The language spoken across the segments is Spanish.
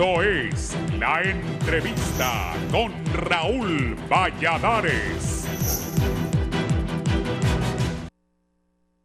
Esto es La Entrevista con Raúl Valladares.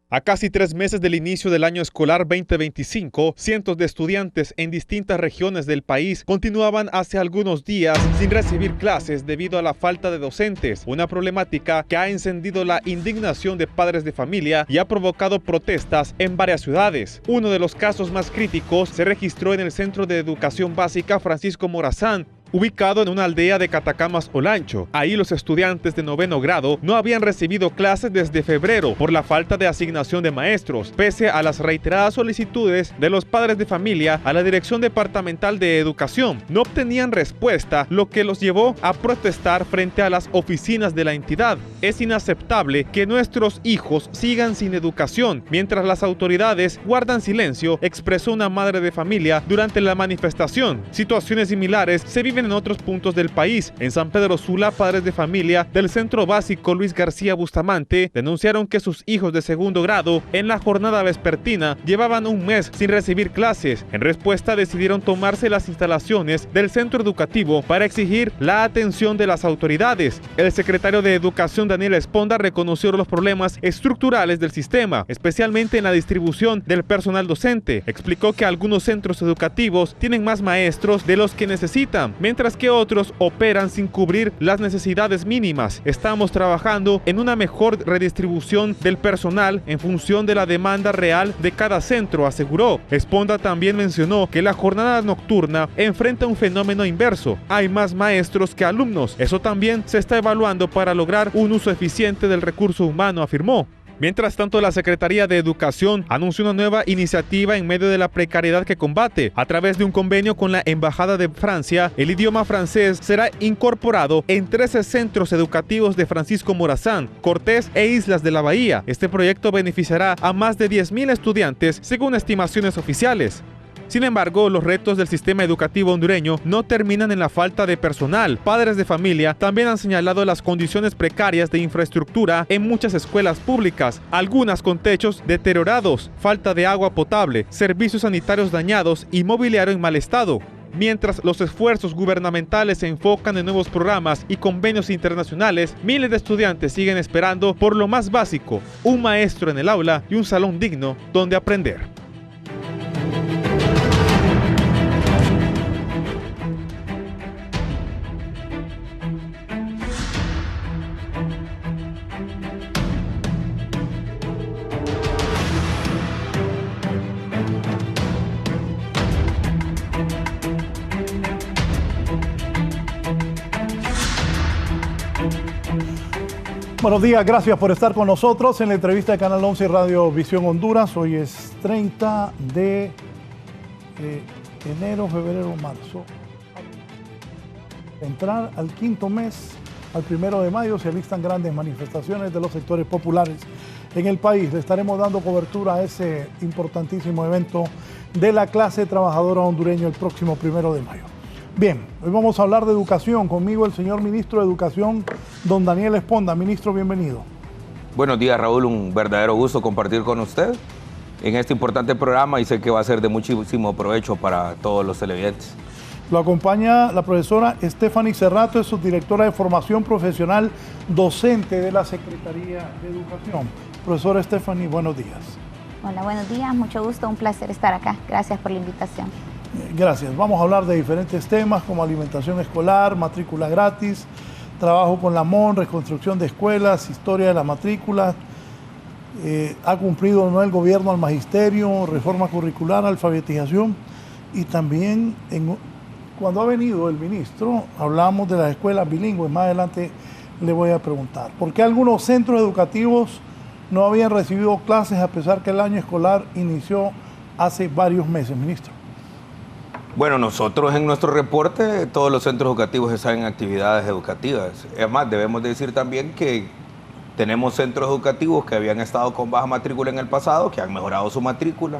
A casi 3 meses del inicio del año escolar 2025, cientos de estudiantes en distintas regiones del país continuaban hace algunos días sin recibir clases debido a la falta de docentes, una problemática que ha encendido la indignación de padres de familia y ha provocado protestas en varias ciudades. Uno de los casos más críticos se registró en el Centro de Educación Básica Francisco Morazán, ubicado en una aldea de Catacamas Olancho. Ahí los estudiantes de 9º grado no habían recibido clases desde febrero por la falta de asignación de maestros, pese a las reiteradas solicitudes de los padres de familia a la Dirección Departamental de Educación. No obtenían respuesta, lo que los llevó a protestar frente a las oficinas de la entidad. Es inaceptable que nuestros hijos sigan sin educación, mientras las autoridades guardan silencio, expresó una madre de familia durante la manifestación. Situaciones similares se viven en otros puntos del país. En San Pedro Sula, padres de familia del Centro Básico Luis García Bustamante denunciaron que sus hijos de 2º grado en la jornada vespertina llevaban un mes sin recibir clases. En respuesta, decidieron tomarse las instalaciones del centro educativo para exigir la atención de las autoridades. El secretario de Educación, Daniel Esponda, reconoció los problemas estructurales del sistema, especialmente en la distribución del personal docente. Explicó que algunos centros educativos tienen más maestros de los que necesitan, mientras que otros operan sin cubrir las necesidades mínimas. Estamos trabajando en una mejor redistribución del personal en función de la demanda real de cada centro, aseguró. Esponda también mencionó que la jornada nocturna enfrenta un fenómeno inverso. Hay más maestros que alumnos. Eso también se está evaluando para lograr un uso eficiente del recurso humano, afirmó. Mientras tanto, la Secretaría de Educación anunció una nueva iniciativa en medio de la precariedad que combate. A través de un convenio con la Embajada de Francia, el idioma francés será incorporado en 13 centros educativos de Francisco Morazán, Cortés e Islas de la Bahía. Este proyecto beneficiará a más de 10,000 estudiantes, según estimaciones oficiales. Sin embargo, los retos del sistema educativo hondureño no terminan en la falta de personal. Padres de familia también han señalado las condiciones precarias de infraestructura en muchas escuelas públicas, algunas con techos deteriorados, falta de agua potable, servicios sanitarios dañados y mobiliario en mal estado. Mientras los esfuerzos gubernamentales se enfocan en nuevos programas y convenios internacionales, miles de estudiantes siguen esperando por lo más básico, un maestro en el aula y un salón digno donde aprender. Buenos días, gracias por estar con nosotros en la entrevista de Canal 11 Radio Visión Honduras. Hoy es 30 de enero, febrero, marzo. Entrar al 5º mes, al 1 de mayo, se alistan grandes manifestaciones de los sectores populares en el país. Le estaremos dando cobertura a ese importantísimo evento de la clase trabajadora hondureña el próximo 1 de mayo. Bien, hoy vamos a hablar de educación. Conmigo el señor ministro de Educación, don Daniel Esponda. Ministro, bienvenido. Buenos días, Raúl. Un verdadero gusto compartir con usted en este importante programa y sé que va a ser de muchísimo provecho para todos los televidentes. Lo acompaña la profesora Stephanie Cerrato, es subdirectora de formación profesional docente de la Secretaría de Educación. Profesora Stephanie, buenos días. Hola, buenos días. Mucho gusto, un placer estar acá. Gracias por la invitación. Gracias. Vamos a hablar de diferentes temas como alimentación escolar, matrícula gratis, trabajo con la MON, reconstrucción de escuelas, historia de la matrícula. Ha cumplido o no el gobierno al magisterio, reforma curricular, alfabetización. Y también cuando ha venido el ministro hablamos de las escuelas bilingües. Más adelante le voy a preguntar por qué algunos centros educativos no habían recibido clases a pesar que el año escolar inició hace varios meses, ministro. Bueno, nosotros en nuestro reporte, todos los centros educativos están en actividades educativas. Es más, debemos decir también que tenemos centros educativos que habían estado con baja matrícula en el pasado, que han mejorado su matrícula.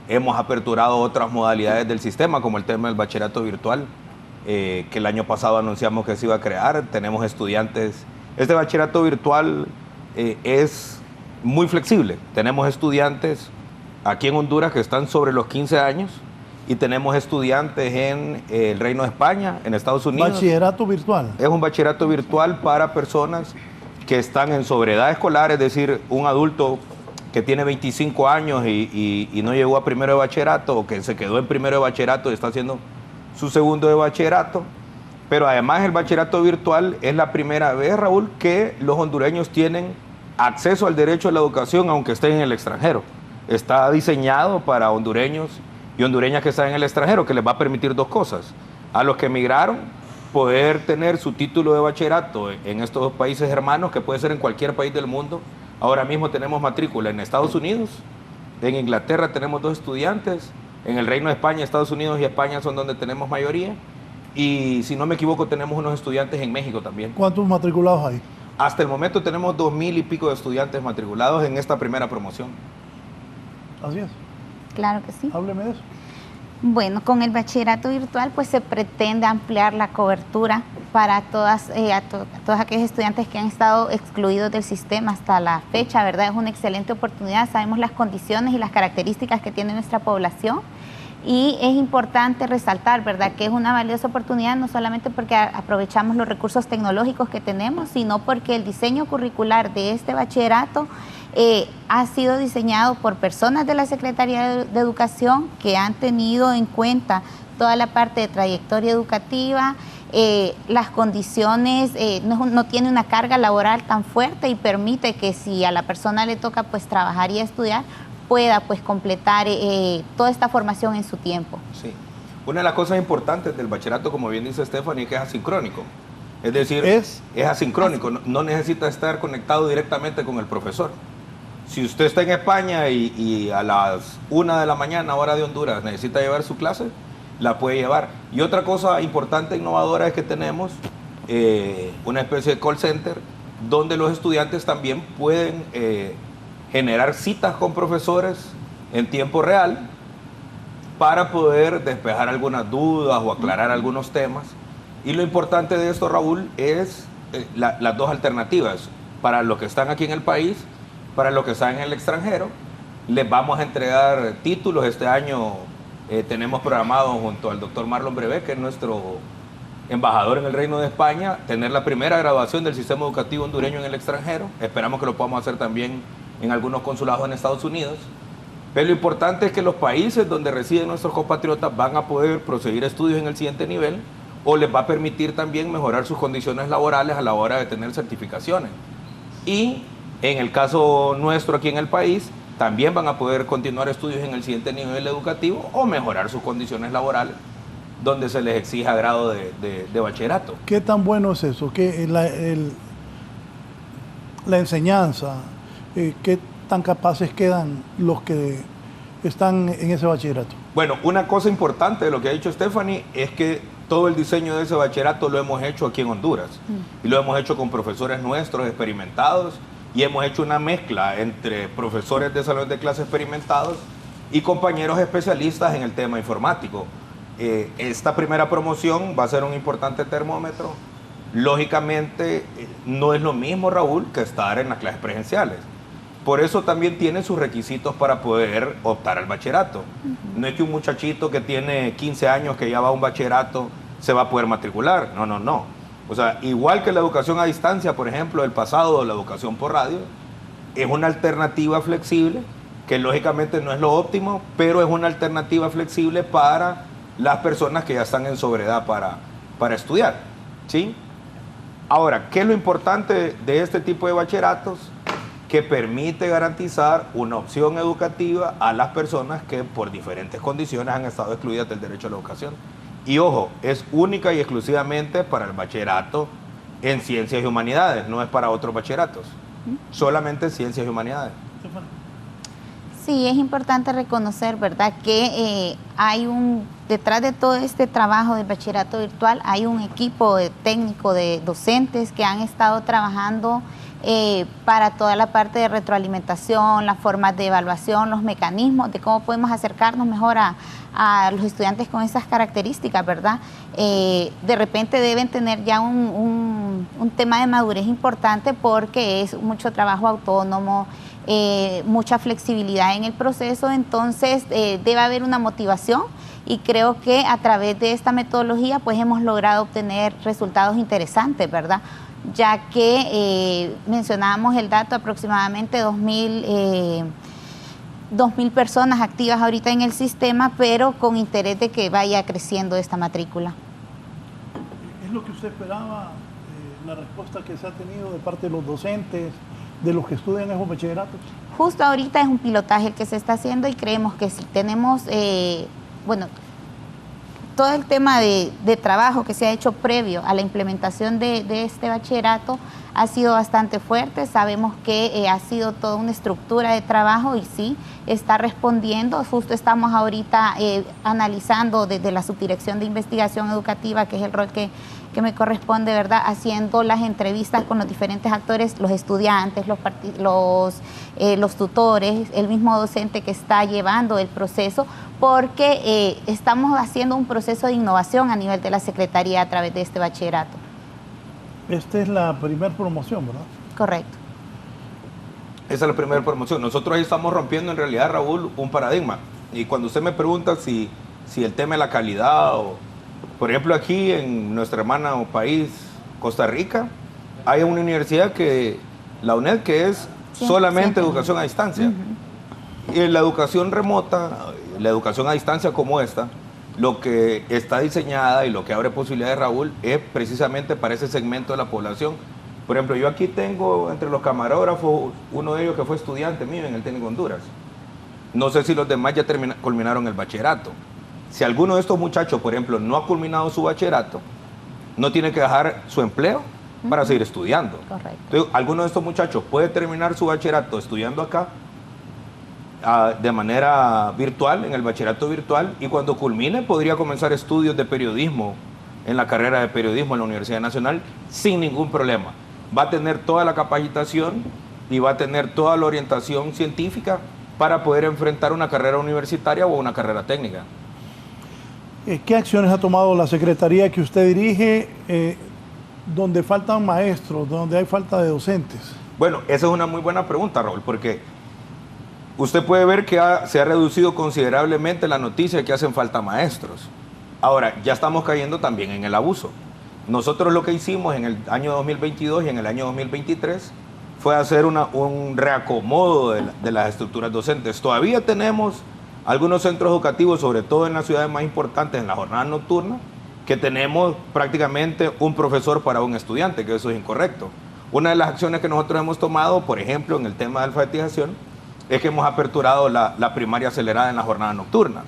Hemos aperturado otras modalidades del sistema, como el tema del bachillerato virtual, que el año pasado anunciamos que se iba a crear. Tenemos estudiantes. Este bachillerato virtual es muy flexible. Tenemos estudiantes aquí en Honduras que están sobre los 15 años y tenemos estudiantes en el Reino de España, en Estados Unidos. Bachillerato virtual. Es un bachillerato virtual para personas que están en sobreedad escolar, es decir, un adulto que tiene 25 años y no llegó a primero de bachillerato, o que se quedó en primero de bachillerato y está haciendo su segundo de bachillerato. Pero además el bachillerato virtual es la primera vez, Raúl, que los hondureños tienen acceso al derecho a la educación aunque estén en el extranjero. Está diseñado para hondureños y hondureñas que están en el extranjero, que les va a permitir dos cosas. A los que emigraron, poder tener su título de bachillerato en estos dos países hermanos, que puede ser en cualquier país del mundo. Ahora mismo tenemos matrícula en Estados Unidos, en Inglaterra tenemos 2 estudiantes, en el Reino de España, Estados Unidos y España son donde tenemos mayoría. Y si no me equivoco, tenemos unos estudiantes en México también. ¿Cuántos matriculados hay? Hasta el momento tenemos 2,000 y pico de estudiantes matriculados en esta primera promoción. Así es. Claro que sí. Hábleme de eso. Bueno, con el bachillerato virtual pues se pretende ampliar la cobertura para todos aquellos estudiantes que han estado excluidos del sistema hasta la fecha, ¿verdad? Es una excelente oportunidad, sabemos las condiciones y las características que tiene nuestra población. Y es importante resaltar, ¿verdad?, que es una valiosa oportunidad no solamente porque aprovechamos los recursos tecnológicos que tenemos, sino porque el diseño curricular de este bachillerato ha sido diseñado por personas de la Secretaría de Educación que han tenido en cuenta toda la parte de trayectoria educativa, las condiciones, no tiene una carga laboral tan fuerte y permite que si a la persona le toca pues trabajar y estudiar, pueda pues completar toda esta formación en su tiempo. Sí. Una de las cosas importantes del bachillerato, como bien dice Stephanie, es que es asincrónico. Es decir, es asincrónico, no necesita estar conectado directamente con el profesor. Si usted está en España y a las 1 de la mañana, hora de Honduras, necesita llevar su clase, la puede llevar. Y otra cosa importante e innovadora es que tenemos una especie de call center donde los estudiantes también pueden generar citas con profesores en tiempo real para poder despejar algunas dudas o aclarar algunos temas. Y lo importante de esto, Raúl, es las dos alternativas. Para los que están aquí en el país, para los que están en el extranjero, les vamos a entregar títulos. Este año tenemos programado junto al doctor Marlon Brevé, que es nuestro embajador en el Reino de España, tener la primera graduación del sistema educativo hondureño en el extranjero. Esperamos que lo podamos hacer también en algunos consulados en Estados Unidos. Pero lo importante es que los países donde residen nuestros compatriotas van a poder proseguir estudios en el siguiente nivel, o les va a permitir también mejorar sus condiciones laborales a la hora de tener certificaciones. Y en el caso nuestro aquí en el país, también van a poder continuar estudios en el siguiente nivel educativo o mejorar sus condiciones laborales donde se les exija grado de bachillerato. ¿Qué tan bueno es eso? ¿Qué la enseñanza? ¿Qué tan capaces quedan los que están en ese bachillerato? Bueno, una cosa importante de lo que ha dicho Stephanie es que todo el diseño de ese bachillerato lo hemos hecho aquí en Honduras. Y lo hemos hecho con profesores nuestros experimentados, y hemos hecho una mezcla entre profesores de salones de clase experimentados y compañeros especialistas en el tema informático. Esta primera promoción va a ser un importante termómetro. Lógicamente, no es lo mismo, Raúl, que estar en las clases presenciales. Por eso también tiene sus requisitos para poder optar al bachillerato. No es que un muchachito que tiene 15 años, que ya va a un bachillerato, se va a poder matricular. No, no, no. O sea, igual que la educación a distancia, por ejemplo, del pasado, o la educación por radio, es una alternativa flexible, que lógicamente no es lo óptimo, pero es una alternativa flexible para las personas que ya están en sobredad para estudiar, ¿sí? Ahora, ¿qué es lo importante de este tipo de bachilleratos? Que permite garantizar una opción educativa a las personas que por diferentes condiciones han estado excluidas del derecho a la educación. Y ojo, es única y exclusivamente para el bachillerato en ciencias y humanidades, no es para otros bachilleratos, solamente ciencias y humanidades. Sí, es importante reconocer, ¿verdad?, que detrás de todo este trabajo del bachillerato virtual hay un equipo técnico de docentes que han estado trabajando para toda la parte de retroalimentación, las formas de evaluación, los mecanismos de cómo podemos acercarnos mejor a los estudiantes con esas características, ¿verdad? De repente deben tener ya un tema de madurez importante porque es mucho trabajo autónomo, mucha flexibilidad en el proceso, entonces debe haber una motivación y creo que a través de esta metodología pues hemos logrado obtener resultados interesantes, ¿verdad? Ya que mencionábamos el dato, aproximadamente 2.000 personas activas ahorita en el sistema, pero con interés de que vaya creciendo esta matrícula. ¿Es lo que usted esperaba, la respuesta que se ha tenido de parte de los docentes, de los que estudian esos bachilleratos? Justo ahorita es un pilotaje el que se está haciendo y creemos que si tenemos, bueno, todo el tema de trabajo que se ha hecho previo a la implementación de este bachillerato ha sido bastante fuerte. Sabemos que ha sido toda una estructura de trabajo y sí, está respondiendo. Justo estamos ahorita analizando desde la Subdirección de Investigación Educativa, que es el rol que me corresponde, ¿verdad? Haciendo las entrevistas con los diferentes actores, los estudiantes, los tutores, el mismo docente que está llevando el proceso, porque estamos haciendo un proceso de innovación a nivel de la Secretaría a través de este bachillerato. Esta es la primera promoción, ¿verdad? Correcto. Esa es la primera promoción. Nosotros ahí estamos rompiendo en realidad, Raúl, un paradigma. Y cuando usted me pregunta si el tema de la calidad o... Por ejemplo, aquí en nuestra hermana o país, Costa Rica, hay una universidad que, la UNED, que es solamente educación a distancia. Y la educación remota, la educación a distancia como esta, lo que está diseñada y lo que abre posibilidades, Raúl, es precisamente para ese segmento de la población. Por ejemplo, yo aquí tengo entre los camarógrafos uno de ellos que fue estudiante mío en el Técnico Honduras. No sé si los demás ya culminaron el bachillerato. Si alguno de estos muchachos, por ejemplo, no ha culminado su bachillerato, no tiene que dejar su empleo para seguir estudiando. Correcto. Entonces, alguno de estos muchachos puede terminar su bachillerato estudiando acá de manera virtual, en el bachillerato virtual, y cuando culmine podría comenzar estudios de periodismo en la carrera de periodismo en la Universidad Nacional sin ningún problema. Va a tener toda la capacitación y va a tener toda la orientación científica para poder enfrentar una carrera universitaria o una carrera técnica. ¿Qué acciones ha tomado la Secretaría que usted dirige donde faltan maestros, donde hay falta de docentes? Bueno, esa es una muy buena pregunta, Raúl, porque usted puede ver que se ha reducido considerablemente la noticia de que hacen falta maestros. Ahora, ya estamos cayendo también en el abuso. Nosotros lo que hicimos en el año 2022 y en el año 2023 fue hacer un reacomodo de las estructuras docentes. Todavía tenemos algunos centros educativos, sobre todo en las ciudades más importantes, en la jornada nocturna, que tenemos prácticamente un profesor para un estudiante, que eso es incorrecto. Una de las acciones que nosotros hemos tomado, por ejemplo, en el tema de alfabetización, es que hemos aperturado la primaria acelerada en la jornada nocturna.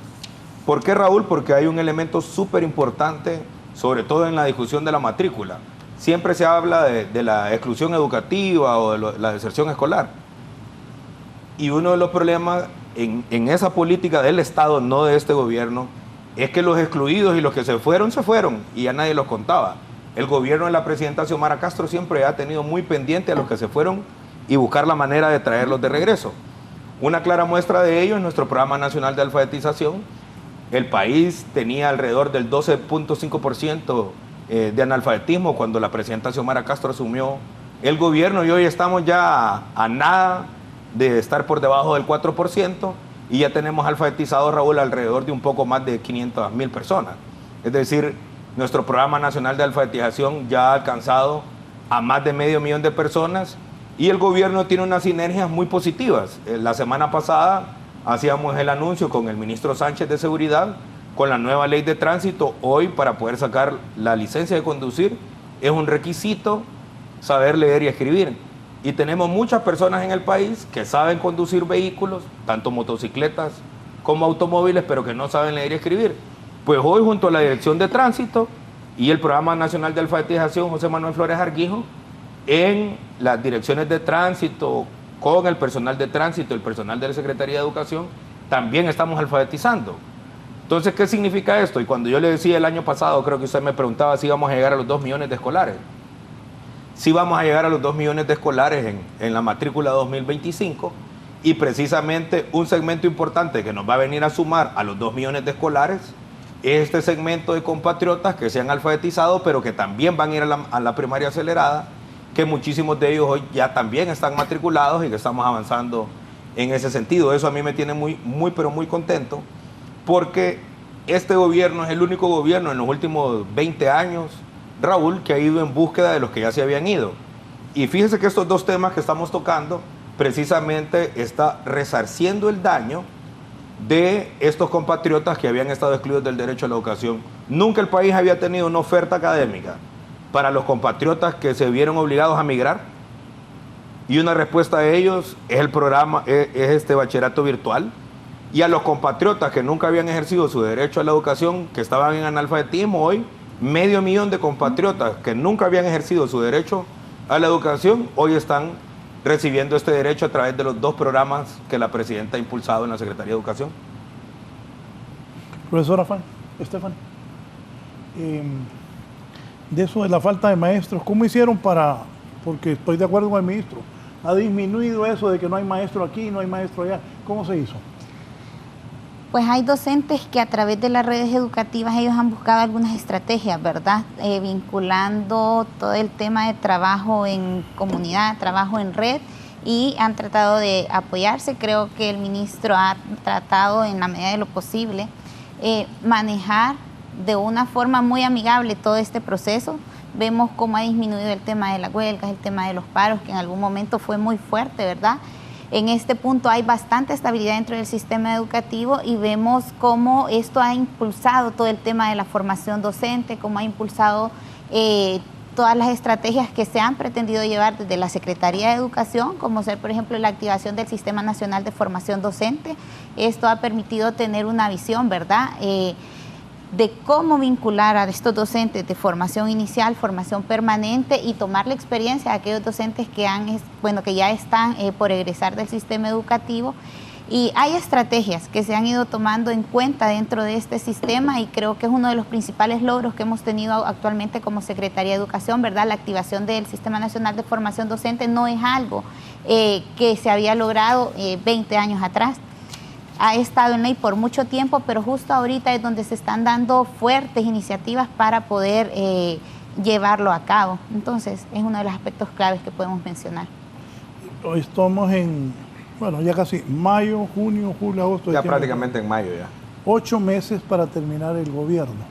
¿Por qué, Raúl? Porque hay un elemento súper importante, sobre todo en la discusión de la matrícula. Siempre se habla de la exclusión educativa o de la deserción escolar. Y uno de los problemas en esa política del Estado, no de este gobierno, es que los excluidos y los que se fueron y ya nadie los contaba. El gobierno de la presidenta Xiomara Castro siempre ha tenido muy pendiente a los que se fueron y buscar la manera de traerlos de regreso. Una clara muestra de ello es nuestro Programa Nacional de Alfabetización. El país tenía alrededor del 12.5% de analfabetismo cuando la presidenta Xiomara Castro asumió el gobierno, y hoy estamos ya a nada de estar por debajo del 4%, y ya tenemos alfabetizados, Raúl, alrededor de un poco más de 500.000 personas. Es decir, nuestro Programa Nacional de Alfabetización ya ha alcanzado a más de 500.000 de personas, y el gobierno tiene unas sinergias muy positivas. La semana pasada hacíamos el anuncio con el ministro Sánchez de Seguridad, con la nueva ley de tránsito. Hoy, para poder sacar la licencia de conducir, es un requisito saber leer y escribir. Y tenemos muchas personas en el país que saben conducir vehículos, tanto motocicletas como automóviles, pero que no saben leer y escribir. Pues hoy, junto a la Dirección de Tránsito y el Programa Nacional de Alfabetización José Manuel Flores Arguijo, en las direcciones de tránsito, con el personal de tránsito, el personal de la Secretaría de Educación, también estamos alfabetizando. Entonces, ¿qué significa esto? Y cuando yo le decía el año pasado, creo que usted me preguntaba si íbamos a llegar a los 2 millones de escolares. Sí vamos a llegar a los 2 millones de escolares en la matrícula 2025, y precisamente un segmento importante que nos va a venir a sumar a los 2 millones de escolares es este segmento de compatriotas que se han alfabetizado, pero que también van a ir a la primaria acelerada, que muchísimos de ellos hoy ya también están matriculados y que estamos avanzando en ese sentido. Eso a mí me tiene muy, pero muy contento, porque este gobierno es el único gobierno en los últimos 20 años, Raúl, que ha ido en búsqueda de los que ya se habían ido. Y fíjese que estos dos temas que estamos tocando precisamente está resarciendo el daño de estos compatriotas que habían estado excluidos del derecho a la educación. Nunca el país había tenido una oferta académica para los compatriotas que se vieron obligados a migrar, y una respuesta de ellos es el programa, es este bachillerato virtual. Y a los compatriotas que nunca habían ejercido su derecho a la educación, que estaban en analfabetismo, hoy 500,000 de compatriotas que nunca habían ejercido su derecho a la educación, hoy están recibiendo este derecho a través de los dos programas que la presidenta ha impulsado en la Secretaría de Educación. Profesora Estefan, de eso de la falta de maestros, ¿cómo hicieron para, porque estoy de acuerdo con el ministro, ha disminuido eso de que no hay maestro aquí, no hay maestro allá, ¿cómo se hizo? Pues hay docentes que a través de las redes educativas ellos han buscado algunas estrategias, ¿verdad? Vinculando todo el tema de trabajo en comunidad, trabajo en red, y han tratado de apoyarse. Creo que el ministro ha tratado en la medida de lo posible manejar de una forma muy amigable todo este proceso. Vemos cómo ha disminuido el tema de las huelgas, el tema de los paros, que en algún momento fue muy fuerte, ¿verdad? En este punto hay bastante estabilidad dentro del sistema educativo y vemos cómo esto ha impulsado todo el tema de la formación docente, cómo ha impulsado todas las estrategias que se han pretendido llevar desde la Secretaría de Educación, como ser, por ejemplo, la activación del Sistema Nacional de Formación Docente. Esto ha permitido tener una visión, ¿verdad?, de cómo vincular a estos docentes de formación inicial, formación permanente, y tomar la experiencia de aquellos docentes que que ya están por egresar del sistema educativo. Y hay estrategias que se han ido tomando en cuenta dentro de este sistema, y creo que es uno de los principales logros que hemos tenido actualmente como Secretaría de Educación, ¿verdad? La activación del Sistema Nacional de Formación Docente no es algo que se había logrado 20 años atrás. Ha estado en ley por mucho tiempo, pero justo ahorita es donde se están dando fuertes iniciativas para poder llevarlo a cabo. Entonces, es uno de los aspectos claves que podemos mencionar. Hoy estamos en, bueno, ya casi mayo, junio, julio, agosto. Ya prácticamente en mayo ya. 8 meses para terminar el gobierno.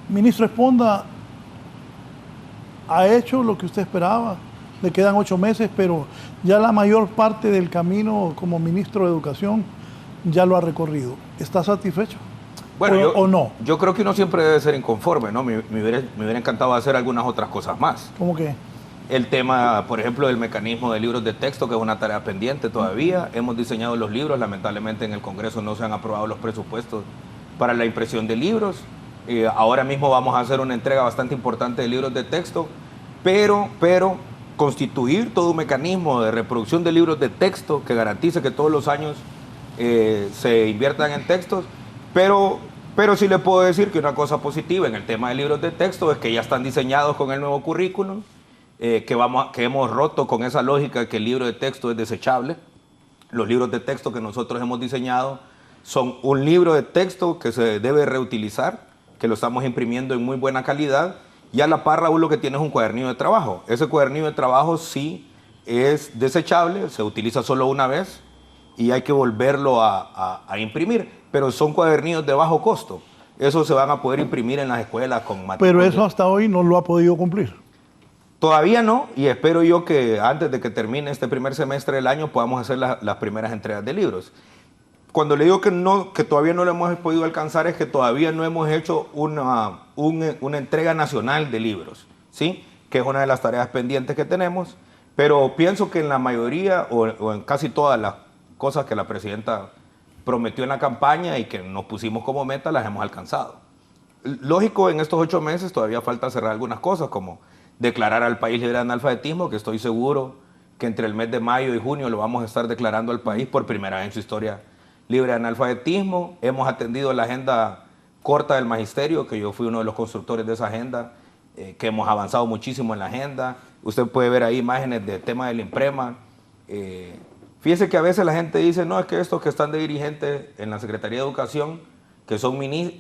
Ministro Esponda, ¿ha hecho lo que usted esperaba? Le quedan 8 meses, pero ya la mayor parte del camino como ministro de Educación ya lo ha recorrido. ¿Está satisfecho? Bueno, ¿O no? Yo creo que uno siempre debe ser inconforme, ¿no? Me hubiera encantado hacer algunas otras cosas más. ¿Cómo qué? El tema, por ejemplo, del mecanismo de libros de texto, que es una tarea pendiente todavía. Hemos diseñado los libros, lamentablemente en el Congreso no se han aprobado los presupuestos para la impresión de libros. Ahora mismo vamos a hacer una entrega bastante importante de libros de texto, pero constituir todo un mecanismo de reproducción de libros de texto que garantice que todos los años se inviertan en textos, pero sí le puedo decir que una cosa positiva en el tema de libros de texto es que ya están diseñados con el nuevo currículum, que hemos roto con esa lógica que el libro de texto es desechable. Los libros de texto que nosotros hemos diseñado son un libro de texto que se debe reutilizar, que lo estamos imprimiendo en muy buena calidad. Y a la par, Raúl, lo que tiene es un cuadernillo de trabajo. Ese cuadernillo de trabajo sí es desechable, se utiliza solo una vez y hay que volverlo a imprimir. Pero son cuadernillos de bajo costo. Esos se van a poder imprimir en las escuelas con material. Pero eso hasta hoy no lo ha podido cumplir. Todavía no, y espero yo que antes de que termine este primer semestre del año podamos hacer las primeras entregas de libros. Cuando le digo que todavía no lo hemos podido alcanzar, es que todavía no hemos hecho una entrega nacional de libros, ¿sí? Que es una de las tareas pendientes que tenemos, pero pienso que en la mayoría o en casi todas las cosas que la presidenta prometió en la campaña y que nos pusimos como meta, las hemos alcanzado. Lógico, en estos 8 meses todavía falta cerrar algunas cosas, como declarar al país libre de analfabetismo, que estoy seguro que entre el mes de mayo y junio lo vamos a estar declarando al país por primera vez en su historia libre de analfabetismo. Hemos atendido la agenda corta del magisterio, que yo fui uno de los constructores de esa agenda, que hemos avanzado muchísimo en la agenda. Usted puede ver ahí imágenes del tema del IMPREMA. Fíjese que a veces la gente dice, no, es que estos que están de dirigentes en la Secretaría de Educación, que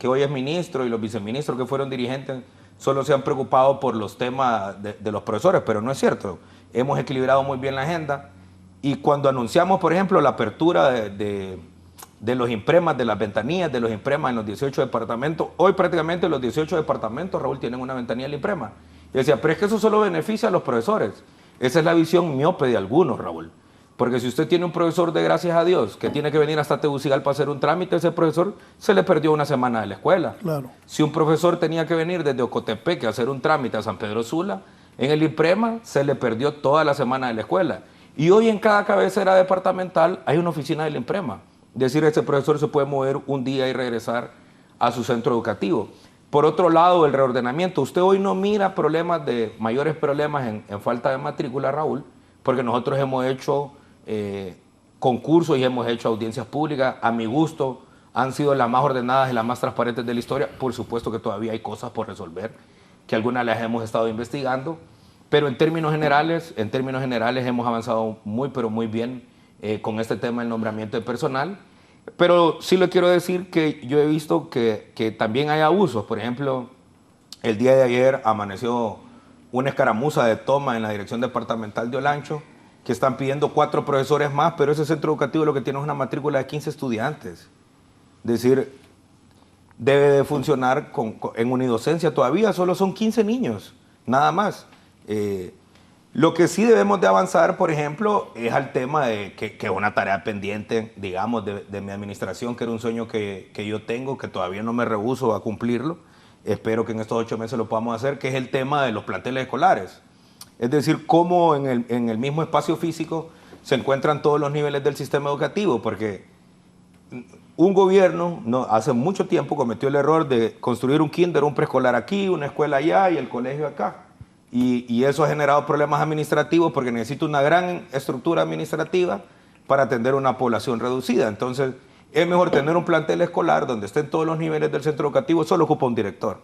hoy es ministro, y los viceministros que fueron dirigentes, solo se han preocupado por los temas de los profesores, pero no es cierto. Hemos equilibrado muy bien la agenda, y cuando anunciamos, por ejemplo, la apertura de de los impremas, de las ventanillas, de los impremas en los 18 departamentos. Hoy prácticamente los 18 departamentos, Raúl, tienen una ventanilla del imprema. Y decía, pero es que eso solo beneficia a los profesores. Esa es la visión miope de algunos, Raúl. Porque si usted tiene un profesor de gracias a Dios que tiene que venir hasta Tegucigalpa para hacer un trámite, ese profesor se le perdió una semana de la escuela. Claro. Si un profesor tenía que venir desde Ocotepeque a hacer un trámite a San Pedro Sula, en el IPREMA se le perdió toda la semana de la escuela. Y hoy en cada cabecera departamental hay una oficina del IPREMA. Es decir, ese profesor se puede mover un día y regresar a su centro educativo. Por otro lado, el reordenamiento. Usted hoy no mira mayores problemas en falta de matrícula, Raúl, porque nosotros hemos hecho concursos y hemos hecho audiencias públicas. A mi gusto, han sido las más ordenadas y las más transparentes de la historia. Por supuesto que todavía hay cosas por resolver, que algunas las hemos estado investigando, pero en términos generales hemos avanzado muy, pero muy bien con este tema del nombramiento de personal. Pero sí le quiero decir que yo he visto que también hay abusos. Por ejemplo, el día de ayer amaneció una escaramuza de toma en la dirección departamental de Olancho, que están pidiendo 4 profesores más, pero ese centro educativo lo que tiene es una matrícula de 15 estudiantes. Es decir, debe de funcionar en unidocencia todavía, solo son 15 niños, nada más. Lo que sí debemos de avanzar, por ejemplo, es al tema de que es una tarea pendiente, digamos, de mi administración, que era un sueño que yo tengo, que todavía no me rehúso a cumplirlo. Espero que en estos 8 meses lo podamos hacer, que es el tema de los planteles escolares. Es decir, cómo en el mismo espacio físico se encuentran todos los niveles del sistema educativo, porque un gobierno hace mucho tiempo cometió el error de construir un kinder, un preescolar aquí, una escuela allá y el colegio acá. Y eso ha generado problemas administrativos porque necesita una gran estructura administrativa para atender una población reducida. Entonces, es mejor tener un plantel escolar donde estén todos los niveles del centro educativo. Solo ocupa un director,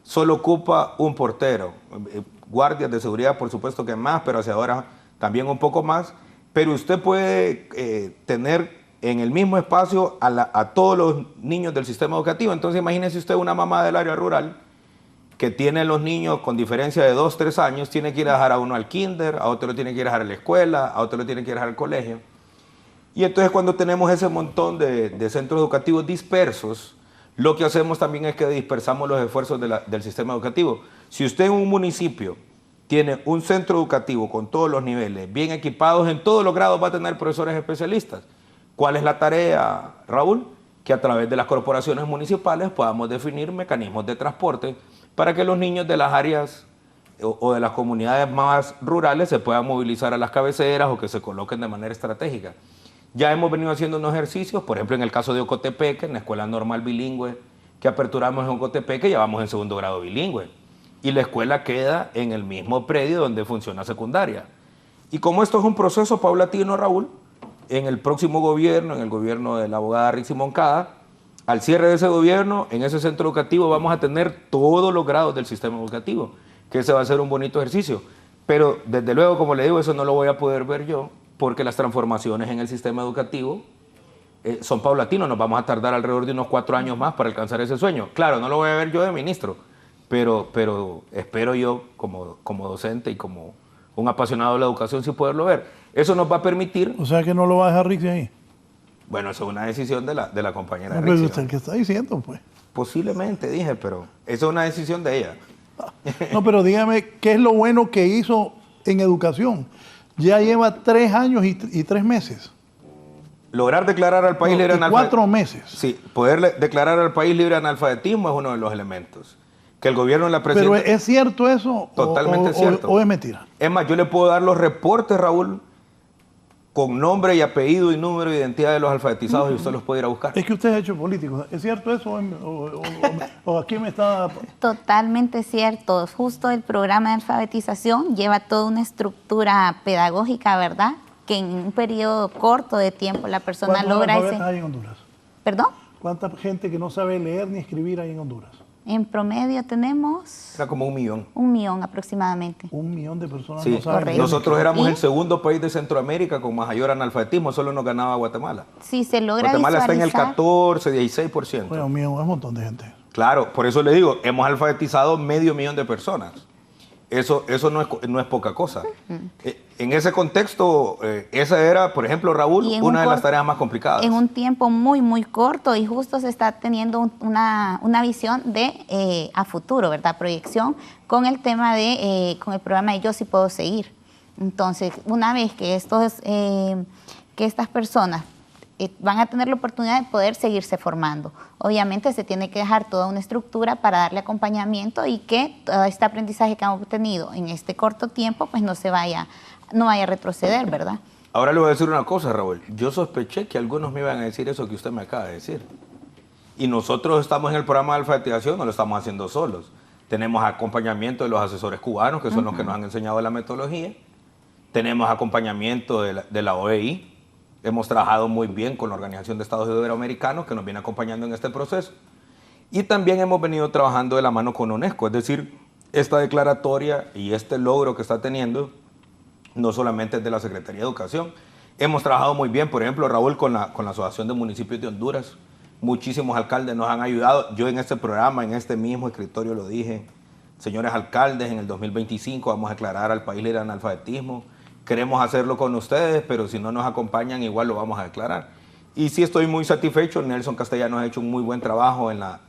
solo ocupa un portero, guardias de seguridad, por supuesto que más, pero hacia ahora también un poco más. Pero usted puede tener en el mismo espacio a todos los niños del sistema educativo. Entonces, imagínese usted una mamá del área rural que tiene los niños con diferencia de 2, 3 años, tiene que ir a dejar a uno al kinder, a otro lo tiene que ir a dejar a la escuela, a otro lo tiene que ir a dejar al colegio. Y entonces cuando tenemos ese montón de centros educativos dispersos, lo que hacemos también es que dispersamos los esfuerzos del sistema educativo. Si usted en un municipio tiene un centro educativo con todos los niveles, bien equipados, en todos los grados va a tener profesores especialistas. ¿Cuál es la tarea, Raúl? Que a través de las corporaciones municipales podamos definir mecanismos de transporte para que los niños de las áreas o de las comunidades más rurales se puedan movilizar a las cabeceras o que se coloquen de manera estratégica. Ya hemos venido haciendo unos ejercicios, por ejemplo en el caso de Ocotepeque, en la escuela normal bilingüe que aperturamos en Ocotepeque, ya vamos en 2º grado bilingüe. Y la escuela queda en el mismo predio donde funciona secundaria. Y como esto es un proceso paulatino, Raúl, en el próximo gobierno, en el gobierno de la abogada Rixi Moncada, al cierre de ese gobierno, en ese centro educativo vamos a tener todos los grados del sistema educativo, que ese va a ser un bonito ejercicio. Pero desde luego, como le digo, eso no lo voy a poder ver yo, porque las transformaciones en el sistema educativo son paulatinos. Nos vamos a tardar alrededor de unos 4 años más para alcanzar ese sueño. Claro, no lo voy a ver yo de ministro, pero espero yo como docente y como un apasionado de la educación sí poderlo ver. Eso nos va a permitir... O sea que no lo va a dejar Rixi ahí. Bueno, eso es una decisión de la compañera No, Rixi. pero usted el que está diciendo, pues. Posiblemente, dije, pero eso es una decisión de ella. No, pero dígame, ¿qué es lo bueno que hizo en educación? Ya lleva 3 años y 3 meses. Lograr declarar al país libre de analfabetismo. 4 meses. Sí, poder declarar al país libre de analfabetismo es uno de los elementos. Que el gobierno de la presidencia... ¿Pero es cierto eso? Totalmente cierto. ¿O es mentira? Es más, yo le puedo dar los reportes, Raúl, con nombre y apellido y número de identidad de los alfabetizados y usted los puede ir a buscar. Es que usted es hecho político. ¿Es cierto eso o aquí me está...? Totalmente cierto. Justo el programa de alfabetización lleva toda una estructura pedagógica, ¿verdad? Que en un periodo corto de tiempo la persona logra ese... ¿Cuántos hay en Honduras? ¿Perdón? ¿Cuánta gente que no sabe leer ni escribir hay en Honduras? En promedio tenemos... Era como 1 millón. 1 millón aproximadamente. 1 millón de personas Sí, no saben leer. nosotros éramos el segundo país de Centroamérica con mayor analfabetismo, solo nos ganaba Guatemala. Sí, se logra Guatemala está en el visualizar. 14, 16%. Bueno, 1 millón es un montón de gente. Claro, por eso le digo, hemos alfabetizado 500.000 de personas. Eso no es poca cosa. En ese contexto, esa era, por ejemplo, Raúl, una de las tareas más complicadas. En un tiempo muy, muy corto, y justo se está teniendo una visión de a futuro, ¿verdad? Proyección con el tema de, con el programa de Yo Sí Puedo Seguir. Entonces, una vez que estas personas van a tener la oportunidad de poder seguirse formando. Obviamente se tiene que dejar toda una estructura para darle acompañamiento y que todo este aprendizaje que han obtenido en este corto tiempo pues no vaya a retroceder, ¿verdad? Ahora le voy a decir una cosa, Raúl. Yo sospeché que algunos me iban a decir eso que usted me acaba de decir. Y nosotros estamos en el programa de alfabetización, no lo estamos haciendo solos. Tenemos acompañamiento de los asesores cubanos, que son los que nos han enseñado la metodología. Tenemos acompañamiento de la OEI. Hemos trabajado muy bien con la Organización de Estados Iberoamericanos, que nos viene acompañando en este proceso. Y también hemos venido trabajando de la mano con UNESCO. Es decir, esta declaratoria y este logro que está teniendo, no solamente es de la Secretaría de Educación. Hemos trabajado muy bien, por ejemplo, Raúl, con la Asociación de Municipios de Honduras. Muchísimos alcaldes nos han ayudado. Yo en este programa, en este mismo escritorio lo dije. Señores alcaldes, en el 2025 vamos a declarar al país libre de analfabetismo. Queremos hacerlo con ustedes, pero si no nos acompañan, igual lo vamos a declarar. Y sí estoy muy satisfecho. Nelson Castellanos ha hecho un muy buen trabajo en la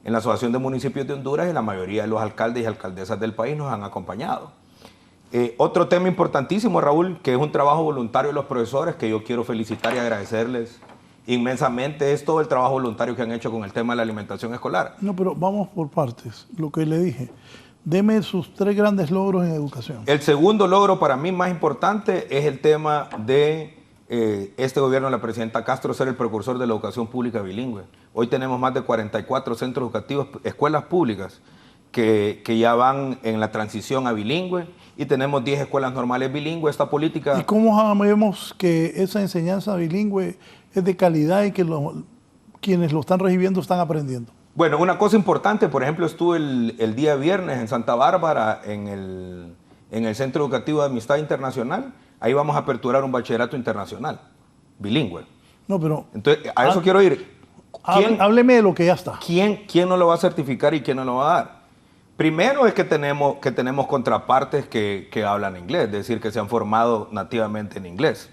Asociación de Municipios de Honduras, y la mayoría de los alcaldes y alcaldesas del país nos han acompañado. Otro tema importantísimo, Raúl, que es un trabajo voluntario de los profesores, que yo quiero felicitar y agradecerles inmensamente, es todo el trabajo voluntario que han hecho con el tema de la alimentación escolar. No, pero vamos por partes. Lo que le dije. Deme sus 3 grandes logros en educación. El segundo logro para mí más importante es el tema de este gobierno de la presidenta Castro ser el precursor de la educación pública bilingüe. Hoy tenemos más de 44 centros educativos, escuelas públicas, que ya van en la transición a bilingüe, y tenemos 10 escuelas normales bilingües. Esta política... ¿Y cómo sabemos que esa enseñanza bilingüe es de calidad y que quienes lo están recibiendo están aprendiendo? Bueno, una cosa importante, por ejemplo, estuve el día viernes en Santa Bárbara, en el Centro Educativo de Amistad Internacional. Ahí vamos a aperturar un bachillerato internacional, bilingüe. No, pero... Entonces, a eso quiero ir. Hábleme de lo que ya está. ¿Quién no lo va a certificar y quién no lo va a dar? Primero es que tenemos contrapartes que hablan inglés, es decir, que se han formado nativamente en inglés.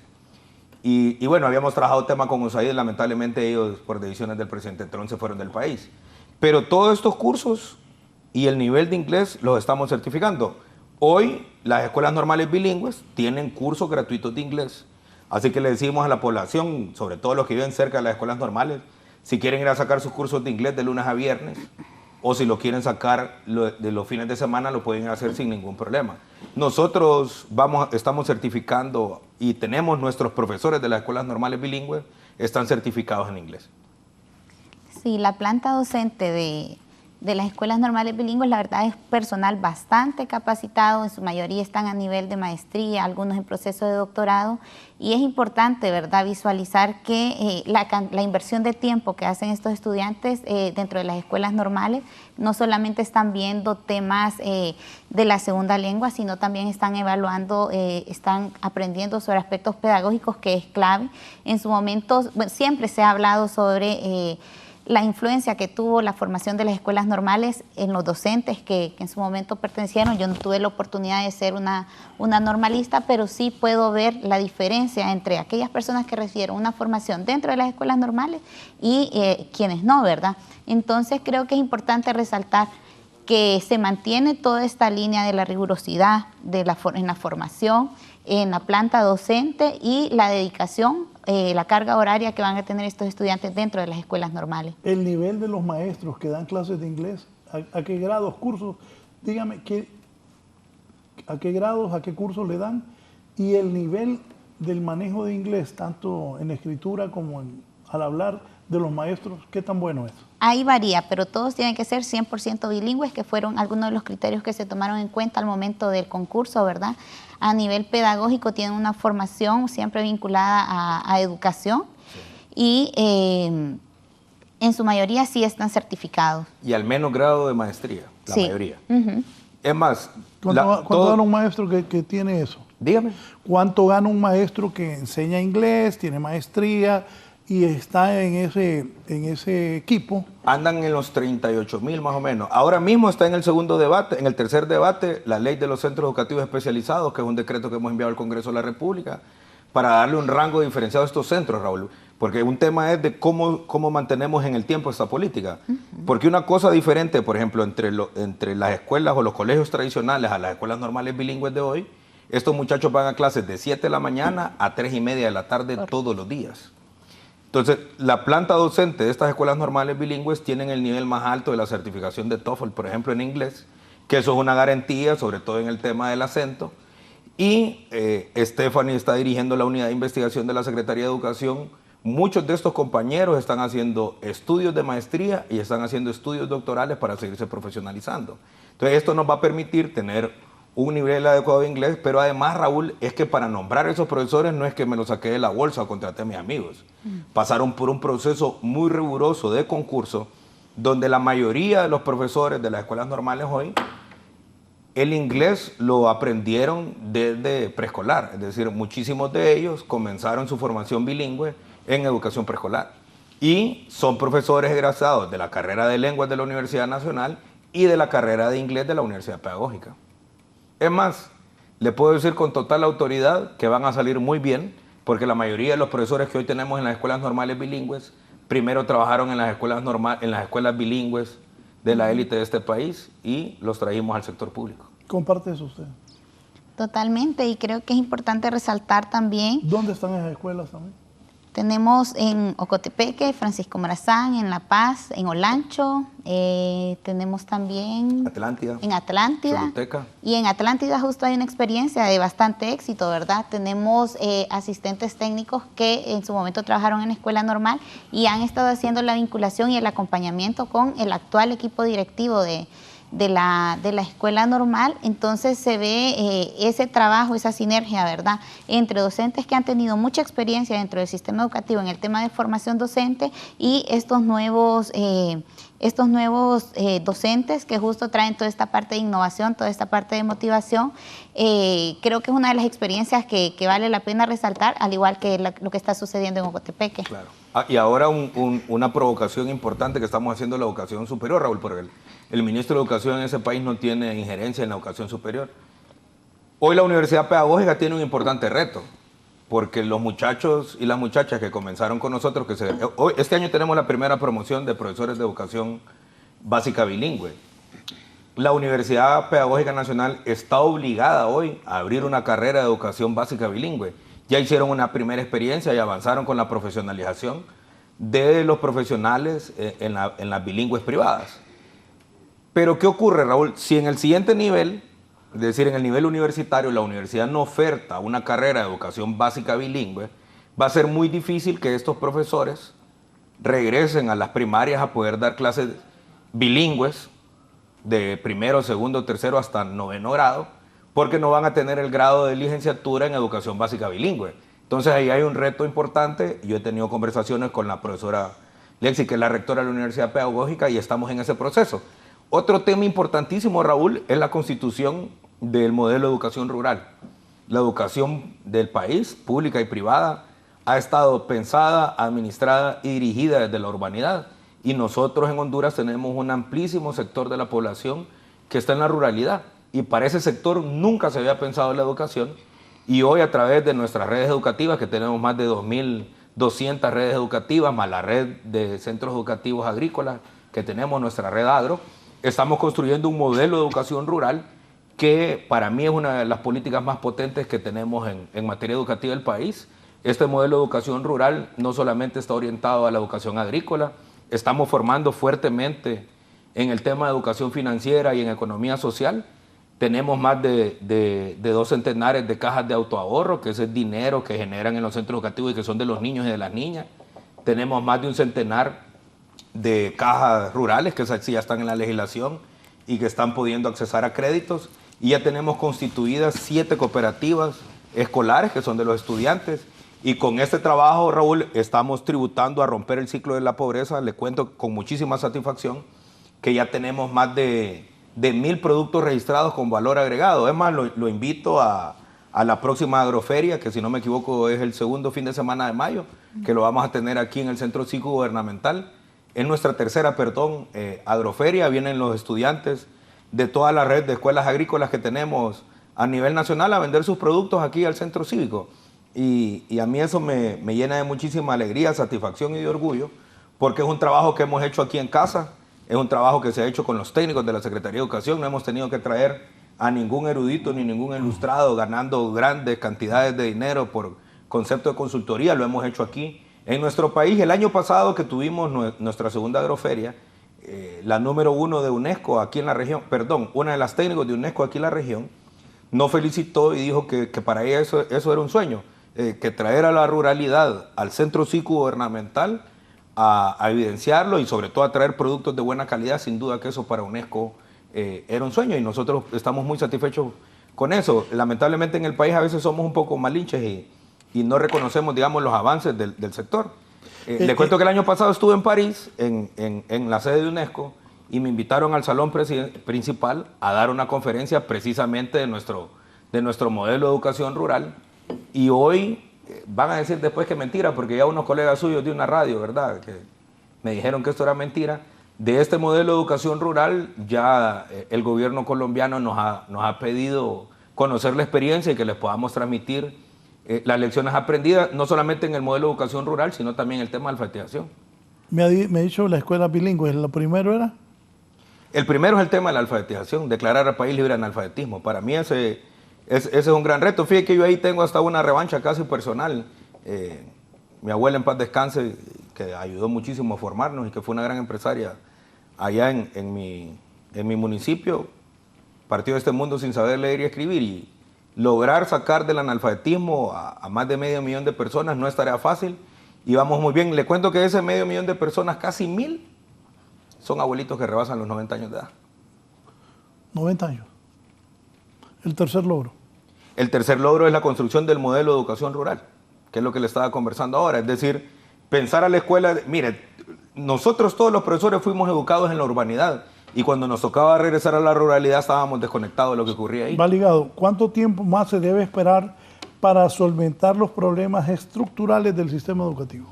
Y bueno, habíamos trabajado tema con USAID, lamentablemente ellos por decisiones del presidente Trump se fueron del país. Pero todos estos cursos y el nivel de inglés los estamos certificando. Hoy las escuelas normales bilingües tienen cursos gratuitos de inglés. Así que le decimos a la población, sobre todo los que viven cerca de las escuelas normales, si quieren ir a sacar sus cursos de inglés de lunes a viernes, o si lo quieren sacar de los fines de semana, lo pueden hacer sin ningún problema. Nosotros estamos certificando, y tenemos nuestros profesores de las escuelas normales bilingües, están certificados en inglés. Sí, la planta docente de las escuelas normales bilingües, la verdad es personal bastante capacitado, en su mayoría están a nivel de maestría, algunos en proceso de doctorado, y es importante, ¿verdad?, visualizar que la inversión de tiempo que hacen estos estudiantes dentro de las escuelas normales, no solamente están viendo temas de la segunda lengua, sino también están evaluando, están aprendiendo sobre aspectos pedagógicos, que es clave. En su momento, bueno, siempre se ha hablado sobre la influencia que tuvo la formación de las escuelas normales en los docentes que en su momento pertenecieron. Yo no tuve la oportunidad de ser una normalista, pero sí puedo ver la diferencia entre aquellas personas que recibieron una formación dentro de las escuelas normales y quienes no, ¿verdad? Entonces creo que es importante resaltar que se mantiene toda esta línea de la rigurosidad en la formación, en la planta docente y la dedicación, la carga horaria que van a tener estos estudiantes dentro de las escuelas normales. El nivel de los maestros que dan clases de inglés, ¿a qué grados, cursos? Dígame, ¿a qué grados, a qué cursos le dan? Y el nivel del manejo de inglés, tanto en escritura como al hablar de los maestros, ¿qué tan bueno es? Ahí varía, pero todos tienen que ser 100% bilingües, que fueron algunos de los criterios que se tomaron en cuenta al momento del concurso, ¿verdad? A nivel pedagógico tienen una formación siempre vinculada a educación, y en su mayoría sí están certificados. Y al menos grado de maestría, la mayoría. Es más... ¿Cuánto gana un maestro que tiene eso? Dígame. ¿Cuánto gana un maestro que enseña inglés, tiene maestría y está en ese equipo. Andan en los 38.000 más o menos. Ahora mismo está en el segundo debate, en el tercer debate, la ley de los centros educativos especializados, que es un decreto que hemos enviado al Congreso de la República, para darle un rango diferenciado a estos centros, Raúl. Porque un tema es de cómo mantenemos en el tiempo esta política. Porque una cosa diferente, por ejemplo, entre las escuelas o los colegios tradicionales a las escuelas normales bilingües de hoy, estos muchachos van a clases de 7 de la mañana a 3:30 de la tarde todos los días. Entonces, la planta docente de estas escuelas normales bilingües tienen el nivel más alto de la certificación de TOEFL, por ejemplo, en inglés, que eso es una garantía, sobre todo en el tema del acento. Y Stephanie está dirigiendo la unidad de investigación de la Secretaría de Educación. Muchos de estos compañeros están haciendo estudios de maestría y están haciendo estudios doctorales para seguirse profesionalizando. Entonces, esto nos va a permitir tener un nivel adecuado de inglés, pero además, Raúl, es que para nombrar a esos profesores no es que me los saqué de la bolsa o contraté a mis amigos. Pasaron por un proceso muy riguroso de concurso, donde la mayoría de los profesores de las escuelas normales hoy, el inglés lo aprendieron desde preescolar. Es decir, muchísimos de ellos comenzaron su formación bilingüe en educación preescolar. Y son profesores egresados de la carrera de lenguas de la Universidad Nacional y de la carrera de inglés de la Universidad Pedagógica. Es más, le puedo decir con total autoridad que van a salir muy bien, porque la mayoría de los profesores que hoy tenemos en las escuelas normales bilingües, primero trabajaron en las escuelas bilingües de la élite de este país y los trajimos al sector público. ¿Comparte eso usted? Totalmente, y creo que es importante resaltar también. ¿Dónde están esas escuelas también? Tenemos en Ocotepeque, Francisco Morazán, en La Paz, en Olancho, tenemos también en Atlántida. Choluteca. Y en Atlántida justo hay una experiencia de bastante éxito, ¿verdad? Tenemos asistentes técnicos que en su momento trabajaron en la escuela normal y han estado haciendo la vinculación y el acompañamiento con el actual equipo directivo de la escuela normal. Entonces se ve ese trabajo, esa sinergia, ¿verdad?, entre docentes que han tenido mucha experiencia dentro del sistema educativo en el tema de formación docente y estos nuevos docentes que justo traen toda esta parte de innovación, toda esta parte de motivación. Creo que es una de las experiencias que vale la pena resaltar, al igual que lo que está sucediendo en Ocotepeque. Claro. Y ahora una provocación importante que estamos haciendo en la educación superior, Raúl, porque el ministro de Educación en ese país no tiene injerencia en la educación superior. Hoy la Universidad Pedagógica tiene un importante reto, porque los muchachos y las muchachas que comenzaron con nosotros, este año tenemos la primera promoción de profesores de educación básica bilingüe. La Universidad Pedagógica Nacional está obligada hoy a abrir una carrera de educación básica bilingüe. Ya hicieron una primera experiencia y avanzaron con la profesionalización de los profesionales en las bilingües privadas. Pero ¿qué ocurre, Raúl? Si en el siguiente nivel, es decir, en el nivel universitario, la universidad no oferta una carrera de educación básica bilingüe, va a ser muy difícil que estos profesores regresen a las primarias a poder dar clases bilingües de primero, segundo, tercero hasta 9º grado, porque no van a tener el grado de licenciatura en educación básica bilingüe. Entonces ahí hay un reto importante. Yo he tenido conversaciones con la profesora Lexi, que es la rectora de la Universidad Pedagógica, y estamos en ese proceso. Otro tema importantísimo, Raúl, es la constitución del modelo de educación rural. La educación del país, pública y privada, ha estado pensada, administrada y dirigida desde la urbanidad. Y nosotros en Honduras tenemos un amplísimo sector de la población que está en la ruralidad. Y para ese sector nunca se había pensado en la educación. Y hoy, a través de nuestras redes educativas, que tenemos más de 2.200 redes educativas, más la red de centros educativos agrícolas, que tenemos nuestra red agro, estamos construyendo un modelo de educación rural que para mí es una de las políticas más potentes que tenemos en materia educativa del país. Este modelo de educación rural no solamente está orientado a la educación agrícola, estamos formando fuertemente en el tema de educación financiera y en economía social. Tenemos más de 2 centenares de cajas de autoahorro, que es el dinero que generan en los centros educativos y que son de los niños y de las niñas. Tenemos más de 1 centenar de cajas rurales que ya están en la legislación y que están pudiendo accesar a créditos. Y ya tenemos constituidas 7 cooperativas escolares que son de los estudiantes. Y con este trabajo, Raúl, estamos tributando a romper el ciclo de la pobreza. Le cuento con muchísima satisfacción que ya tenemos más de 1.000 productos registrados con valor agregado. Es más, lo invito a a la próxima agroferia, que si no me equivoco es el segundo fin de semana de mayo, que lo vamos a tener aquí en el Centro Cívico Gubernamental. En nuestra tercera, agroferia, vienen los estudiantes de toda la red de escuelas agrícolas que tenemos a nivel nacional a vender sus productos aquí al Centro Cívico. Y a mí eso me llena de muchísima alegría, satisfacción y de orgullo, porque es un trabajo que hemos hecho aquí en casa, es un trabajo que se ha hecho con los técnicos de la Secretaría de Educación, no hemos tenido que traer a ningún erudito ni ningún ilustrado ganando grandes cantidades de dinero por concepto de consultoría, lo hemos hecho aquí en nuestro país. El año pasado que tuvimos nuestra segunda agroferia, la número 1 de UNESCO aquí en la región, una de las técnicos de UNESCO aquí en la región, nos felicitó y dijo que para ella eso era un sueño, que traer a la ruralidad al Centro Cívico Gubernamental a evidenciarlo y sobre todo a traer productos de buena calidad, sin duda que eso para UNESCO era un sueño y nosotros estamos muy satisfechos con eso. Lamentablemente en el país a veces somos un poco malinches y no reconocemos, digamos, los avances del sector. Le cuento que el año pasado estuve en París, en la sede de UNESCO, y me invitaron al salón principal a dar una conferencia precisamente de nuestro modelo de educación rural. Y hoy van a decir después que mentira, porque ya unos colegas suyos de una radio, ¿verdad?, que me dijeron que esto era mentira. De este modelo de educación rural, ya el gobierno colombiano nos ha pedido conocer la experiencia y que les podamos transmitir las lecciones aprendidas, no solamente en el modelo de educación rural, sino también en el tema de alfabetización. Me ha dicho la escuela bilingüe, ¿lo primero era? El primero es el tema de la alfabetización, declarar al país libre de analfabetismo. Para mí ese es un gran reto. Fíjate que yo ahí tengo hasta una revancha casi personal. Mi abuela en paz descanse, que ayudó muchísimo a formarnos y que fue una gran empresaria allá en mi municipio, partió de este mundo sin saber leer y escribir, y lograr sacar del analfabetismo a más de 500,000 de personas no es tarea fácil, y vamos muy bien. Le cuento que de ese 500,000 de personas, casi 1,000 son abuelitos que rebasan los 90 años de edad. 90 años. El tercer logro. El tercer logro es la construcción del modelo de educación rural, que es lo que le estaba conversando ahora, es decir, pensar a la escuela. Mire, nosotros todos los profesores fuimos educados en la urbanidad y cuando nos tocaba regresar a la ruralidad estábamos desconectados de lo que ocurría ahí. Va ligado. ¿Cuánto tiempo más se debe esperar para solventar los problemas estructurales del sistema educativo?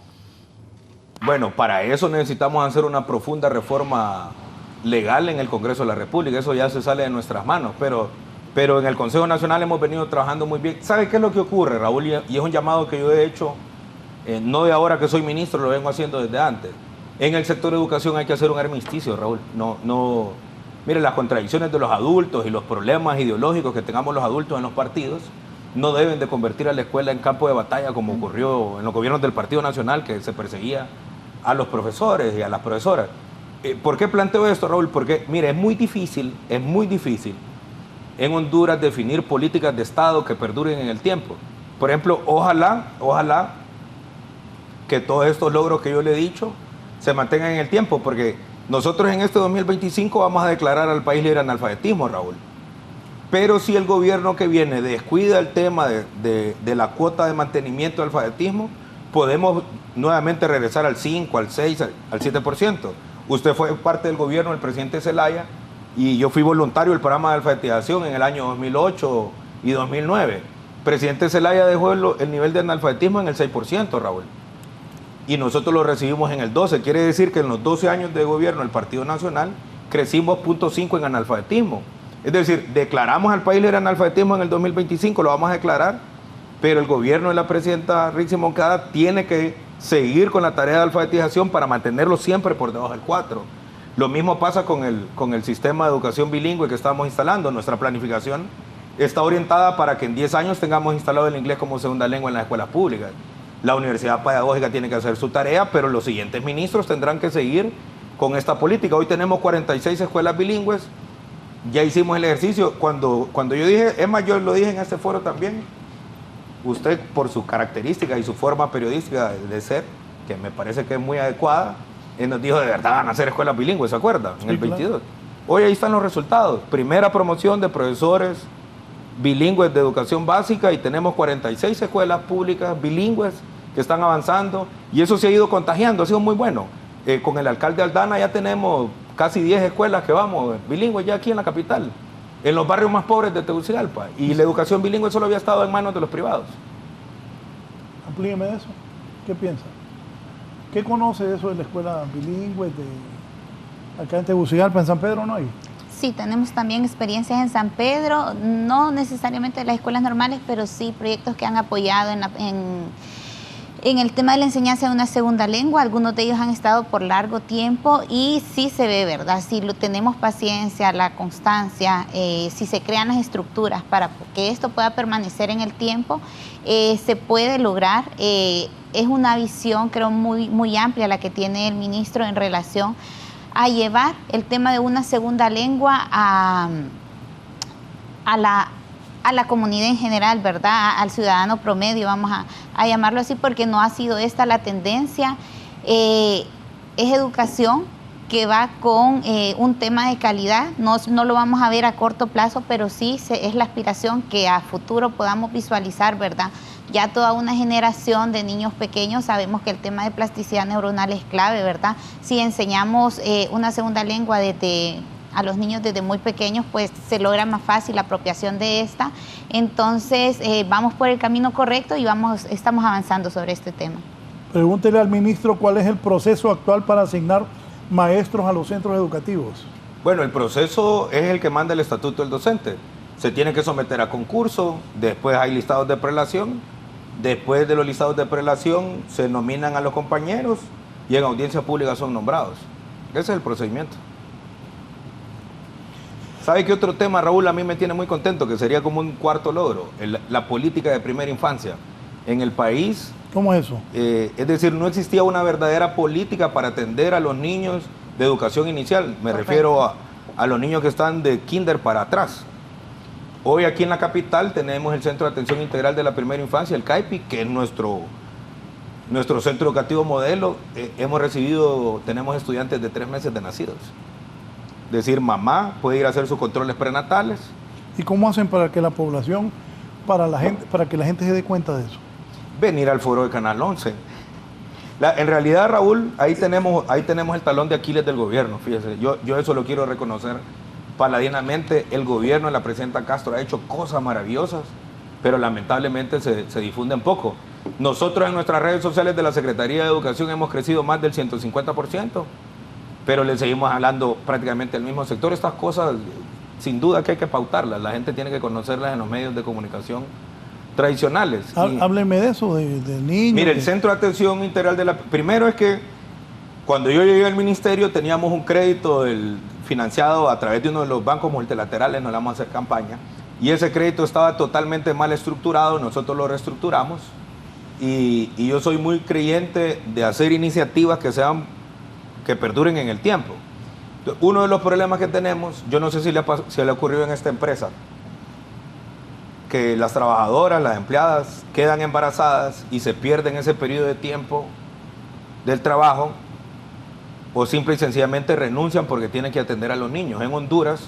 Bueno, para eso necesitamos hacer una profunda reforma legal en el Congreso de la República. Eso ya se sale de nuestras manos, pero en el Consejo Nacional hemos venido trabajando muy bien. ¿Sabe qué es lo que ocurre, Raúl? Y es un llamado que yo he hecho, no de ahora que soy ministro, lo vengo haciendo desde antes. En el sector de educación hay que hacer un armisticio, Raúl. Mire, las contradicciones de los adultos y los problemas ideológicos que tengamos los adultos en los partidos no deben de convertir a la escuela en campo de batalla como ocurrió en los gobiernos del Partido Nacional, que se perseguía a los profesores y a las profesoras. ¿Por qué planteo esto, Raúl? Porque, mire, es muy difícil en Honduras definir políticas de Estado que perduren en el tiempo. Por ejemplo, ojalá que todos estos logros que yo le he dicho se mantengan en el tiempo, porque nosotros en este 2025 vamos a declarar al país libre de analfabetismo, Raúl. Pero si el gobierno que viene descuida el tema de la cuota de mantenimiento del alfabetismo, podemos nuevamente regresar al 5, al 6, al 7%. Usted fue parte del gobierno del presidente Zelaya y yo fui voluntario del programa de alfabetización en el año 2008 y 2009. Presidente Zelaya dejó el nivel de analfabetismo en el 6%, Raúl. Y nosotros lo recibimos en el 12%. Quiere decir que en los 12 años de gobierno del Partido Nacional crecimos 0.5 en analfabetismo. Es decir, declaramos al país libre de analfabetismo en el 2025, lo vamos a declarar, pero el gobierno de la presidenta Rixi Moncada tiene que seguir con la tarea de alfabetización para mantenerlo siempre por debajo del 4%. Lo mismo pasa con el sistema de educación bilingüe que estamos instalando. Nuestra planificación está orientada para que en 10 años tengamos instalado el inglés como segunda lengua en las escuelas públicas. La Universidad Pedagógica tiene que hacer su tarea, pero los siguientes ministros tendrán que seguir con esta política. Hoy tenemos 46 escuelas bilingües, ya hicimos el ejercicio. Cuando yo dije, es más, yo lo dije en este foro también, usted por su característica y su forma periodística de ser, que me parece que es muy adecuada, él nos dijo, de verdad van a hacer escuelas bilingües, ¿se acuerda? En el 22. Hoy ahí están los resultados. Primera promoción de profesores bilingües de educación básica y tenemos 46 escuelas públicas bilingües que están avanzando y eso se ha ido contagiando, ha sido muy bueno. Con el alcalde Aldana ya tenemos casi 10 escuelas que vamos bilingües ya aquí en la capital. en los barrios más pobres de Tegucigalpa. Y la educación bilingüe solo había estado en manos de los privados. Amplíeme eso. ¿Qué piensa? ¿Qué conoce de eso de la escuela bilingüe de acá en Tegucigalpa? ¿En San Pedro no hay? Sí, tenemos también experiencias en San Pedro, no necesariamente las escuelas normales, pero sí proyectos que han apoyado en el tema de la enseñanza de una segunda lengua. Algunos de ellos han estado por largo tiempo y sí se ve, ¿verdad? Si tenemos paciencia, la constancia, si se crean las estructuras para que esto pueda permanecer en el tiempo, se puede lograr. Es una visión, creo, muy amplia la que tiene el ministro en relación a llevar el tema de una segunda lengua a la comunidad en general, ¿verdad? Al ciudadano promedio, vamos a llamarlo así, porque no ha sido esta la tendencia. Es educación que va con un tema de calidad, no lo vamos a ver a corto plazo, pero sí es la aspiración que a futuro podamos visualizar, ¿verdad? Ya toda una generación de niños pequeños, sabemos que el tema de plasticidad neuronal es clave, ¿verdad? Si enseñamos una segunda lengua a los niños desde muy pequeños, pues se logra más fácil la apropiación de esta. Entonces, vamos por el camino correcto y estamos avanzando sobre este tema. Pregúntele al ministro cuál es el proceso actual para asignar maestros a los centros educativos. Bueno, el proceso es el que manda el estatuto del docente. Se tiene que someter a concurso, después hay listados de prelación, después de los listados de prelación se nominan a los compañeros y en audiencia pública son nombrados. Ese es el procedimiento. ¿Sabe qué otro tema, Raúl, a mí me tiene muy contento, que sería como un cuarto logro? La política de primera infancia. En el país... ¿Cómo es eso? Es decir, no existía una verdadera política para atender a los niños de educación inicial. Me refiero a los niños que están de kinder para atrás. Hoy aquí en la capital tenemos el Centro de Atención Integral de la Primera Infancia, el CAIPI, que es nuestro centro educativo modelo. Tenemos estudiantes de 3 meses de nacidos. Es decir, mamá puede ir a hacer sus controles prenatales. ¿Y cómo hacen para que la población, para que la gente se dé cuenta de eso? Venir al foro de Canal 11. En realidad, Raúl, ahí tenemos el talón de Aquiles del gobierno, fíjese. Yo eso lo quiero reconocer paladinamente. El gobierno de la presidenta Castro ha hecho cosas maravillosas, pero lamentablemente se difunden poco. Nosotros en nuestras redes sociales de la Secretaría de Educación hemos crecido más del 150%, pero le seguimos hablando prácticamente al mismo sector. Estas cosas, sin duda que hay que pautarlas. La gente tiene que conocerlas en los medios de comunicación tradicionales. Hábleme de eso, de niños. Mire, el Centro de Atención Integral Primero es que cuando yo llegué al ministerio teníamos un crédito financiado a través de uno de los bancos multilaterales, no le vamos a hacer campaña, y ese crédito estaba totalmente mal estructurado, nosotros lo reestructuramos, y yo soy muy creyente de hacer iniciativas que perduren en el tiempo. Uno de los problemas que tenemos, yo no sé si le ha ocurrido en esta empresa, que las trabajadoras, las empleadas, quedan embarazadas y se pierden ese periodo de tiempo del trabajo, o simple y sencillamente renuncian porque tienen que atender a los niños. En Honduras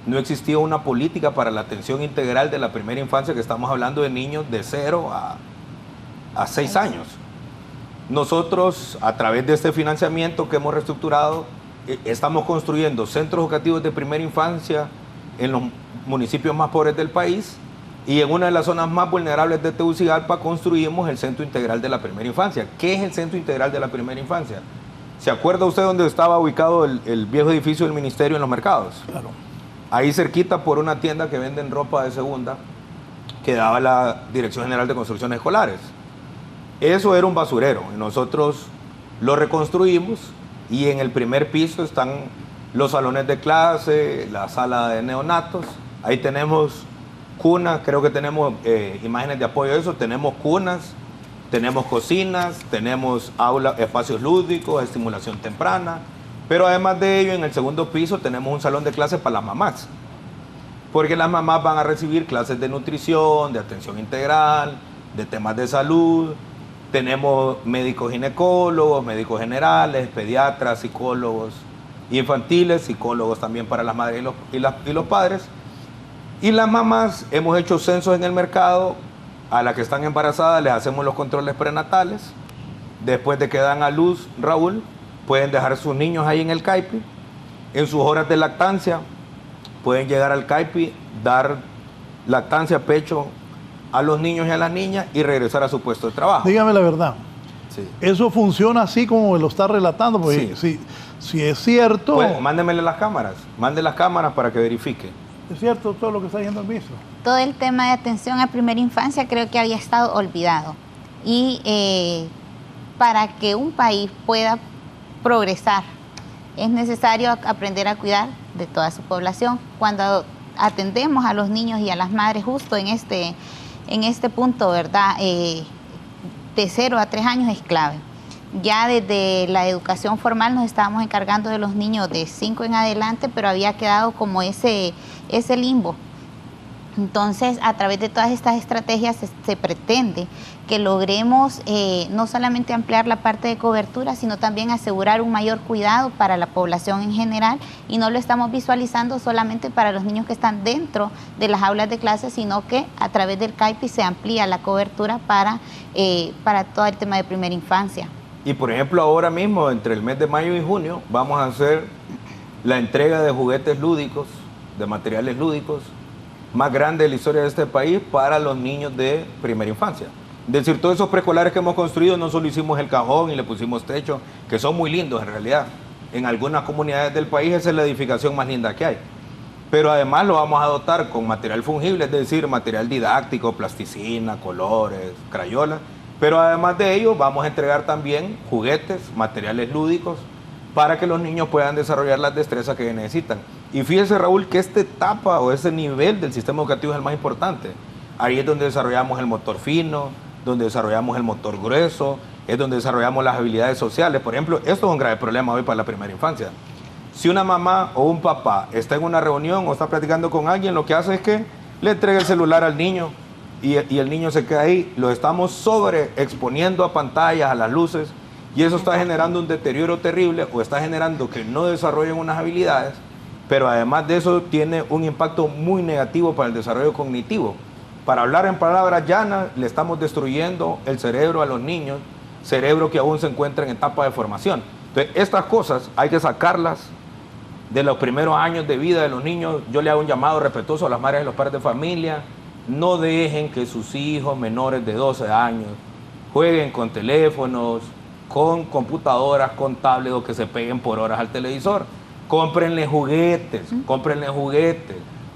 no existía una política para la atención integral de la primera infancia, que estamos hablando de niños de 0 a 6 años. Nosotros, a través de este financiamiento que hemos reestructurado, estamos construyendo centros educativos de primera infancia en los municipios más pobres del país, y en una de las zonas más vulnerables de Tegucigalpa construimos el Centro Integral de la Primera Infancia. ¿Qué es el Centro Integral de la Primera Infancia? ¿Se acuerda usted dónde estaba ubicado el viejo edificio del ministerio en los mercados? Claro. Ahí cerquita, por una tienda que venden ropa de segunda, quedaba la Dirección General de Construcciones Escolares. Eso era un basurero. Nosotros lo reconstruimos y en el primer piso están los salones de clase, la sala de neonatos. Ahí tenemos cunas, creo que tenemos imágenes de apoyo a eso. Tenemos cunas, tenemos cocinas, tenemos aulas, espacios lúdicos, estimulación temprana. Pero además de ello, en el segundo piso tenemos un salón de clases para las mamás. Porque las mamás van a recibir clases de nutrición, de atención integral, de temas de salud. Tenemos médicos ginecólogos, médicos generales, pediatras, psicólogos infantiles, psicólogos también para las madres y los padres. Y las mamás hemos hecho censos en el mercado. A las que están embarazadas les hacemos los controles prenatales. Después de que dan a luz, Raúl, pueden dejar sus niños ahí en el CAIPI. En sus horas de lactancia pueden llegar al CAIPI, dar lactancia a pecho a los niños y a las niñas y regresar a su puesto de trabajo. Dígame la verdad. Sí. ¿Eso funciona así como me lo está relatando? Porque si es cierto... Pues, mándemele las cámaras. Mande las cámaras para que verifique. ¿Es cierto todo lo que está diciendo el ministro? Todo el tema de atención a primera infancia creo que había estado olvidado. Y para que un país pueda progresar, es necesario aprender a cuidar de toda su población. Cuando atendemos a los niños y a las madres justo en este punto, ¿verdad? De 0 a 3 años es clave. Ya desde la educación formal nos estábamos encargando de los niños de 5 en adelante, pero había quedado como ese limbo. Entonces, a través de todas estas estrategias se pretende que logremos no solamente ampliar la parte de cobertura, sino también asegurar un mayor cuidado para la población en general, y no lo estamos visualizando solamente para los niños que están dentro de las aulas de clase, sino que a través del CAIPI se amplía la cobertura para todo el tema de primera infancia. Y por ejemplo, ahora mismo, entre el mes de mayo y junio, vamos a hacer la entrega de juguetes lúdicos, de materiales lúdicos, más grande de la historia de este país para los niños de primera infancia. Es decir, todos esos preescolares que hemos construido, no solo hicimos el cajón y le pusimos techo, que son muy lindos en realidad. En algunas comunidades del país esa es la edificación más linda que hay. Pero además lo vamos a dotar con material fungible, es decir, material didáctico, plasticina, colores, crayolas. Pero además de ello vamos a entregar también juguetes, materiales lúdicos, para que los niños puedan desarrollar las destrezas que necesitan. Y fíjese, Raúl, que esta etapa o ese nivel del sistema educativo es el más importante. Ahí es donde desarrollamos el motor fino, donde desarrollamos el motor grueso, es donde desarrollamos las habilidades sociales. Por ejemplo, esto es un grave problema hoy para la primera infancia. Si una mamá o un papá está en una reunión o está platicando con alguien, lo que hace es que le entrega el celular al niño y el niño se queda ahí. Lo estamos sobreexponiendo a pantallas, a las luces, y eso está generando un deterioro terrible o está generando que no desarrollen unas habilidades, pero además de eso tiene un impacto muy negativo para el desarrollo cognitivo. Para hablar en palabras llanas, le estamos destruyendo el cerebro a los niños, cerebro que aún se encuentra en etapa de formación. Entonces, estas cosas hay que sacarlas de los primeros años de vida de los niños. Yo le hago un llamado respetuoso a las madres y los padres de familia. No dejen que sus hijos menores de 12 años jueguen con teléfonos, con computadoras, con tablets, o que se peguen por horas al televisor. Cómprenle juguetes,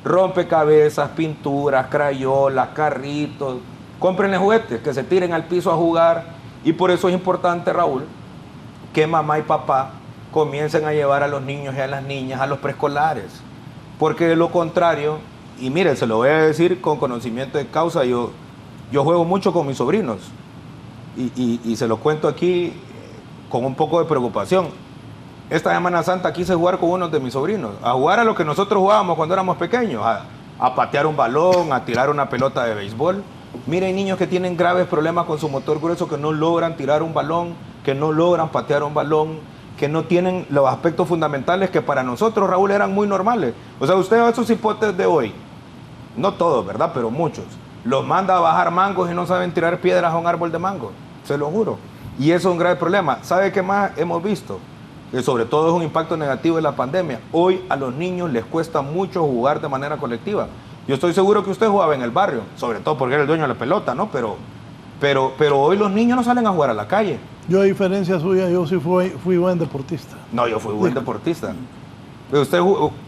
rompecabezas, pinturas, crayolas, carritos. Cómprenle juguetes, que se tiren al piso a jugar. Y por eso es importante, Raúl, que mamá y papá comiencen a llevar a los niños y a las niñas a los preescolares. Porque de lo contrario, y mire, se lo voy a decir con conocimiento de causa, yo juego mucho con mis sobrinos y se lo cuento aquí con un poco de preocupación. Esta Semana Santa quise jugar con uno de mis sobrinos, a jugar a lo que nosotros jugábamos cuando éramos pequeños, a patear un balón, a tirar una pelota de béisbol. Mire, hay niños que tienen graves problemas con su motor grueso, que no logran tirar un balón, que no logran patear un balón, que no tienen los aspectos fundamentales que para nosotros, Raúl, eran muy normales. O sea, usted a esos hipotes de hoy, no todos, ¿verdad? Pero muchos, los manda a bajar mangos y no saben tirar piedras a un árbol de mango, se lo juro. Y eso es un grave problema. ¿Sabe qué más hemos visto? Que sobre todo es un impacto negativo de la pandemia. Hoy a los niños les cuesta mucho jugar de manera colectiva. Yo estoy seguro que usted jugaba en el barrio, sobre todo porque era el dueño de la pelota, ¿no? Pero hoy los niños no salen a jugar a la calle. Yo, a diferencia suya, yo sí fui buen deportista. No, yo fui buen deportista. Pero usted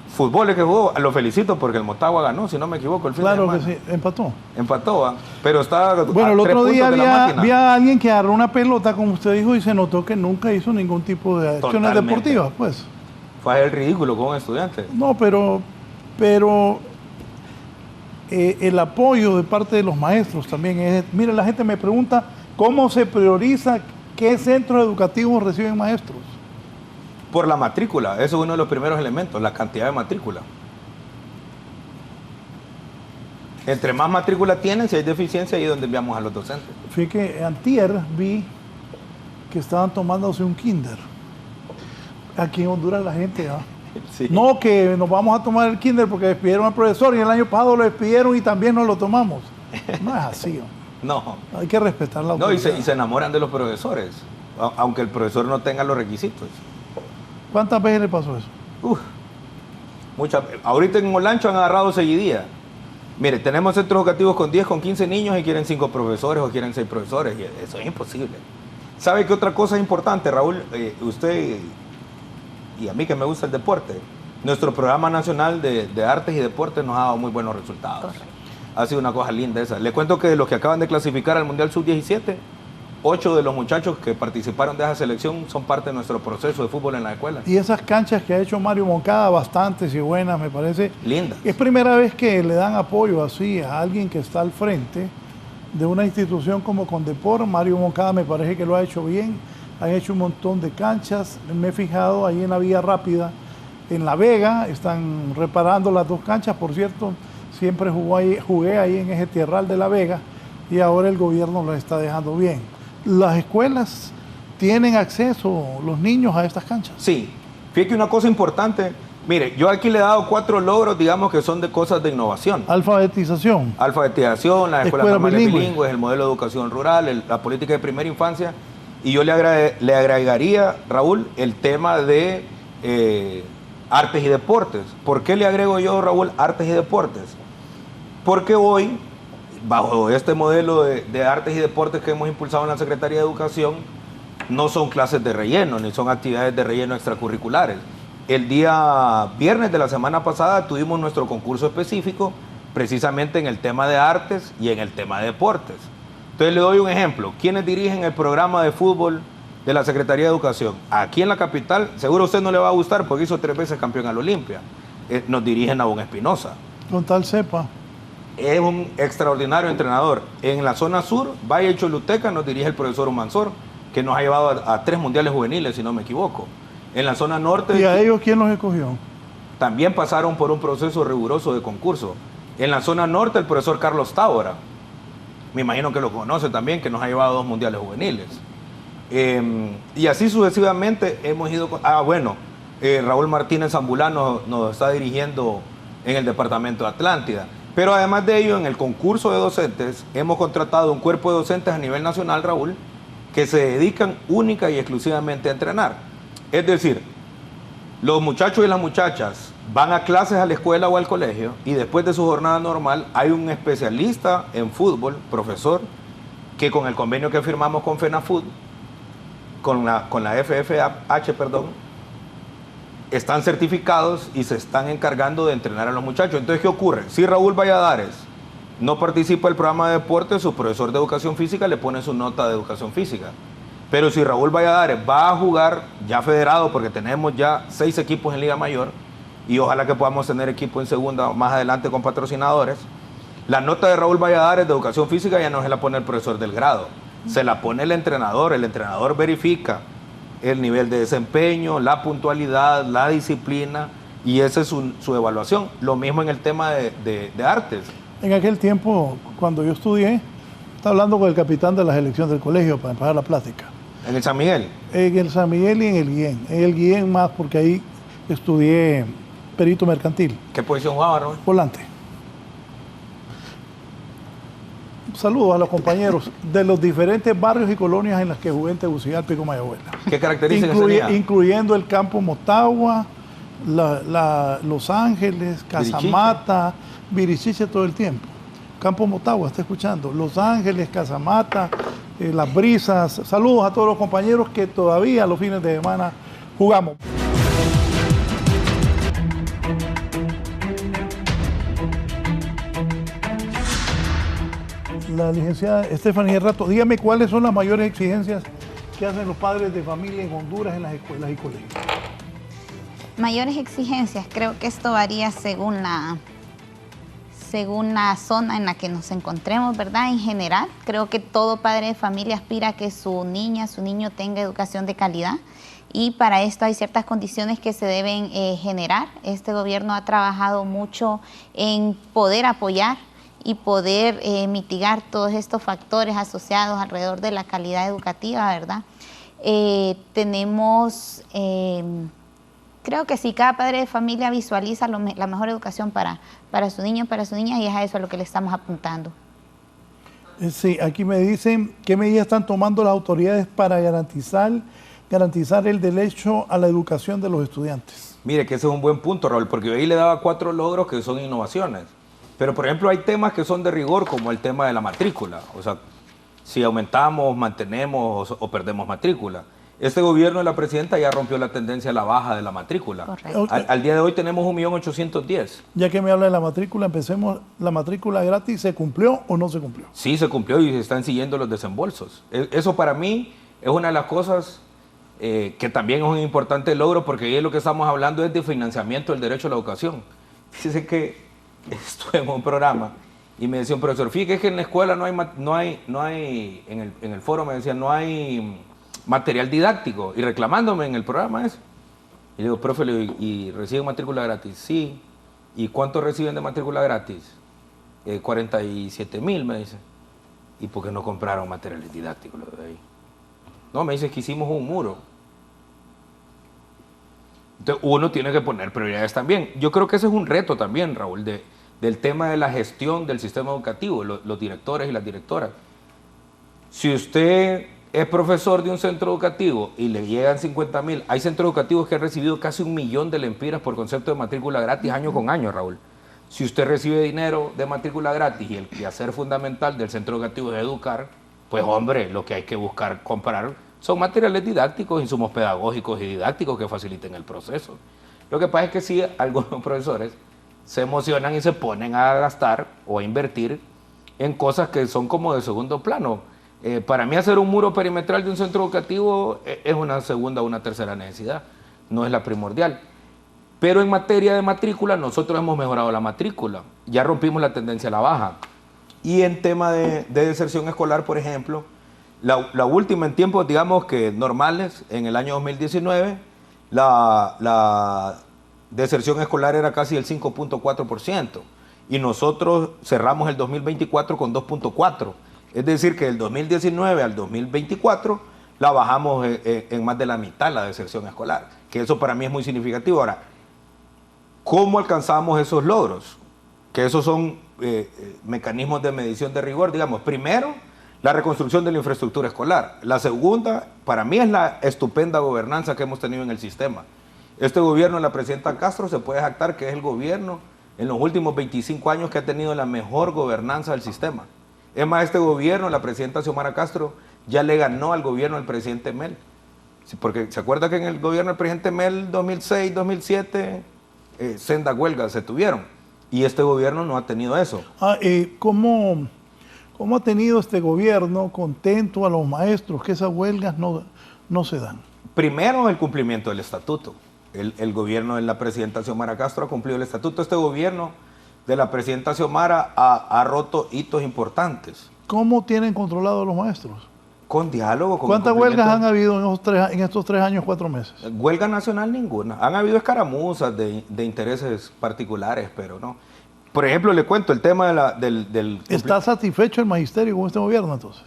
fútbol es que jugó, lo felicito porque el Motagua ganó, si no me equivoco, el fin de semana. Claro que sí, empató. Empató, pero está bueno, el otro día había alguien que agarró una pelota, como usted dijo, y se notó que nunca hizo ningún tipo de acciones deportivas, pues. Fue el ridículo con un estudiante. No, pero el apoyo de parte de los maestros también es... Mire, la gente me pregunta cómo se prioriza qué centros educativos reciben maestros. Por la matrícula, eso es uno de los primeros elementos, la cantidad de matrícula. Entre más matrícula tienen, si hay deficiencia, ahí es donde enviamos a los docentes. Fíjate que antier vi que estaban tomándose un kinder. Aquí en Honduras la gente, ¿ah? Sí. No, que nos vamos a tomar el kinder porque despidieron al profesor y el año pasado lo despidieron y también nos lo tomamos. No es así, ¿no? No. Hay que respetar la autoridad. No, y se enamoran de los profesores, aunque el profesor no tenga los requisitos. ¿Cuántas veces le pasó eso? Ahorita en Olancho han agarrado seguidía. Mire, tenemos centros educativos con 10, con 15 niños y quieren 5 profesores o quieren 6 profesores. Y eso es imposible. ¿Sabe qué otra cosa es importante, Raúl? Usted y a mí que me gusta el deporte, nuestro programa nacional de artes y deportes nos ha dado muy buenos resultados. Correcto. Ha sido una cosa linda esa. Le cuento que de los que acaban de clasificar al Mundial Sub-17, 8 de los muchachos que participaron de esa selección son parte de nuestro proceso de fútbol en la escuela. Y esas canchas que ha hecho Mario Moncada, bastantes y buenas, me parece. Linda. Es primera vez que le dan apoyo así a alguien que está al frente de una institución como Condepor. Mario Moncada me parece que lo ha hecho bien. Han hecho un montón de canchas. Me he fijado ahí en la Vía Rápida, en La Vega, están reparando las 2 canchas. Por cierto, siempre jugué ahí en ese tierral de La Vega y ahora el gobierno lo está dejando bien. ¿Las escuelas tienen acceso, los niños, a estas canchas? Sí. Fíjate una cosa importante. Mire, yo aquí le he dado 4 logros, digamos, que son de cosas de innovación. Alfabetización. Alfabetización, las escuelas normales bilingües, el modelo de educación rural, la política de primera infancia. Y yo le agregaría, Raúl, el tema de artes y deportes. ¿Por qué le agrego yo, Raúl, artes y deportes? Porque hoy, bajo este modelo de artes y deportes que hemos impulsado en la Secretaría de Educación, no son clases de relleno, ni son actividades de relleno extracurriculares. El día viernes de la semana pasada tuvimos nuestro concurso específico precisamente en el tema de artes y en el tema de deportes. Entonces le doy un ejemplo. ¿Quiénes dirigen el programa de fútbol de la Secretaría de Educación? Aquí en la capital, seguro a usted no le va a gustar porque hizo 3 veces campeón al Olimpia. Nos dirigen a Nabón Espinosa. Con tal cepa. Es un extraordinario entrenador. En la zona sur, Valle y Choluteca, nos dirige el profesor Humansor, que nos ha llevado a 3 mundiales juveniles, si no me equivoco. En la zona norte... ¿Y a ellos quién los escogió? También pasaron por un proceso riguroso de concurso. En la zona norte, el profesor Carlos Tábora, me imagino que lo conoce también, que nos ha llevado a 2 mundiales juveniles. Y así sucesivamente hemos ido... Raúl Martínez Zambulán nos está dirigiendo en el departamento de Atlántida. Pero además de ello, en el concurso de docentes, hemos contratado un cuerpo de docentes a nivel nacional, Raúl, que se dedican única y exclusivamente a entrenar. Es decir, los muchachos y las muchachas van a clases a la escuela o al colegio y después de su jornada normal hay un especialista en fútbol, profesor, que con el convenio que firmamos con FENAFUT, con la FFH, están certificados y se están encargando de entrenar a los muchachos. Entonces, ¿qué ocurre? Si Raúl Valladares no participa del programa de deporte, su profesor de educación física le pone su nota de educación física. Pero si Raúl Valladares va a jugar ya federado, porque tenemos ya 6 equipos en Liga Mayor, y ojalá que podamos tener equipo en segunda más adelante con patrocinadores, la nota de Raúl Valladares de educación física ya no se la pone el profesor del grado, se la pone el entrenador verifica el nivel de desempeño, la puntualidad, la disciplina, y esa es su evaluación. Lo mismo en el tema de artes. En aquel tiempo, cuando yo estudié, estaba hablando con el capitán de la selección del colegio para empezar la plática. ¿En el San Miguel? En el San Miguel y en el Guillén. En el Guillén más porque ahí estudié perito mercantil. ¿Qué posición jugaba, Raúl? Volante. Saludos a los compañeros de los diferentes barrios y colonias en las que jugué en Tegucigalpa y Comayagüela. ¿Qué características tenía? Incluyendo el campo Motagua, Los Ángeles, Casamata, Virichiche todo el tiempo. Campo Motagua, está escuchando. Los Ángeles, Casamata, Las Brisas. Saludos a todos los compañeros que todavía los fines de semana jugamos. La licenciada Estefanía Rato, dígame cuáles son las mayores exigencias que hacen los padres de familia en Honduras en las escuelas y colegios. Mayores exigencias, creo que esto varía según la zona en la que nos encontremos, ¿verdad? En general, creo que todo padre de familia aspira a que su niña, su niño tenga educación de calidad, y para esto hay ciertas condiciones que se deben generar. Este gobierno ha trabajado mucho en poder apoyar y poder mitigar todos estos factores asociados alrededor de la calidad educativa, ¿verdad? Tenemos, creo que si cada padre de familia visualiza la mejor educación para su niño, para su niña, y es a eso a lo que le estamos apuntando. Sí, aquí me dicen qué medidas están tomando las autoridades para garantizar el derecho a la educación de los estudiantes. Mire que ese es un buen punto, Raúl, porque yo ahí le daba 4 logros que son innovaciones. Pero, por ejemplo, hay temas que son de rigor, como el tema de la matrícula. O sea, si aumentamos, mantenemos o perdemos matrícula. Este gobierno de la presidenta ya rompió la tendencia a la baja de la matrícula. Correcto. Al día de hoy tenemos 1.810.000. Ya que me habla de la matrícula, empecemos. ¿La matrícula gratis se cumplió o no se cumplió? Sí, se cumplió y se están siguiendo los desembolsos. Eso para mí es una de las cosas que también es un importante logro, porque ahí lo que estamos hablando es de financiamiento del derecho a la educación. Fíjese que estuve en un programa y me decía un profesor, fíjese que en la escuela en el foro me decían, no hay material didáctico, y reclamándome en el programa eso. Y le digo, profe, ¿y reciben matrícula gratis? Sí. ¿Y cuánto reciben de matrícula gratis? 47.000, me dice. ¿Y por qué no compraron materiales didácticos los de ahí? No, me dice que hicimos un muro. Entonces, uno tiene que poner prioridades también. Yo creo que ese es un reto también, Raúl, del tema de la gestión del sistema educativo, los directores y las directoras. Si usted es profesor de un centro educativo y le llegan 50.000, hay centros educativos que han recibido casi 1 millón de lempiras por concepto de matrícula gratis año con año, Raúl. Si usted recibe dinero de matrícula gratis y el quehacer fundamental del centro educativo es educar, pues hombre, lo que hay que buscar comprar son materiales didácticos, insumos pedagógicos y didácticos que faciliten el proceso. Lo que pasa es que sí, algunos profesores se emocionan y se ponen a gastar o a invertir en cosas que son como de segundo plano. Para mí hacer un muro perimetral de un centro educativo es una segunda o una tercera necesidad, no es la primordial. Pero en materia de matrícula, nosotros hemos mejorado la matrícula, ya rompimos la tendencia a la baja. Y en tema de deserción escolar, por ejemplo, la última en tiempos, digamos que normales, en el año 2019, la deserción escolar era casi el 5.4%, y nosotros cerramos el 2024 con 2.4%. Es decir, que del 2019 al 2024 la bajamos en más de la mitad la deserción escolar, que eso para mí es muy significativo. Ahora, ¿cómo alcanzamos esos logros? Que esos son mecanismos de medición de rigor. Digamos, primero, la reconstrucción de la infraestructura escolar. La segunda, para mí, es la estupenda gobernanza que hemos tenido en el sistema. Este gobierno de la presidenta Castro se puede jactar que es el gobierno en los últimos 25 años que ha tenido la mejor gobernanza del sistema. Es más, este gobierno, la presidenta Xiomara Castro, ya le ganó al gobierno del presidente Mel. Sí, porque se acuerda que en el gobierno del presidente Mel 2006, 2007, sendas huelgas se tuvieron. Y este gobierno no ha tenido eso. ¿Cómo ha tenido este gobierno contento a los maestros que esas huelgas no se dan? Primero, el cumplimiento del estatuto. El gobierno de la presidenta Xiomara Castro ha cumplido el estatuto. Este gobierno de la presidenta Xiomara ha roto hitos importantes. ¿Cómo tienen controlados los maestros? Con diálogo. Con ¿Cuántas huelgas han habido en estos 3 años, 4 meses? Huelga nacional ninguna. Han habido escaramuzas de intereses particulares, pero no. Por ejemplo, le cuento el tema del... ¿Está satisfecho el magisterio con este gobierno entonces?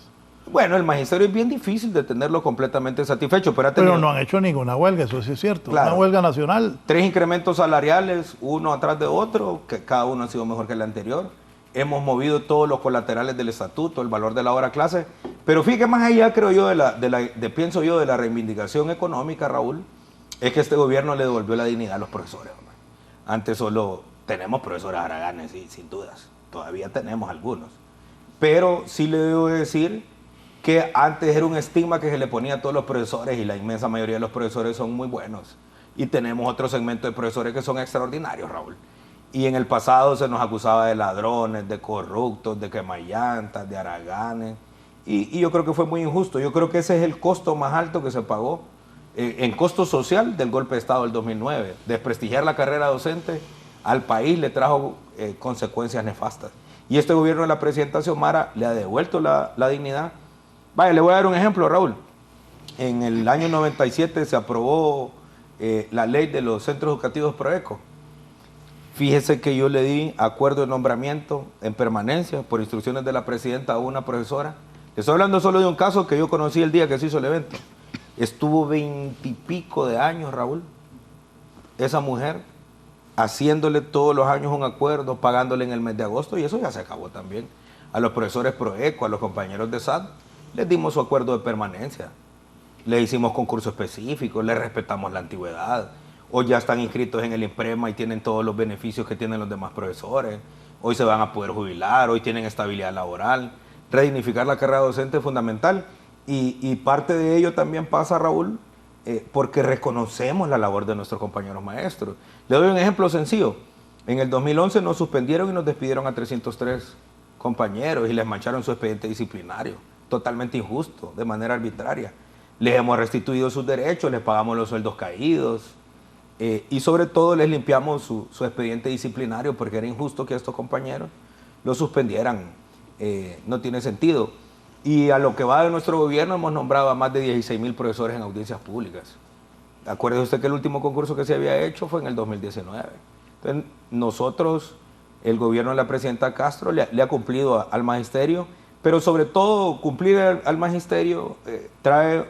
Bueno, el magisterio es bien difícil de tenerlo completamente satisfecho, pero no han hecho ninguna huelga, eso sí es cierto. Claro. Una huelga nacional. 3 incrementos salariales, uno atrás de otro, que cada uno ha sido mejor que el anterior. Hemos movido todos los colaterales del estatuto, el valor de la hora clase. Pero fíjate, más allá, creo yo, pienso yo, de la reivindicación económica, Raúl, es que este gobierno le devolvió la dignidad a los profesores. Hombre. Antes solo tenemos profesores haraganes, sí, sin dudas. Todavía tenemos algunos. Pero sí le debo decir que antes era un estigma que se le ponía a todos los profesores, y la inmensa mayoría de los profesores son muy buenos. Y tenemos otro segmento de profesores que son extraordinarios, Raúl. Y en el pasado se nos acusaba de ladrones, de corruptos, de quemallantas, de haraganes. Y yo creo que fue muy injusto. Yo creo que ese es el costo más alto que se pagó en costo social del golpe de Estado del 2009. Desprestigiar la carrera docente al país le trajo consecuencias nefastas. Y este gobierno de la presidenta Xiomara le ha devuelto la dignidad. Vaya, le voy a dar un ejemplo, Raúl. En el año 97 se aprobó la ley de los centros educativos Proeco. Fíjese que yo le di acuerdo de nombramiento en permanencia por instrucciones de la presidenta a una profesora. Estoy hablando solo de un caso que yo conocí el día que se hizo el evento. Estuvo 20 y pico de años, Raúl, esa mujer, haciéndole todos los años un acuerdo, pagándole en el mes de agosto, y eso ya se acabó también. A los profesores Proeco, a los compañeros de SAT, les dimos su acuerdo de permanencia. Le hicimos concurso específico, le respetamos la antigüedad. hoy ya están inscritos en el INPREMA y tienen todos los beneficios que tienen los demás profesores, hoy se van a poder jubilar, hoy tienen estabilidad laboral. Redignificar la carrera docente es fundamental y parte de ello también pasa, Raúl, porque reconocemos la labor de nuestros compañeros maestros. Le doy un ejemplo sencillo. En el 2011 nos suspendieron y nos despidieron a 303 compañeros y les mancharon su expediente disciplinario, totalmente injusto, de manera arbitraria. Les hemos restituido sus derechos, les pagamos los sueldos caídos y sobre todo les limpiamos su expediente disciplinario porque era injusto que estos compañeros lo suspendieran. No tiene sentido. Y a lo que va de nuestro gobierno hemos nombrado a más de 16,000 profesores en audiencias públicas. Acuérdese usted que el último concurso que se había hecho fue en el 2019. Entonces, nosotros, el gobierno de la presidenta Castro le ha cumplido al magisterio, pero sobre todo cumplir al magisterio trae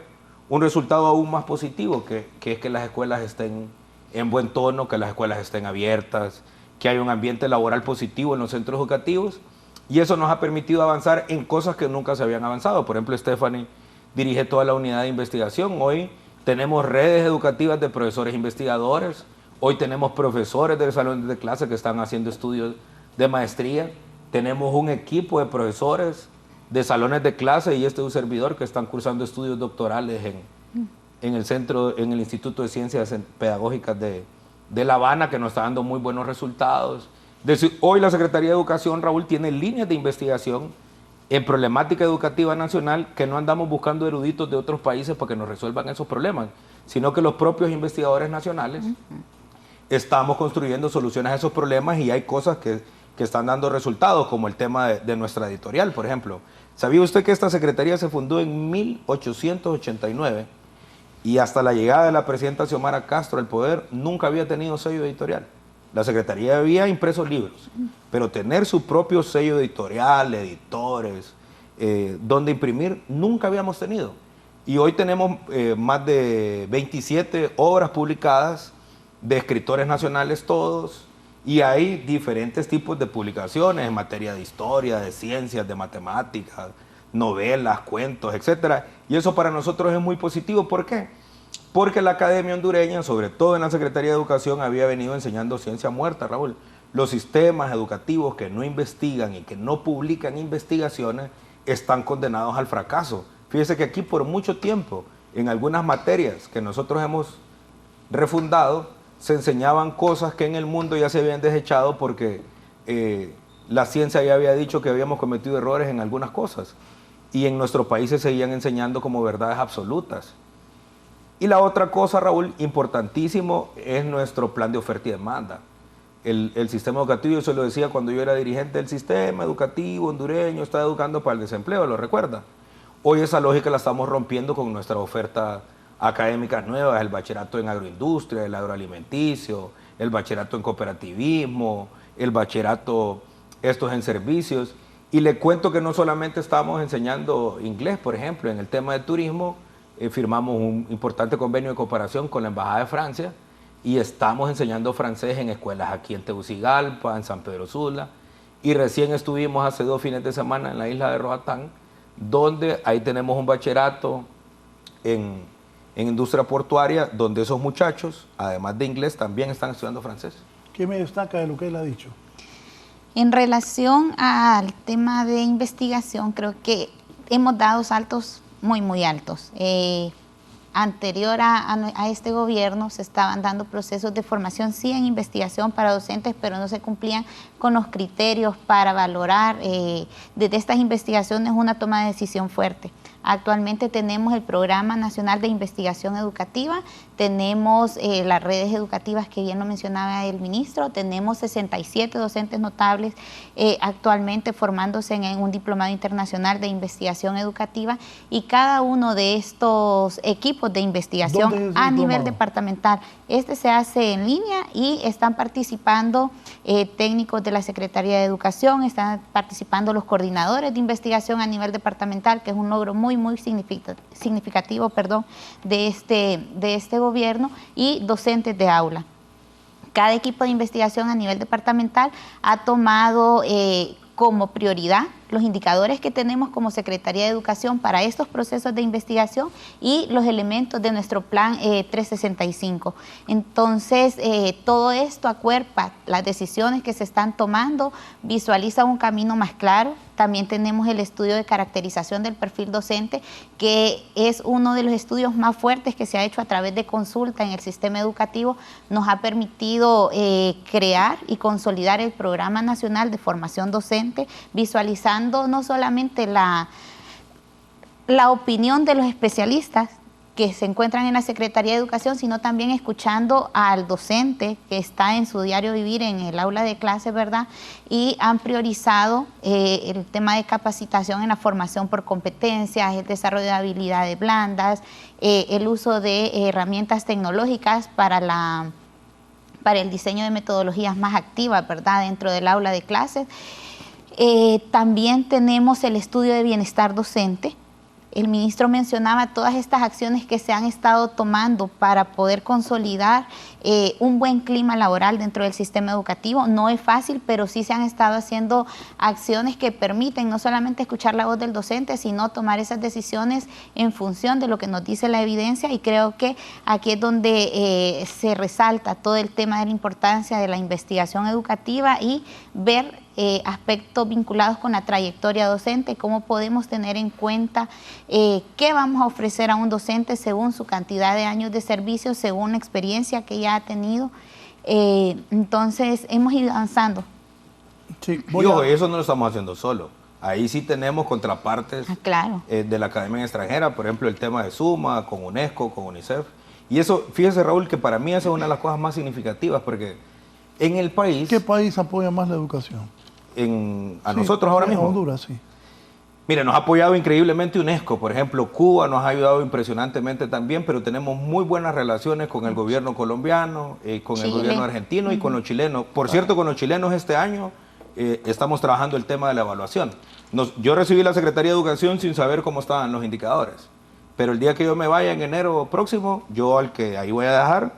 un resultado aún más positivo, que es que las escuelas estén en buen tono, que las escuelas estén abiertas, que haya un ambiente laboral positivo en los centros educativos. Y eso nos ha permitido avanzar en cosas que nunca se habían avanzado. Por ejemplo, Stephanie dirige toda la unidad de investigación. Hoy tenemos redes educativas de profesores investigadores. Hoy tenemos profesores del salón de clase que están haciendo estudios de maestría. Tenemos un equipo de profesores de salones de clase y un servidor que están cursando estudios doctorales en el Instituto de Ciencias Pedagógicas de La Habana, que nos está dando muy buenos resultados. Hoy la Secretaría de Educación, Raúl, tiene líneas de investigación en problemática educativa nacional que no andamos buscando eruditos de otros países para que nos resuelvan esos problemas, sino que los propios investigadores nacionales estamos construyendo soluciones a esos problemas y hay cosas que están dando resultados, como el tema de nuestra editorial, por ejemplo. ¿Sabía usted que esta Secretaría se fundó en 1889 y hasta la llegada de la presidenta Xiomara Castro al poder nunca había tenido sello editorial? La Secretaría había impreso libros, pero tener su propio sello editorial, editores, donde imprimir, nunca habíamos tenido. Y hoy tenemos más de 27 obras publicadas de escritores nacionales todos, y hay diferentes tipos de publicaciones en materia de historia, de ciencias, de matemáticas, novelas, cuentos, etc. Y eso para nosotros es muy positivo. ¿Por qué? Porque la Academia Hondureña, sobre todo en la Secretaría de Educación, había venido enseñando ciencia muerta, Raúl. Los sistemas educativos que no investigan y que no publican investigaciones están condenados al fracaso. Fíjese que aquí por mucho tiempo, en algunas materias que nosotros hemos refundado, se enseñaban cosas que en el mundo ya se habían desechado porque la ciencia ya había dicho que habíamos cometido errores en algunas cosas. Y en nuestro país se seguían enseñando como verdades absolutas. Y la otra cosa, Raúl, importantísimo, es nuestro plan de oferta y demanda. El sistema educativo, yo se lo decía cuando yo era dirigente del sistema educativo hondureño, está educando para el desempleo, ¿lo recuerda? Hoy esa lógica la estamos rompiendo con nuestra oferta académica nueva, el bachillerato en agroindustria, el agroalimenticio, el bachillerato en cooperativismo, el bachillerato estos en servicios. Y le cuento que no solamente estamos enseñando inglés, por ejemplo, en el tema de turismo, firmamos un importante convenio de cooperación con la Embajada de Francia y estamos enseñando francés en escuelas aquí en Tegucigalpa, en San Pedro Sula, y recién estuvimos hace 2 fines de semana en la isla de Roatán, donde ahí tenemos un bachillerato en industria portuaria, donde esos muchachos, además de inglés, también están estudiando francés. ¿Qué me destaca de lo que él ha dicho? En relación al tema de investigación, creo que hemos dado saltos muy altos. Anterior a este gobierno se estaban dando procesos de formación, sí, en investigación para docentes, pero no se cumplían con los criterios para valorar desde estas investigaciones una toma de decisión fuerte. Actualmente tenemos el Programa Nacional de Investigación Educativa, tenemos las redes educativas que bien lo mencionaba el ministro, tenemos 67 docentes notables actualmente formándose en un diplomado internacional de investigación educativa, y cada uno de estos equipos de investigación a nivel departamental, se hace en línea y están participando técnicos de la Secretaría de Educación, están participando los coordinadores de investigación a nivel departamental, que es un logro muy significativo de este gobierno, y docentes de aula. Cada equipo de investigación a nivel departamental ha tomado como prioridad los indicadores que tenemos como Secretaría de Educación para estos procesos de investigación y los elementos de nuestro plan 365. Entonces, todo esto acuerpa las decisiones que se están tomando, visualiza un camino más claro. También tenemos el estudio de caracterización del perfil docente, que es uno de los estudios más fuertes que se ha hecho a través de consulta en el sistema educativo. Nos ha permitido crear y consolidar el Programa Nacional de Formación Docente, visualizando no solamente la opinión de los especialistas que se encuentran en la Secretaría de Educación, sino también escuchando al docente que está en su diario vivir en el aula de clase, ¿verdad? Y han priorizado el tema de capacitación en la formación por competencias, el desarrollo de habilidades blandas, el uso de herramientas tecnológicas para el diseño de metodologías más activas, ¿verdad?, dentro del aula de clases. También tenemos el estudio de bienestar docente. El ministro mencionaba todas estas acciones que se han estado tomando para poder consolidar un buen clima laboral dentro del sistema educativo. No es fácil, pero sí se han estado haciendo acciones que permiten no solamente escuchar la voz del docente, sino tomar esas decisiones en función de lo que nos dice la evidencia, y creo que aquí es donde se resalta todo el tema de la importancia de la investigación educativa y ver aspectos vinculados con la trayectoria docente, cómo podemos tener en cuenta qué vamos a ofrecer a un docente según su cantidad de años de servicio, según la experiencia que ya ha tenido. Entonces, hemos ido avanzando. Sí, eso no lo estamos haciendo solo. Ahí sí tenemos contrapartes claro, de la Academia Extranjera, por ejemplo, el tema de SUMA, con UNESCO, con UNICEF. Y eso, fíjese, Raúl, que para mí esa es una de las cosas más significativas, porque en el país... ¿Qué país apoya más la educación? Nosotros ahora mismo. Honduras, sí. Mire, nos ha apoyado increíblemente UNESCO, por ejemplo, Cuba nos ha ayudado impresionantemente también, pero tenemos muy buenas relaciones con el gobierno colombiano, con el gobierno argentino y con los chilenos. Por cierto, con los chilenos este año estamos trabajando el tema de la evaluación. Yo recibí la Secretaría de Educación sin saber cómo estaban los indicadores, pero el día que yo me vaya en enero próximo, ahí voy a dejar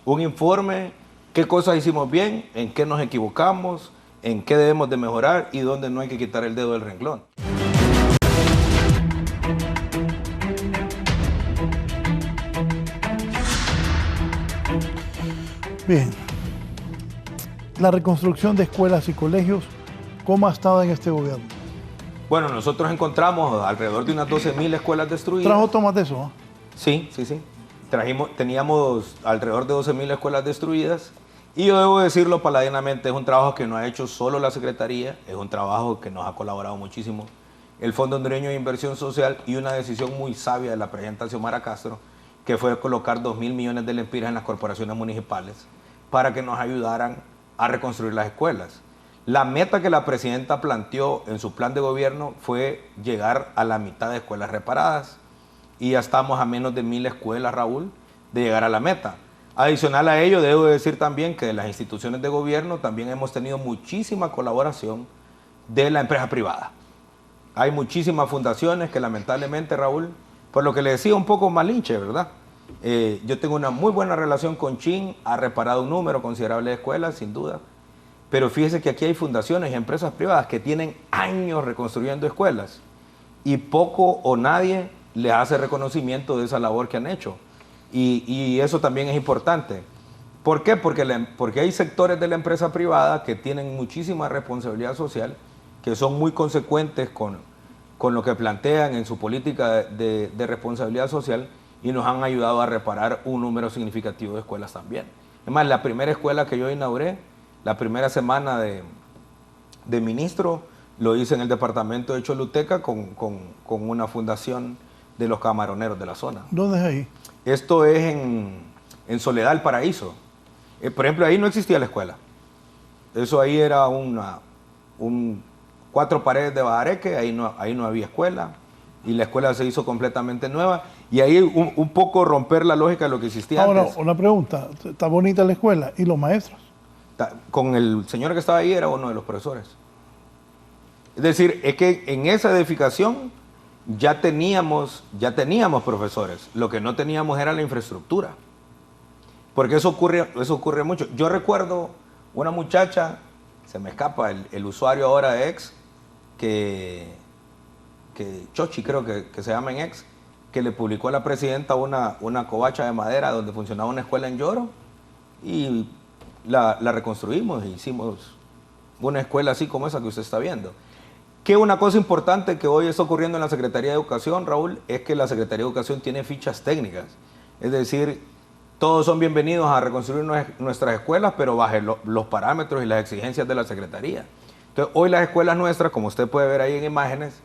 un informe, qué cosas hicimos bien, en qué nos equivocamos, en qué debemos de mejorar y dónde no hay que quitar el dedo del renglón. Bien. La reconstrucción de escuelas y colegios, ¿cómo ha estado en este gobierno? Bueno, nosotros encontramos alrededor de unas 12.000 escuelas destruidas. ¿Trajo tomas de eso? ¿No? Sí. Teníamos alrededor de 12.000 escuelas destruidas. Y yo debo decirlo paladinamente, es un trabajo que no ha hecho solo la Secretaría, es un trabajo que nos ha colaborado muchísimo el Fondo Hondureño de Inversión Social y una decisión muy sabia de la presidenta Xiomara Castro, que fue colocar 2.000 millones de lempiras en las corporaciones municipales para que nos ayudaran a reconstruir las escuelas. La meta que la presidenta planteó en su plan de gobierno fue llegar a la mitad de escuelas reparadas, y ya estamos a menos de 1.000 escuelas, Raúl, de llegar a la meta. Adicional a ello, debo decir también que de las instituciones de gobierno también hemos tenido muchísima colaboración de la empresa privada. Hay muchísimas fundaciones que lamentablemente, Raúl, por lo que le decía un poco malinche, ¿verdad? Yo tengo una muy buena relación con Chin, ha reparado un número considerable de escuelas, sin duda, pero fíjese que aquí hay fundaciones y empresas privadas que tienen años reconstruyendo escuelas y poco o nadie les hace reconocimiento de esa labor que han hecho. Y eso también es importante. ¿Por qué? Porque hay sectores de la empresa privada que tienen muchísima responsabilidad social, que son muy consecuentes con lo que plantean en su política de responsabilidad social, y nos han ayudado a reparar un número significativo de escuelas también. Es más, la primera escuela que yo inauguré, la primera semana de ministro, lo hice en el departamento de Choluteca con una fundación de los camaroneros de la zona. ¿Dónde es ahí? Esto es en Soledad, El Paraíso. Por ejemplo, ahí no existía la escuela. Eso ahí era 4 paredes de bajareque, ahí no había escuela, y la escuela se hizo completamente nueva, y ahí un poco romper la lógica de lo que existía antes. Ahora, una pregunta, está bonita la escuela, ¿y los maestros? Con el señor que estaba ahí era uno de los profesores. Es decir, es que en esa edificación ya teníamos profesores, lo que no teníamos era la infraestructura, porque eso ocurre mucho. Yo recuerdo una muchacha, se me escapa el usuario ahora de X, Chochi, creo que se llama en ex, que le publicó a la presidenta una covacha de madera donde funcionaba una escuela en Lloro y la reconstruimos e hicimos una escuela así como esa que usted está viendo. Que una cosa importante que hoy está ocurriendo en la Secretaría de Educación, Raúl, es que la Secretaría de Educación tiene fichas técnicas. Es decir, todos son bienvenidos a reconstruir nuestras escuelas, pero bajo los parámetros y las exigencias de la Secretaría. Entonces, hoy las escuelas nuestras, como usted puede ver ahí en imágenes,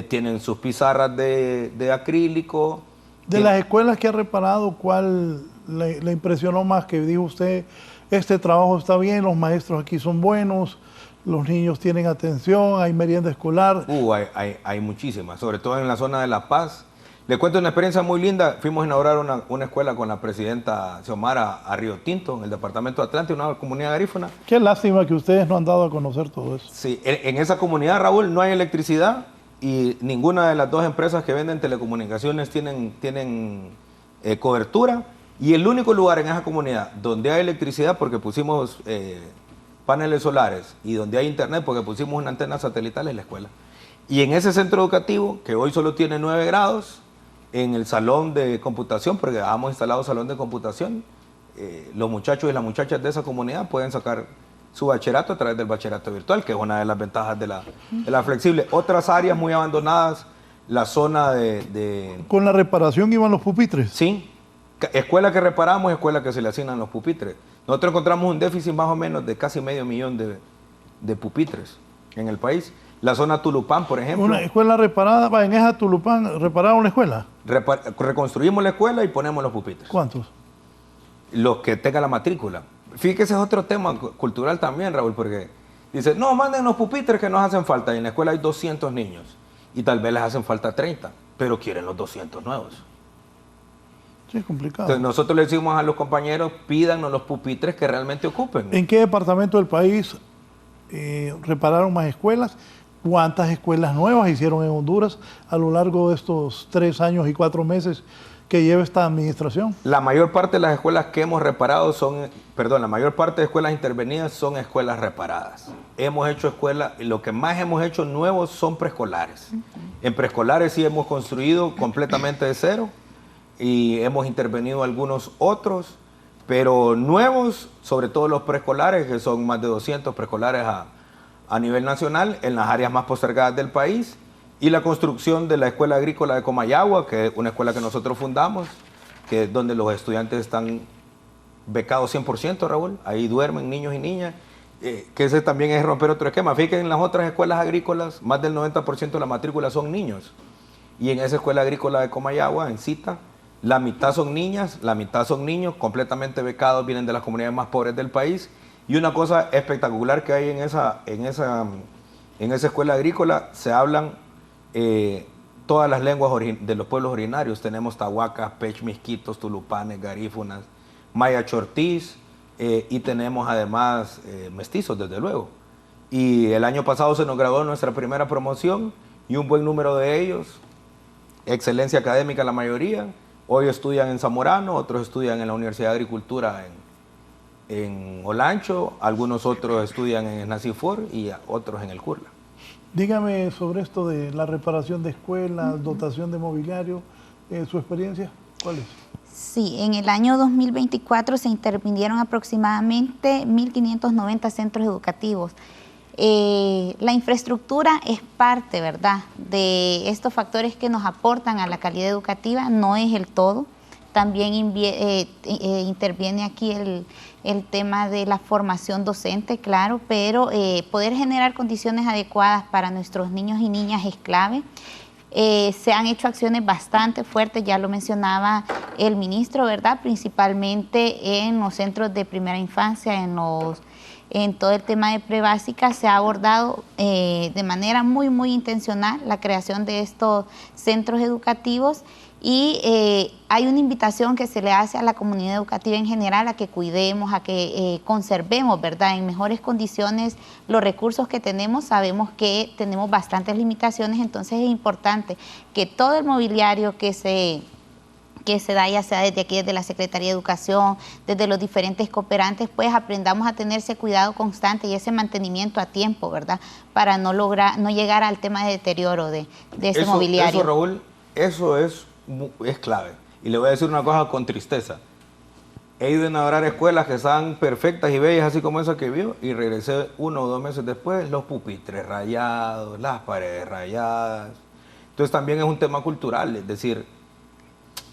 tienen sus pizarras de acrílico. De las escuelas que ha reparado, ¿cuál le impresionó más? Que dijo usted, este trabajo está bien, los maestros aquí son buenos, los niños tienen atención, hay merienda escolar. Hay muchísimas, sobre todo en la zona de La Paz. Le cuento una experiencia muy linda. Fuimos a inaugurar una escuela con la presidenta Xiomara a Río Tinto, en el departamento de Atlante, una comunidad garífuna. Qué lástima que ustedes no han dado a conocer todo eso. Sí, en esa comunidad, Raúl, no hay electricidad y ninguna de las dos empresas que venden telecomunicaciones tienen cobertura. Y el único lugar en esa comunidad donde hay electricidad, porque pusimos paneles solares, y donde hay internet, porque pusimos una antena satelital, es la escuela. Y en ese centro educativo, que hoy solo tiene 9 grados, en el salón de computación, porque hemos instalado salón de computación, los muchachos y las muchachas de esa comunidad pueden sacar su bachillerato a través del bachillerato virtual, que es una de las ventajas de la flexible. Otras áreas muy abandonadas, la zona de... ¿Con la reparación iban los pupitres? Sí, escuela que reparamos, escuela que se le asignan los pupitres. Nosotros encontramos un déficit más o menos de casi 500,000 de pupitres en el país. La zona Tulupán, por ejemplo. Una escuela reparada, en esa Tulupán, ¿repararon la escuela? Reconstruimos la escuela y ponemos los pupitres. ¿Cuántos? Los que tengan la matrícula. Fíjate que ese es otro tema cultural también, Raúl, porque dice, no, manden los pupitres que nos hacen falta. Y en la escuela hay 200 niños y tal vez les hacen falta 30, pero quieren los 200 nuevos. Sí, es complicado. Entonces nosotros le decimos a los compañeros, pídanos los pupitres que realmente ocupen. ¿En qué departamento del país repararon más escuelas? ¿Cuántas escuelas nuevas hicieron en Honduras a lo largo de estos 3 años y 4 meses que lleva esta administración? La mayor parte de las escuelas que hemos reparado la mayor parte de escuelas intervenidas son escuelas reparadas. Hemos hecho escuelas, lo que más hemos hecho nuevos son preescolares. En preescolares sí hemos construido completamente de cero y hemos intervenido algunos otros, pero nuevos, sobre todo los preescolares, que son más de 200 preescolares a nivel nacional, en las áreas más postergadas del país, y la construcción de la Escuela Agrícola de Comayagua, que es una escuela que nosotros fundamos, que es donde los estudiantes están becados 100%, Raúl, ahí duermen niños y niñas, que ese también es romper otro esquema. Fíjense que en las otras escuelas agrícolas, más del 90% de la matrícula son niños, y en esa Escuela Agrícola de Comayagua, en Cita, la mitad son niñas, la mitad son niños, completamente becados, vienen de las comunidades más pobres del país. Y una cosa espectacular que hay en esa escuela agrícola, se hablan todas las lenguas de los pueblos originarios. Tenemos tahuacas, pechmisquitos, tulupanes, garífunas, maya chortís, y tenemos además mestizos, desde luego. Y el año pasado se nos graduó nuestra primera promoción y un buen número de ellos, excelencia académica la mayoría, hoy estudian en Zamorano, otros estudian en la Universidad de Agricultura en Olancho, algunos otros estudian en Nacifor y otros en el Curla. Dígame sobre esto de la reparación de escuelas, dotación de mobiliario, ¿su experiencia cuál es? Sí, en el año 2024 se intervinieron aproximadamente 1.590 centros educativos. La infraestructura es parte, ¿verdad?, de estos factores que nos aportan a la calidad educativa, no es el todo. También interviene aquí el tema de la formación docente, claro, pero poder generar condiciones adecuadas para nuestros niños y niñas es clave. Se han hecho acciones bastante fuertes, ya lo mencionaba el ministro, ¿verdad?, principalmente en los centros de primera infancia, en todo el tema de prebásica se ha abordado de manera muy, muy intencional la creación de estos centros educativos y hay una invitación que se le hace a la comunidad educativa en general a que cuidemos, a que conservemos, ¿verdad?, en mejores condiciones los recursos que tenemos. Sabemos que tenemos bastantes limitaciones, entonces es importante que todo el mobiliario que se que se da ya sea desde aquí, desde la Secretaría de Educación, desde los diferentes cooperantes, pues aprendamos a tener ese cuidado constante y ese mantenimiento a tiempo, ¿verdad? Para no llegar al tema de deterioro de ese mobiliario. Eso, Raúl, eso es clave. Y le voy a decir una cosa con tristeza. He ido a inaugurar escuelas que están perfectas y bellas, así como esa que vio, y regresé 1 o 2 meses después, los pupitres rayados, las paredes rayadas. Entonces también es un tema cultural, es decir,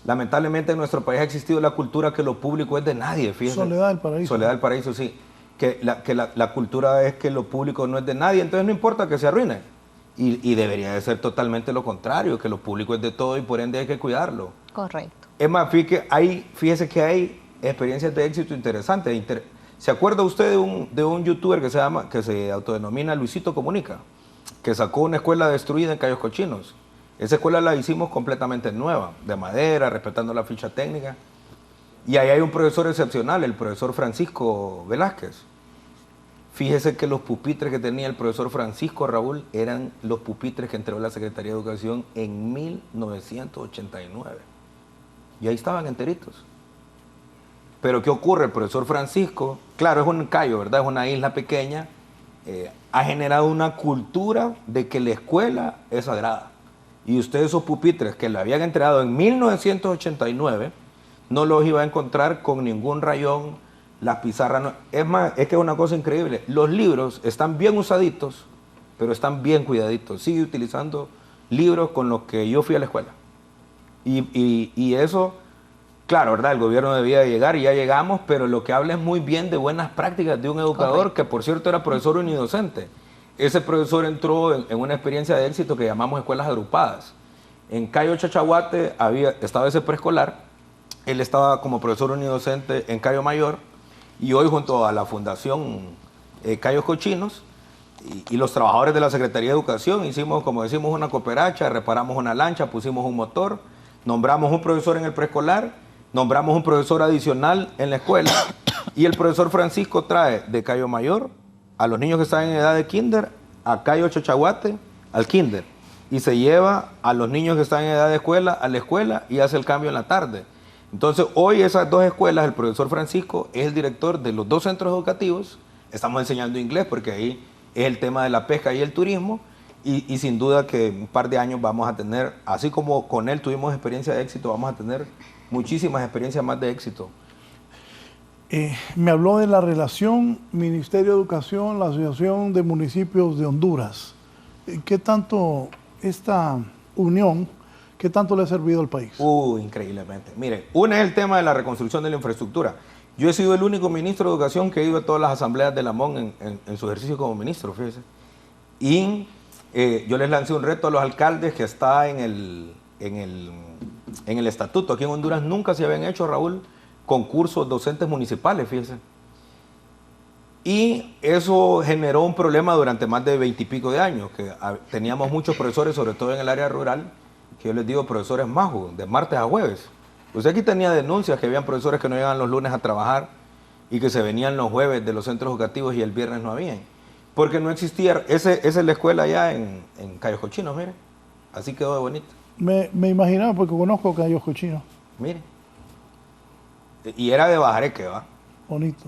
lamentablemente en nuestro país ha existido la cultura que lo público es de nadie, fíjese. Soledad del Paraíso. Soledad del Paraíso, sí. Que la cultura es que lo público no es de nadie, entonces no importa que se arruine. Y debería de ser totalmente lo contrario, que lo público es de todo y por ende hay que cuidarlo. Correcto. Es más, fíjese que hay experiencias de éxito interesantes. ¿Se acuerda usted de un youtuber que se autodenomina Luisito Comunica? Que sacó una escuela destruida en Cayos Cochinos. Esa escuela la hicimos completamente nueva, de madera, respetando la ficha técnica. Y ahí hay un profesor excepcional, el profesor Francisco Velázquez. Fíjese que los pupitres que tenía el profesor Francisco, Raúl, eran los pupitres que entregó la Secretaría de Educación en 1989. Y ahí estaban enteritos. Pero ¿qué ocurre? El profesor Francisco, claro, es un cayo, ¿verdad? Es una isla pequeña, ha generado una cultura de que la escuela es sagrada. Y usted esos pupitres que le habían entregado en 1989, no los iba a encontrar con ningún rayón, las pizarras no. Es más, es que es una cosa increíble. Los libros están bien usaditos, pero están bien cuidaditos. Sigue utilizando libros con los que yo fui a la escuela. Y eso, claro, ¿verdad? El gobierno debía llegar y ya llegamos, pero lo que habla es muy bien de buenas prácticas de un educador. Correcto. Que por cierto era profesor unidocente. Ese profesor entró en una experiencia de éxito que llamamos escuelas agrupadas. En Cayo Chachahuate estaba ese preescolar, él estaba como profesor unidocente en Cayo Mayor, y hoy junto a la Fundación Cayos Cochinos y los trabajadores de la Secretaría de Educación hicimos, como decimos, una cooperacha, reparamos una lancha, pusimos un motor, nombramos un profesor en el preescolar, nombramos un profesor adicional en la escuela, y el profesor Francisco trae de Cayo Mayor a los niños que están en edad de kinder, a Cayo Chachahuate, al kinder, y se lleva a los niños que están en edad de escuela a la escuela y hace el cambio en la tarde. Entonces, hoy esas 2 escuelas, el profesor Francisco es el director de los 2 centros educativos, estamos enseñando inglés porque ahí es el tema de la pesca y el turismo, y sin duda que en un par de años vamos a tener, así como con él tuvimos experiencia de éxito, vamos a tener muchísimas experiencias más de éxito. Me habló de la relación Ministerio de Educación, la Asociación de Municipios de Honduras. ¿Qué tanto esta unión, qué tanto le ha servido al país? Increíblemente. Mire, uno es el tema de la reconstrucción de la infraestructura. Yo he sido el único ministro de Educación que ha ido a todas las asambleas de la MON en su ejercicio como ministro, fíjese. Y yo les lancé un reto a los alcaldes que está en el estatuto. Aquí en Honduras nunca se habían hecho, Raúl, concursos docentes municipales, fíjense. Y eso generó un problema durante más de 20 y pico de años, que teníamos muchos profesores, sobre todo en el área rural, que yo les digo profesores majos, de martes a jueves. Usted aquí tenía denuncias que habían profesores que no llegaban los lunes a trabajar y que se venían los jueves de los centros educativos y el viernes no habían. Porque no existía, esa es la escuela allá en Cayos Cochinos, mire. Así quedó de bonito. Me imaginaba porque conozco Cayos Cochinos. Mire. Y era de Bajareque, ¿va? Bonito.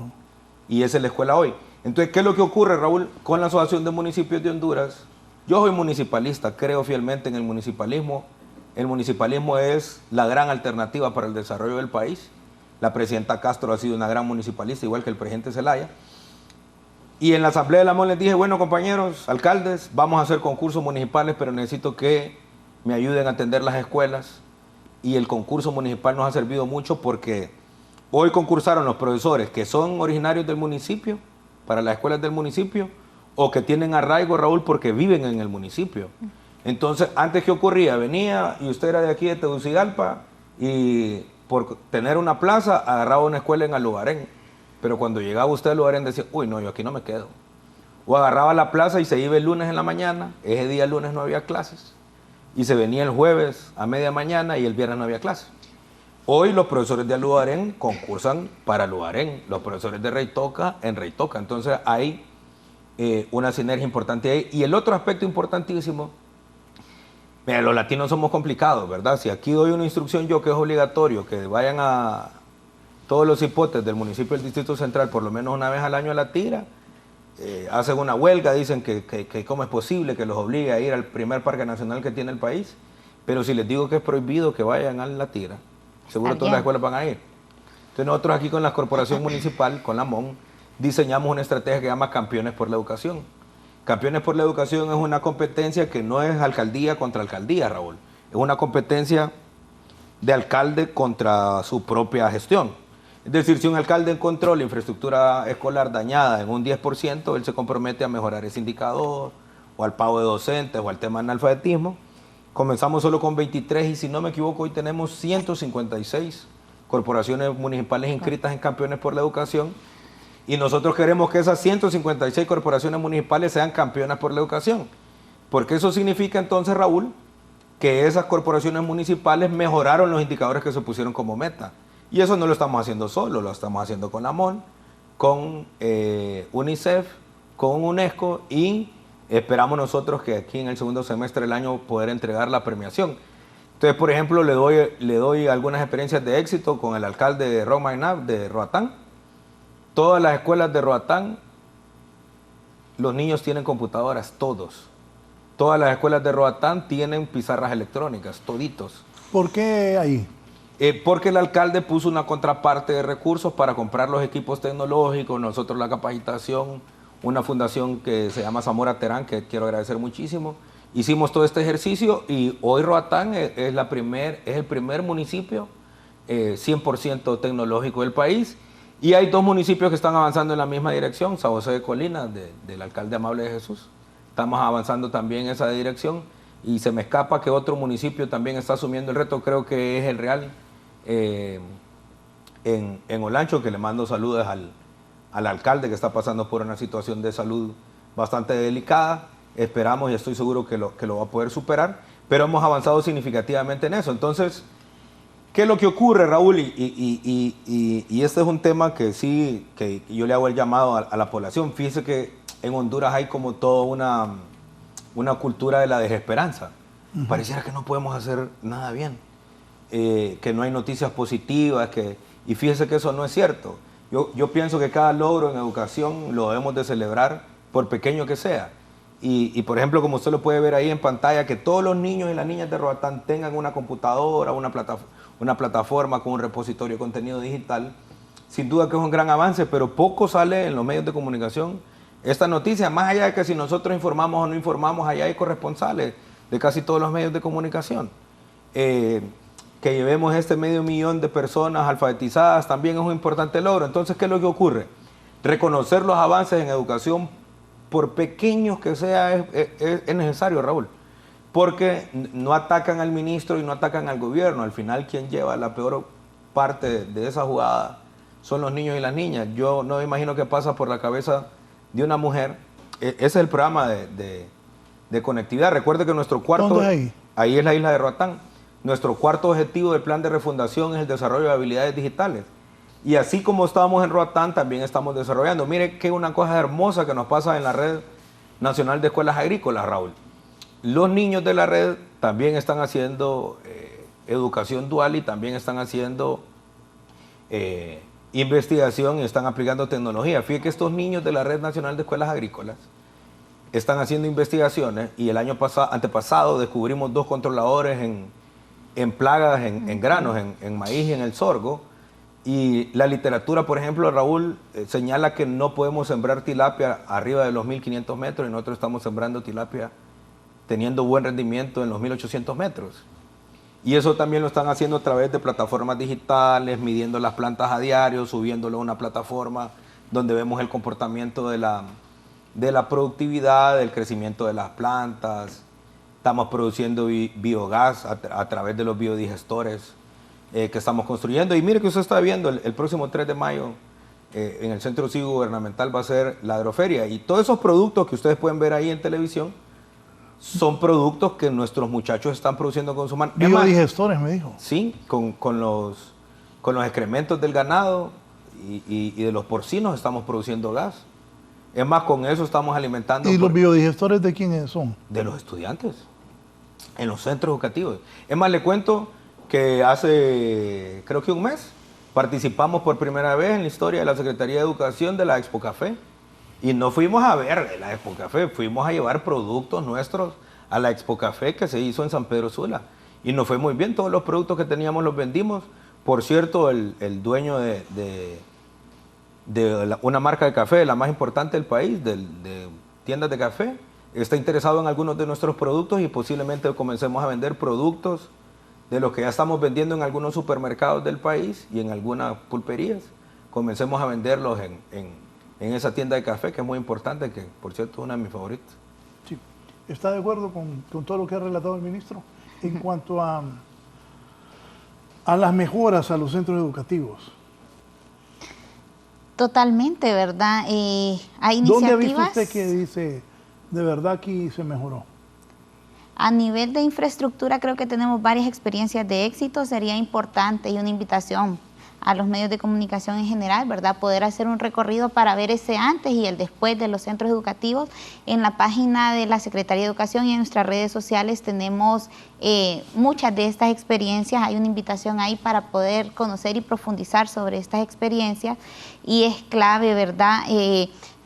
Y esa es la escuela hoy. Entonces, ¿qué es lo que ocurre, Raúl, con la Asociación de Municipios de Honduras? Yo soy municipalista, creo fielmente en el municipalismo. El municipalismo es la gran alternativa para el desarrollo del país. La presidenta Castro ha sido una gran municipalista, igual que el presidente Zelaya. Y en la Asamblea de la MON les dije, bueno, compañeros, alcaldes, vamos a hacer concursos municipales, pero necesito que me ayuden a atender las escuelas. Y el concurso municipal nos ha servido mucho porque hoy concursaron los profesores que son originarios del municipio, para las escuelas del municipio, o que tienen arraigo, Raúl, porque viven en el municipio. Entonces, antes, ¿qué ocurría? Venía y usted era de aquí de Tegucigalpa y por tener una plaza agarraba una escuela en Alubarén. Pero cuando llegaba usted a Alubarén decía, uy, no, yo aquí no me quedo. O agarraba la plaza y se iba el lunes en la mañana, ese día el lunes no había clases, y se venía el jueves a media mañana y el viernes no había clases. Hoy los profesores de Alubarén concursan para Alubarén, los profesores de Reitoca en Reitoca. Entonces hay una sinergia importante ahí. Y el otro aspecto importantísimo Mira, los latinos somos complicados, ¿verdad? Si aquí doy una instrucción yo que es obligatorio que vayan a todos los hipotes del municipio del Distrito Central por lo menos una vez al año a la tira, hacen una huelga, dicen que cómo es posible que los obligue a ir al primer parque nacional que tiene el país, pero si les digo que es prohibido que vayan a la tira, seguro todas las escuelas van a ir. Entonces nosotros aquí con la Corporación Municipal, con la MON, diseñamos una estrategia que se llama Campeones por la Educación. Campeones por la Educación es una competencia que no es alcaldía contra alcaldía, Raúl. Es una competencia de alcalde contra su propia gestión. Es decir, si un alcalde encontró la infraestructura escolar dañada en un 10%, él se compromete a mejorar ese indicador, o al pago de docentes, o al tema de analfabetismo. Comenzamos solo con 23 y si no me equivoco, hoy tenemos 156 corporaciones municipales inscritas en Campeones por la Educación. Y nosotros queremos que esas 156 corporaciones municipales sean campeonas por la educación. Porque eso significa entonces, Raúl, que esas corporaciones municipales mejoraron los indicadores que se pusieron como meta. Y eso no lo estamos haciendo solo, lo estamos haciendo con la MON, con UNICEF, con UNESCO y esperamos nosotros que aquí en el segundo semestre del año poder entregar la premiación. Entonces, por ejemplo, le doy algunas experiencias de éxito con el alcalde de Romainab, de Roatán. Todas las escuelas de Roatán, los niños tienen computadoras, todos. Todas las escuelas de Roatán tienen pizarras electrónicas, toditos. ¿Por qué ahí? Porque el alcalde puso una contraparte de recursos para comprar los equipos tecnológicos, nosotros la capacitación, una fundación que se llama Zamora Terán, que quiero agradecer muchísimo. Hicimos todo este ejercicio y hoy Roatán es el primer municipio 100% tecnológico del país. Y hay dos municipios que están avanzando en la misma dirección, San José de Colinas, del alcalde Amable de Jesús. Estamos avanzando también en esa dirección y se me escapa que otro municipio también está asumiendo el reto, creo que es El Real, en Olancho, que le mando saludos al alcalde que está pasando por una situación de salud bastante delicada. Esperamos y estoy seguro que lo va a poder superar, pero hemos avanzado significativamente en eso. Entonces, ¿qué es lo que ocurre, Raúl? Y este es un tema que sí, que yo le hago el llamado a la población. Fíjese que en Honduras hay como toda una cultura de la desesperanza. Pareciera que no podemos hacer nada bien, que no hay noticias positivas, y fíjese que eso no es cierto. Yo pienso que cada logro en educación lo debemos de celebrar, por pequeño que sea. Y por ejemplo, como usted lo puede ver ahí en pantalla, que todos los niños y las niñas de Roatán tengan una computadora, una plataforma con un repositorio de contenido digital, sin duda que es un gran avance, pero poco sale en los medios de comunicación esta noticia, más allá de que si nosotros informamos o no informamos, allá hay corresponsales de casi todos los medios de comunicación. Que llevemos este 500,000 de personas alfabetizadas también es un importante logro. Entonces, ¿qué es lo que ocurre? Reconocer los avances en educación, por pequeños que sea, es necesario, Raúl. Porque no atacan al ministro y no atacan al gobierno. Al final, quien lleva la peor parte de esa jugada son los niños y las niñas. Yo no me imagino qué pasa por la cabeza de una mujer. Ese es el programa de conectividad. Recuerde que nuestro cuarto... ¿Dónde es ahí? Ahí es la isla de Roatán. Nuestro cuarto objetivo del plan de refundación es el desarrollo de habilidades digitales. Y así como estábamos en Roatán, también estamos desarrollando. Mire que una cosa hermosa que nos pasa en la Red Nacional de Escuelas Agrícolas, Raúl. Los niños de la red también están haciendo educación dual y también están haciendo investigación y están aplicando tecnología. Fíjate que estos niños de la Red Nacional de Escuelas Agrícolas están haciendo investigaciones y el año antepasado descubrimos 2 controladores en plagas, en granos, en maíz y en el sorgo. Y la literatura, por ejemplo, Raúl, señala que no podemos sembrar tilapia arriba de los 1.500 metros y nosotros estamos sembrando tilapia teniendo buen rendimiento en los 1.800 metros. Y eso también lo están haciendo a través de plataformas digitales, midiendo las plantas a diario, subiéndolo a una plataforma donde vemos el comportamiento de la productividad, del crecimiento de las plantas. Estamos produciendo biogás a través de los biodigestores que estamos construyendo. Y mire que usted está viendo, el próximo 3 de mayo en el Centro Cívico Gubernamental va a ser la agroferia. Y todos esos productos que ustedes pueden ver ahí en televisión son productos que nuestros muchachos están produciendo con su mano. Biodigestores, me dijo. Sí, con los excrementos del ganado y de los porcinos estamos produciendo gas. Es más, con eso estamos alimentando. ¿Y los biodigestores de quiénes son? De los estudiantes. en los centros educativos. Es más, le cuento que hace, creo que un mes, participamos por primera vez en la historia de la Secretaría de Educación de la Expo Café. Y no fuimos a ver la Expo Café, fuimos a llevar productos nuestros a la Expo Café que se hizo en San Pedro Sula. Y nos fue muy bien, todos los productos que teníamos los vendimos. Por cierto, el dueño de una marca de café, la más importante del país, de tiendas de café, está interesado en algunos de nuestros productos y posiblemente comencemos a vender productos de los que ya estamos vendiendo en algunos supermercados del país y en algunas pulperías. Comencemos a venderlos en esa tienda de café, que es muy importante, que por cierto es una de mis favoritas. Sí. ¿Está de acuerdo con todo lo que ha relatado el ministro en cuanto a las mejoras a los centros educativos? Totalmente, ¿verdad? Hay iniciativas. ¿Dónde ha visto usted que dice, de verdad aquí se mejoró? A nivel de infraestructura creo que tenemos varias experiencias de éxito. Sería importante y una invitación a los medios de comunicación en general, ¿verdad? Poder hacer un recorrido para ver ese antes y el después de los centros educativos. En la página de la Secretaría de Educación y en nuestras redes sociales tenemos muchas de estas experiencias. Hay una invitación ahí para poder conocer y profundizar sobre estas experiencias. Y es clave, ¿verdad?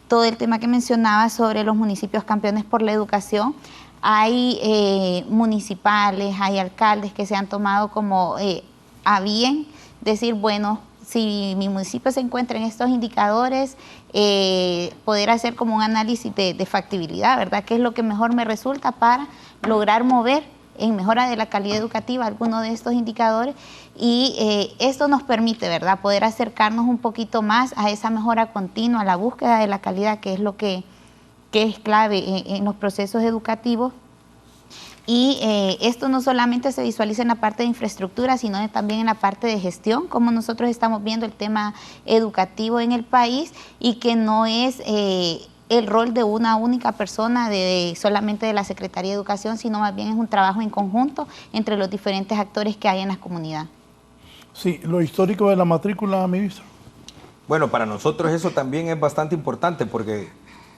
Todo el tema que mencionaba sobre los municipios campeones por la educación. Hay municipales, hay alcaldes que se han tomado como a bien decir, bueno, si mi municipio se encuentra en estos indicadores, poder hacer como un análisis de factibilidad, ¿verdad? ¿Qué es lo que mejor me resulta para lograr mover en mejora de la calidad educativa alguno de estos indicadores? Y esto nos permite, ¿verdad?, poder acercarnos un poquito más a esa mejora continua, a la búsqueda de la calidad, que es lo que es clave en los procesos educativos. Y esto no solamente se visualiza en la parte de infraestructura, sino también en la parte de gestión, como nosotros estamos viendo el tema educativo en el país, y que no es el rol de una única persona, solamente de la Secretaría de Educación, sino más bien es un trabajo en conjunto entre los diferentes actores que hay en la comunidad. Sí, lo histórico de la matrícula, ministro. Bueno, para nosotros eso también es bastante importante porque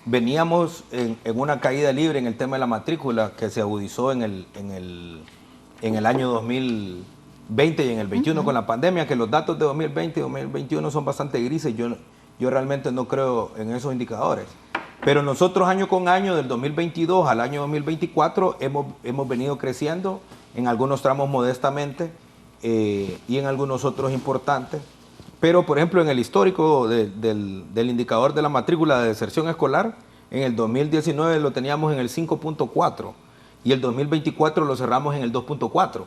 veníamos en una caída libre en el tema de la matrícula que se agudizó en el año 2020 y en el 21 con la pandemia, que los datos de 2020 y 2021 son bastante grises. Yo realmente no creo en esos indicadores. Pero nosotros año con año, del 2022 al año 2024, hemos venido creciendo en algunos tramos modestamente y en algunos otros importantes. Pero, por ejemplo, en el histórico del indicador de la matrícula de deserción escolar, en el 2019 lo teníamos en el 5.4 y el 2024 lo cerramos en el 2.4,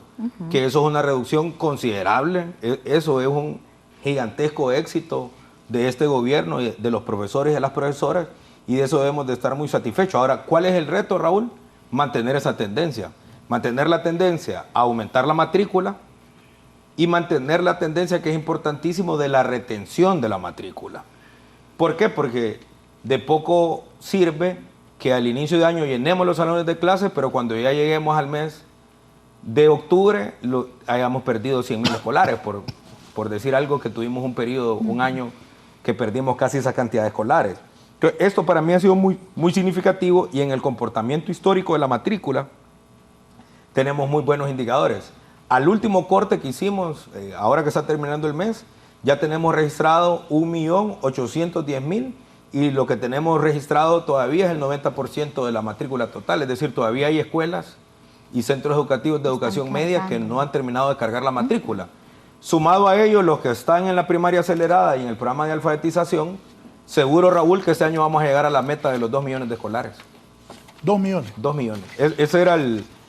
que eso es una reducción considerable. Eso es un gigantesco éxito de este gobierno, de los profesores y de las profesoras, y de eso debemos de estar muy satisfechos. Ahora, ¿cuál es el reto, Raúl? Mantener esa tendencia, mantener la tendencia a aumentar la matrícula, y mantener la tendencia, que es importantísimo, de la retención de la matrícula. ¿Por qué? Porque de poco sirve que al inicio de año llenemos los salones de clases, pero cuando ya lleguemos al mes de octubre hayamos perdido 100,000 escolares, por decir algo, que tuvimos un periodo, un año, que perdimos casi esa cantidad de escolares. Entonces, esto para mí ha sido muy, muy significativo, y en el comportamiento histórico de la matrícula tenemos muy buenos indicadores. Al último corte que hicimos, ahora que está terminando el mes, ya tenemos registrado 1.810.000, y lo que tenemos registrado todavía es el 90% de la matrícula total. Es decir, todavía hay escuelas y centros educativos de educación media que no han terminado de cargar la matrícula. Sumado a ello, los que están en la primaria acelerada y en el programa de alfabetización, seguro, Raúl, que este año vamos a llegar a la meta de los 2 millones de escolares. 2 millones. 2 millones. Esa era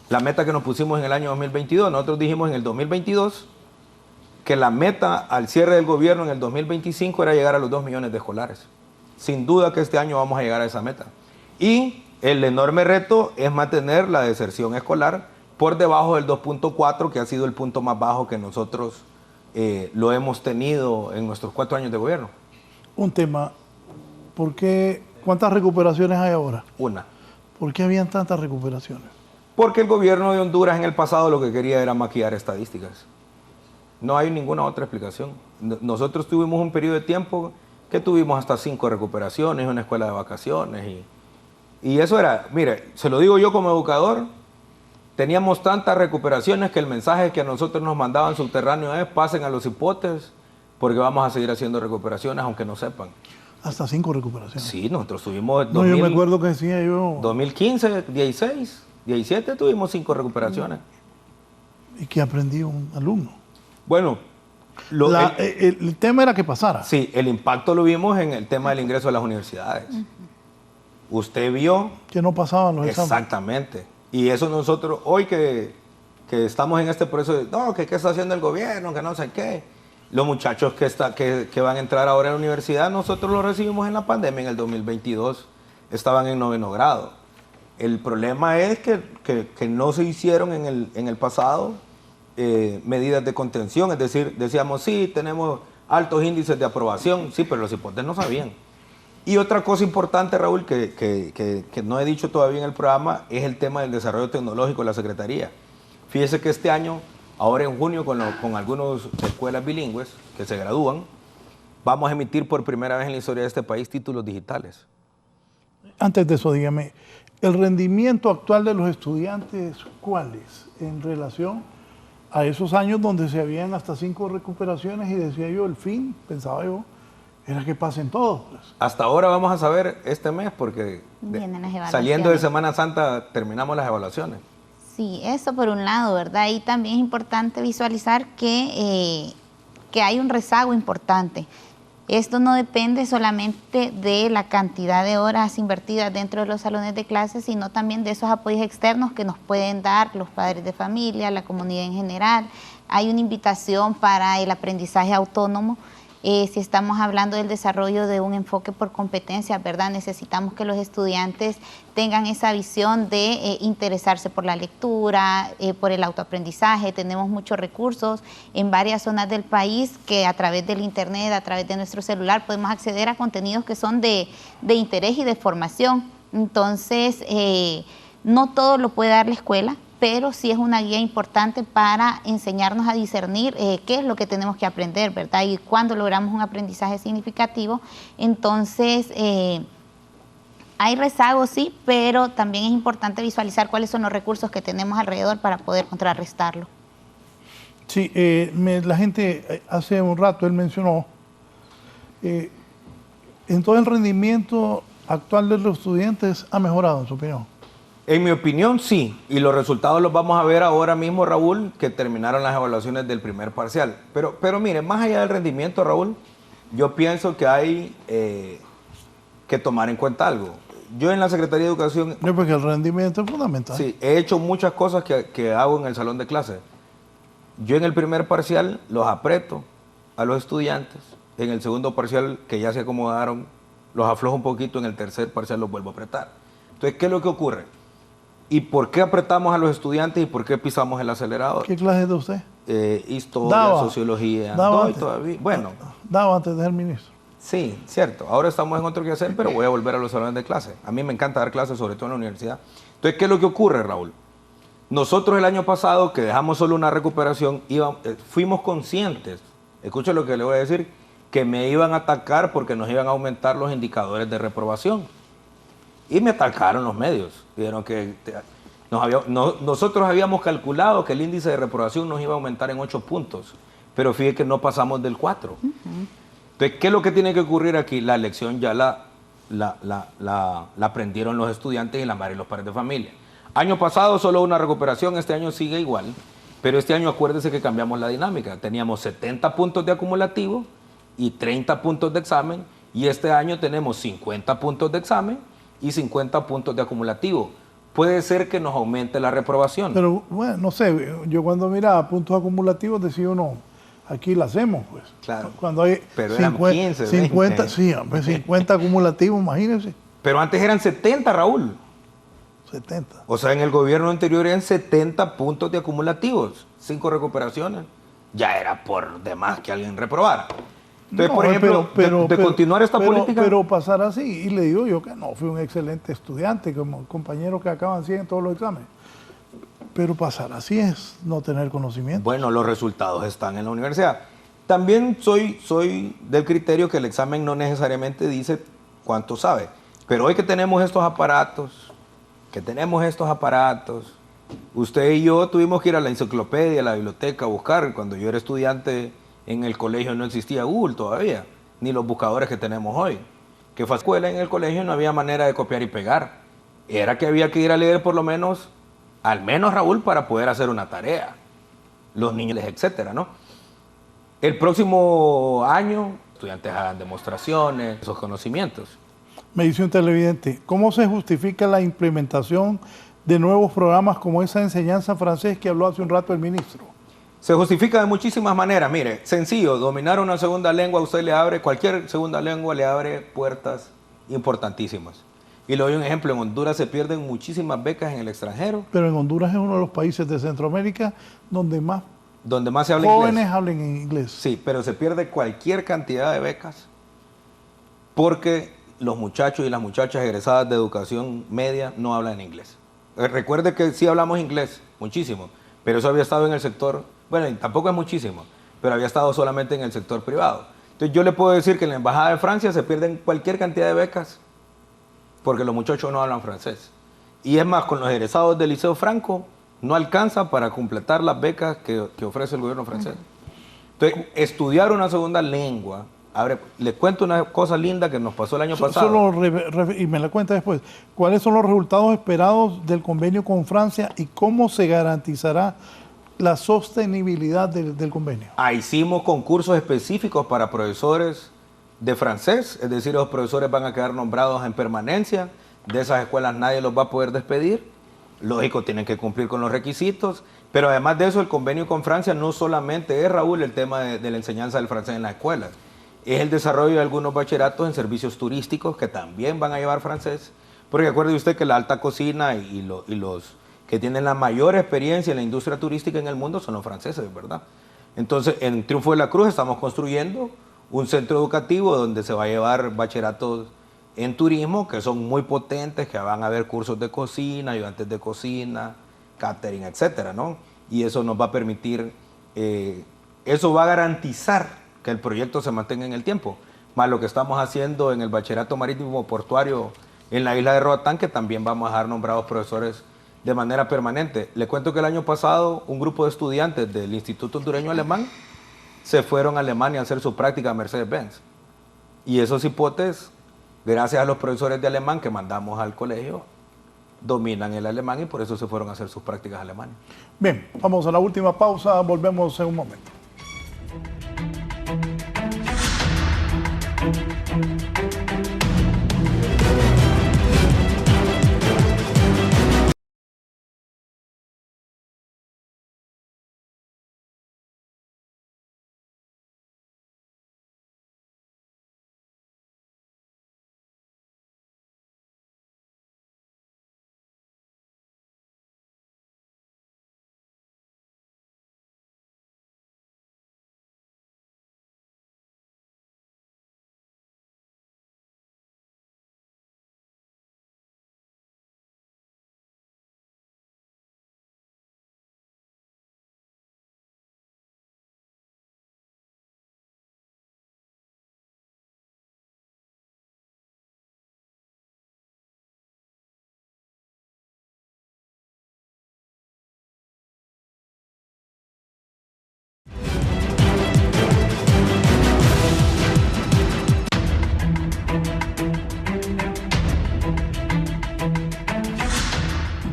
la meta que nos pusimos en el año 2022. Nosotros dijimos en el 2022 que la meta al cierre del gobierno en el 2025 era llegar a los 2 millones de escolares. Sin duda que este año vamos a llegar a esa meta. Y el enorme reto es mantener la deserción escolar por debajo del 2.4, que ha sido el punto más bajo que nosotros lo hemos tenido en nuestros 4 años de gobierno. Un tema, ¿cuántas recuperaciones hay ahora? Una. ¿Por qué habían tantas recuperaciones? Porque el gobierno de Honduras en el pasado lo que quería era maquillar estadísticas. No hay ninguna otra explicación. Nosotros tuvimos un periodo de tiempo que tuvimos hasta 5 recuperaciones, una escuela de vacaciones, y eso era, mire, se lo digo yo como educador, teníamos tantas recuperaciones que el mensaje que a nosotros nos mandaban subterráneos es pasen a los hipotes porque vamos a seguir haciendo recuperaciones aunque no sepan. Hasta 5 recuperaciones. Sí, nosotros tuvimos... No, yo me acuerdo que decía yo... 2015, 16, 17 tuvimos 5 recuperaciones. ¿Y qué aprendió un alumno? Bueno, el tema era que pasara. sí, el impacto lo vimos en el tema del ingreso a las universidades. Usted vio... Que no pasaban los exámenes. Exactamente. Y eso nosotros, hoy que estamos en este proceso de, no, que qué está haciendo el gobierno, que no sé qué. Los muchachos que van a entrar ahora a la universidad, nosotros los recibimos en la pandemia en el 2022. Estaban en 9º grado. El problema es que no se hicieron en el pasado medidas de contención. Es decir, decíamos, sí, tenemos altos índices de aprobación. Sí, pero los hipotes no sabían. Y otra cosa importante, Raúl, que no he dicho todavía en el programa, es el tema del desarrollo tecnológico de la Secretaría. Fíjese que este año, ahora en junio, con algunas escuelas bilingües que se gradúan, vamos a emitir por primera vez en la historia de este país títulos digitales. Antes de eso, dígame, ¿el rendimiento actual de los estudiantes cuál es en relación a esos años donde se habían hasta 5 recuperaciones y decía yo, el fin, pensaba yo, era que pasen todos? Pues. Hasta ahora vamos a saber este mes porque Vienen las evaluaciones. saliendo de Semana Santa terminamos las evaluaciones. Sí, eso por un lado, ¿verdad? Y también es importante visualizar que hay un rezago importante. Esto no depende solamente de la cantidad de horas invertidas dentro de los salones de clases, sino también de esos apoyos externos que nos pueden dar los padres de familia, la comunidad en general. Hay una invitación para el aprendizaje autónomo. Si estamos hablando del desarrollo de un enfoque por competencias, ¿verdad? Necesitamos que los estudiantes tengan esa visión de interesarse por la lectura, por el autoaprendizaje. Tenemos muchos recursos en varias zonas del país que a través del internet, a través de nuestro celular, podemos acceder a contenidos que son de interés y de formación. Entonces, no todo lo puede dar la escuela, pero sí es una guía importante para enseñarnos a discernir qué es lo que tenemos que aprender, ¿verdad? Y cuando logramos un aprendizaje significativo, entonces hay rezagos, sí, pero también es importante visualizar cuáles son los recursos que tenemos alrededor para poder contrarrestarlo. Sí, la gente hace un rato, él mencionó, entonces el rendimiento actual de los estudiantes ha mejorado, en su opinión. En mi opinión, sí, y los resultados los vamos a ver ahora mismo, Raúl, que terminaron las evaluaciones del primer parcial. Pero mire, más allá del rendimiento, Raúl, yo pienso que hay que tomar en cuenta algo. Yo en la Secretaría de Educación... Yo porque el rendimiento es fundamental. Sí, he hecho muchas cosas que hago en el salón de clases. Yo en el primer parcial los aprieto a los estudiantes, en el segundo parcial, que ya se acomodaron, los aflojo un poquito, en el tercer parcial los vuelvo a apretar. Entonces, ¿qué es lo que ocurre? ¿Y por qué apretamos a los estudiantes y por qué pisamos el acelerador? ¿Qué clase de usted? Historia, sociología. Todavía. Bueno. Daba antes de ser ministro. Sí, cierto. Ahora estamos en otro que hacer, pero voy a volver a los salones de clase. A mí me encanta dar clases, sobre todo en la universidad. Entonces, ¿qué es lo que ocurre, Raúl? Nosotros el año pasado, que dejamos solo una recuperación, fuimos conscientes, escuche lo que le voy a decir, que me iban a atacar porque nos iban a aumentar los indicadores de reprobación. Y me atacaron los medios. Dijeron que nosotros habíamos calculado que el índice de reprobación nos iba a aumentar en 8 puntos, pero fíjate que no pasamos del 4. Entonces, ¿qué es lo que tiene que ocurrir aquí? La lección ya la aprendieron los estudiantes y la madre y los padres de familia. Año pasado solo una recuperación, este año sigue igual, pero este año acuérdense que cambiamos la dinámica. Teníamos 70 puntos de acumulativo y 30 puntos de examen, y este año tenemos 50 puntos de examen y 50 puntos de acumulativo. Puede ser que nos aumente la reprobación. Pero bueno, no sé, yo cuando miraba puntos acumulativos decía uno, aquí la hacemos, pues. Claro. Cuando hay pero 50, 50, sí, hombre, 50 acumulativos, imagínense. Pero antes eran 70, Raúl. 70. O sea, en el gobierno anterior eran 70 puntos de acumulativos, 5 recuperaciones. Ya era por demás que alguien reprobara. Entonces, No, por ejemplo, de continuar esta política... Pero pasar así, y le digo yo que no, fui un excelente estudiante, como compañeros que acaban 100 en todos los exámenes. Pero pasar así es no tener conocimiento. Bueno, los resultados están en la universidad. También soy del criterio que el examen no necesariamente dice cuánto sabe. Pero hoy que tenemos estos aparatos, Usted y yo tuvimos que ir a la enciclopedia, a la biblioteca a buscar. Cuando yo era estudiante en el colegio no existía Google todavía, ni los buscadores que tenemos hoy. Que fue a escuela, en el colegio no había manera de copiar y pegar. Era que había que ir a leer por lo menos, al menos Raúl, para poder hacer una tarea. Los niños, etcétera, ¿no? El próximo año, estudiantes hagan demostraciones, esos conocimientos. Me dice un televidente, ¿cómo se justifica la implementación de nuevos programas como esa enseñanza francés que habló hace un rato el ministro? Se justifica de muchísimas maneras. Mire, sencillo, dominar una segunda lengua, usted le abre, cualquier segunda lengua le abre puertas importantísimas. Y le doy un ejemplo, en Honduras se pierden muchísimas becas en el extranjero. Pero en Honduras es uno de los países de Centroamérica donde más se habla jóvenes inglés. hablen en inglés. Sí, pero se pierde cualquier cantidad de becas porque los muchachos y las muchachas egresadas de educación media no hablan inglés. Recuerde que sí hablamos inglés, muchísimo, pero eso había estado en el sector, bueno, y tampoco es muchísimo, pero había estado solamente en el sector privado. Entonces yo le puedo decir que en la Embajada de Francia se pierden cualquier cantidad de becas porque los muchachos no hablan francés. Y es más, con los egresados del Liceo Franco no alcanza para completar las becas que ofrece el gobierno francés. Entonces, estudiar una segunda lengua. Ahora, les cuento una cosa linda que nos pasó el año pasado. Y me la cuenta después. ¿Cuáles son los resultados esperados del convenio con Francia y cómo se garantizará la sostenibilidad del convenio? Hicimos concursos específicos para profesores de francés, es decir, los profesores van a quedar nombrados en permanencia. De esas escuelas nadie los va a poder despedir. Lógico, tienen que cumplir con los requisitos. Pero además de eso, el convenio con Francia no solamente es, Raúl, el tema de la enseñanza del francés en las escuelas. Es el desarrollo de algunos bachilleratos en servicios turísticos que también van a llevar francés. Porque acuerde usted que la alta cocina y los que tienen la mayor experiencia en la industria turística en el mundo son los franceses, ¿verdad? Entonces, en Triunfo de la Cruz estamos construyendo un centro educativo donde se va a llevar bachilleratos en turismo que son muy potentes, que van a haber cursos de cocina, ayudantes de cocina, catering, etcétera, ¿no? Y eso nos va a permitir, eso va a garantizar que el proyecto se mantenga en el tiempo, más lo que estamos haciendo en el bachillerato marítimo portuario en la isla de Roatán, que también vamos a dejar nombrados profesores de manera permanente. Le cuento que el año pasado un grupo de estudiantes del Instituto Hondureño Alemán se fueron a Alemania a hacer su práctica a Mercedes-Benz. Y esos hipotes, gracias a los profesores de alemán que mandamos al colegio, dominan el alemán y por eso se fueron a hacer sus prácticas a Alemania. Bien, vamos a la última pausa, volvemos en un momento.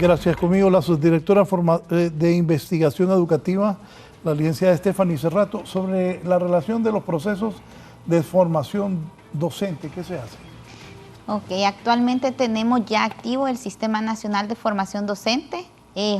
Gracias. Conmigo la subdirectora de Investigación Educativa, la licenciada Stephanie Cerrato, sobre la relación de los procesos de formación docente. ¿Qué se hace? Ok, actualmente tenemos ya activo el Sistema Nacional de Formación Docente.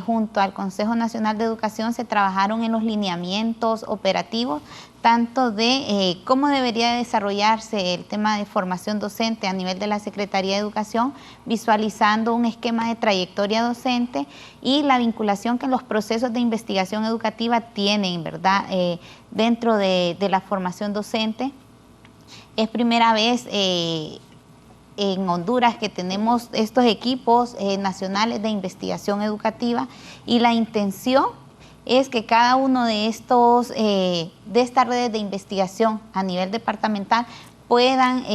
Junto al Consejo Nacional de Educación se trabajaron en los lineamientos operativos, tanto de cómo debería desarrollarse el tema de formación docente a nivel de la Secretaría de Educación, visualizando un esquema de trayectoria docente y la vinculación que los procesos de investigación educativa tienen, ¿verdad? Dentro de la formación docente. Es primera vez en Honduras que tenemos estos equipos nacionales de investigación educativa y la intención es que cada uno de estos, de estas redes de investigación a nivel departamental puedan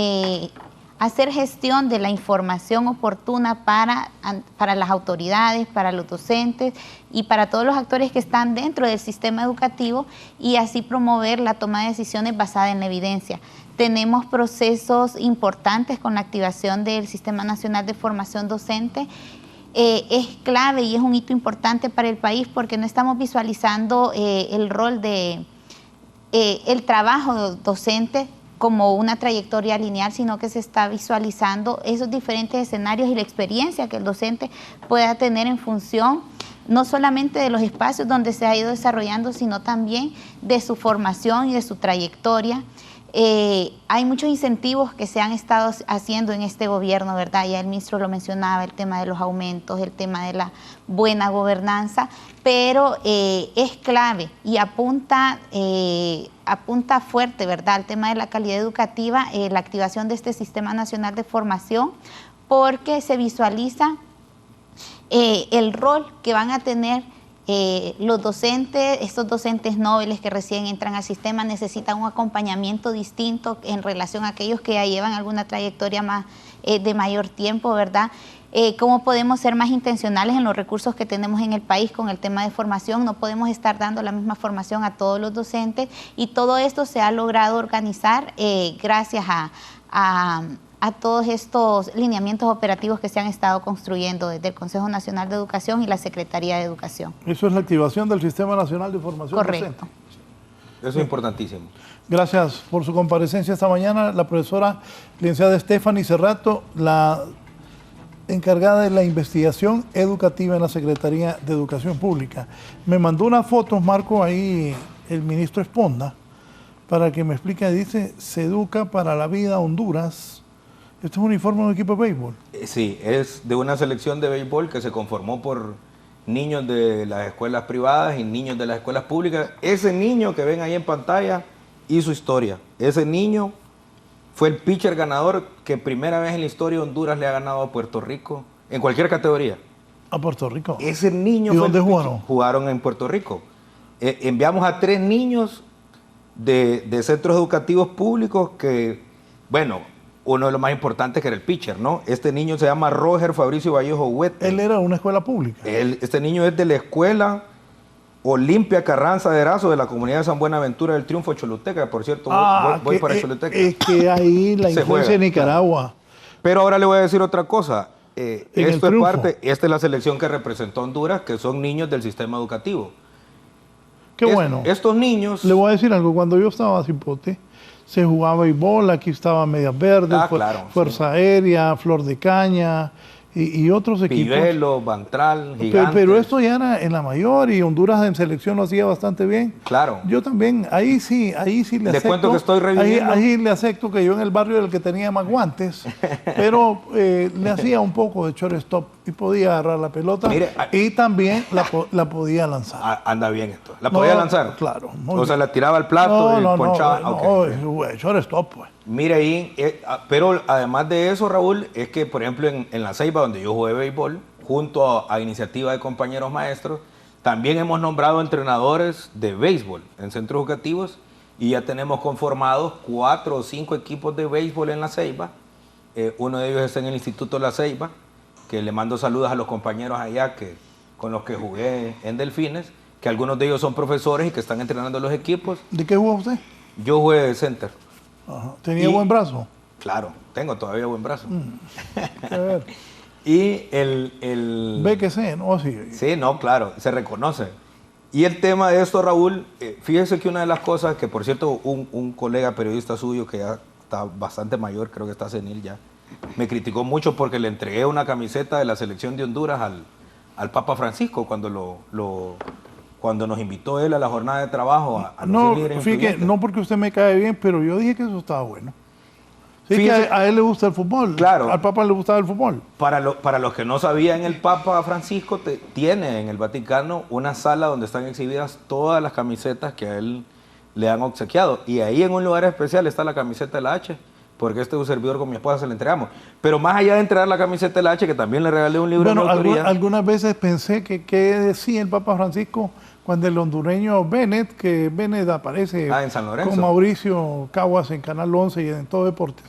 hacer gestión de la información oportuna para las autoridades, para los docentes y para todos los actores que están dentro del sistema educativo, y así promover la toma de decisiones basada en la evidencia. Tenemos procesos importantes con la activación del Sistema Nacional de Formación Docente. Es clave y es un hito importante para el país porque no estamos visualizando el rol de el trabajo docente como una trayectoria lineal, sino que se está visualizando esos diferentes escenarios y la experiencia que el docente pueda tener en función no solamente de los espacios donde se ha ido desarrollando, sino también de su formación y de su trayectoria. Hay muchos incentivos que se han estado haciendo en este gobierno, ¿verdad? Ya el ministro lo mencionaba, el tema de los aumentos, el tema de la buena gobernanza, pero es clave y apunta fuerte, ¿verdad?, al tema de la calidad educativa, la activación de este Sistema Nacional de Formación, porque se visualiza el rol que van a tener los docentes. Estos docentes nobles que recién entran al sistema necesitan un acompañamiento distinto en relación a aquellos que ya llevan alguna trayectoria más de mayor tiempo, ¿verdad? ¿Cómo podemos ser más intencionales en los recursos que tenemos en el país con el tema de formación? No podemos estar dando la misma formación a todos los docentes, y todo esto se ha logrado organizar gracias a todos estos lineamientos operativos que se han estado construyendo desde el Consejo Nacional de Educación y la Secretaría de Educación. Eso es la activación del Sistema Nacional de Formación Correcto. Docente. Eso es importantísimo. Gracias por su comparecencia esta mañana, la profesora licenciada Stephanie Cerrato, la encargada de la investigación educativa en la Secretaría de Educación Pública. Me mandó unas fotos, Marco, ahí el ministro Esponda, para que me explique. Dice, se educa para la vida Honduras. ¿Esto es un uniforme de un equipo de béisbol? Sí, es de una selección de béisbol que se conformó por niños de las escuelas privadas y niños de las escuelas públicas. Ese niño que ven ahí en pantalla hizo historia. Ese niño fue el pitcher ganador que primera vez en la historia de Honduras le ha ganado a Puerto Rico en cualquier categoría. A Puerto Rico. Ese niño ¿Y fue dónde el jugaron? pitcher. Jugaron en Puerto Rico. Enviamos a 3 niños de centros educativos públicos que, bueno, uno de los más importantes que era el pitcher, ¿no? Este niño se llama Roger Fabricio Vallejo Huete. Él era de una escuela pública. Este niño es de la escuela Olimpia Carranza de Erazo de la comunidad de San Buenaventura del Triunfo Choluteca. Por cierto, voy para Choluteca. Es que ahí la influencia de Nicaragua. Pero ahora le voy a decir otra cosa. Esto es Triunfo. esta es la selección que representó a Honduras, que son niños del sistema educativo. Qué bueno. Estos niños... Le voy a decir algo. Cuando yo estaba a Cipote, se jugaba béisbol, aquí estaba Medias Verdes, claro, Fuerza Aérea, Flor de Caña y otros equipos. Pilluelo, Bantral, Gigantes. Pero esto ya era en la mayor, y Honduras en selección lo hacía bastante bien. Claro. Yo también, ahí sí le acepto. cuento que estoy reviviendo. Ahí le acepto que yo en el barrio era el que tenía más guantes, pero le hacía un poco de shortstop y podía agarrar la pelota. Mire, y también la podía lanzar. Anda bien esto. ¿La podía lanzar? Claro. O sea, la tiraba al plato y ponchaba. Shortstop, pues. Mire ahí, pero además de eso, Raúl, es que, por ejemplo, en La Ceiba, donde yo jugué béisbol, junto a iniciativa de compañeros maestros, también hemos nombrado entrenadores de béisbol en centros educativos, y ya tenemos conformados 4 o 5 equipos de béisbol en La Ceiba. Uno de ellos está en el Instituto La Ceiba, que le mando saludos a los compañeros allá con los que jugué en Delfines, que algunos de ellos son profesores y que están entrenando los equipos. ¿De qué jugó usted? Yo jugué de center. Ajá. ¿Tenía buen brazo? Claro, tengo todavía buen brazo. A ver. Y el... Ve que sé, ¿no? Sí, no, claro, se reconoce. Y el tema de esto, Raúl, fíjese que una de las cosas que, por cierto, un colega periodista suyo que ya está bastante mayor, creo que está senil ya, me criticó mucho porque le entregué una camiseta de la selección de Honduras al Papa Francisco cuando nos invitó él a la jornada de trabajo a No, líderes fíjate, influyentes. no porque usted me cae bien, pero yo dije que eso estaba bueno. Sí, Fíjese, que a él le gusta el fútbol. Claro. Al Papa le gustaba el fútbol. Para los que no sabían, el Papa Francisco tiene en el Vaticano una sala donde están exhibidas todas las camisetas que a él le han obsequiado. Y ahí en un lugar especial está la camiseta de la H, porque este es un servidor con mi esposa se la entregamos. Pero más allá de entregar la camiseta de la H, que también le regalé un libro de autoría. Algunas veces pensé que qué decía el Papa Francisco cuando el hondureño Bennett, que Bennett aparece en San Lorenzo, con Mauricio Caguas en Canal 11 y en Todo Deportes,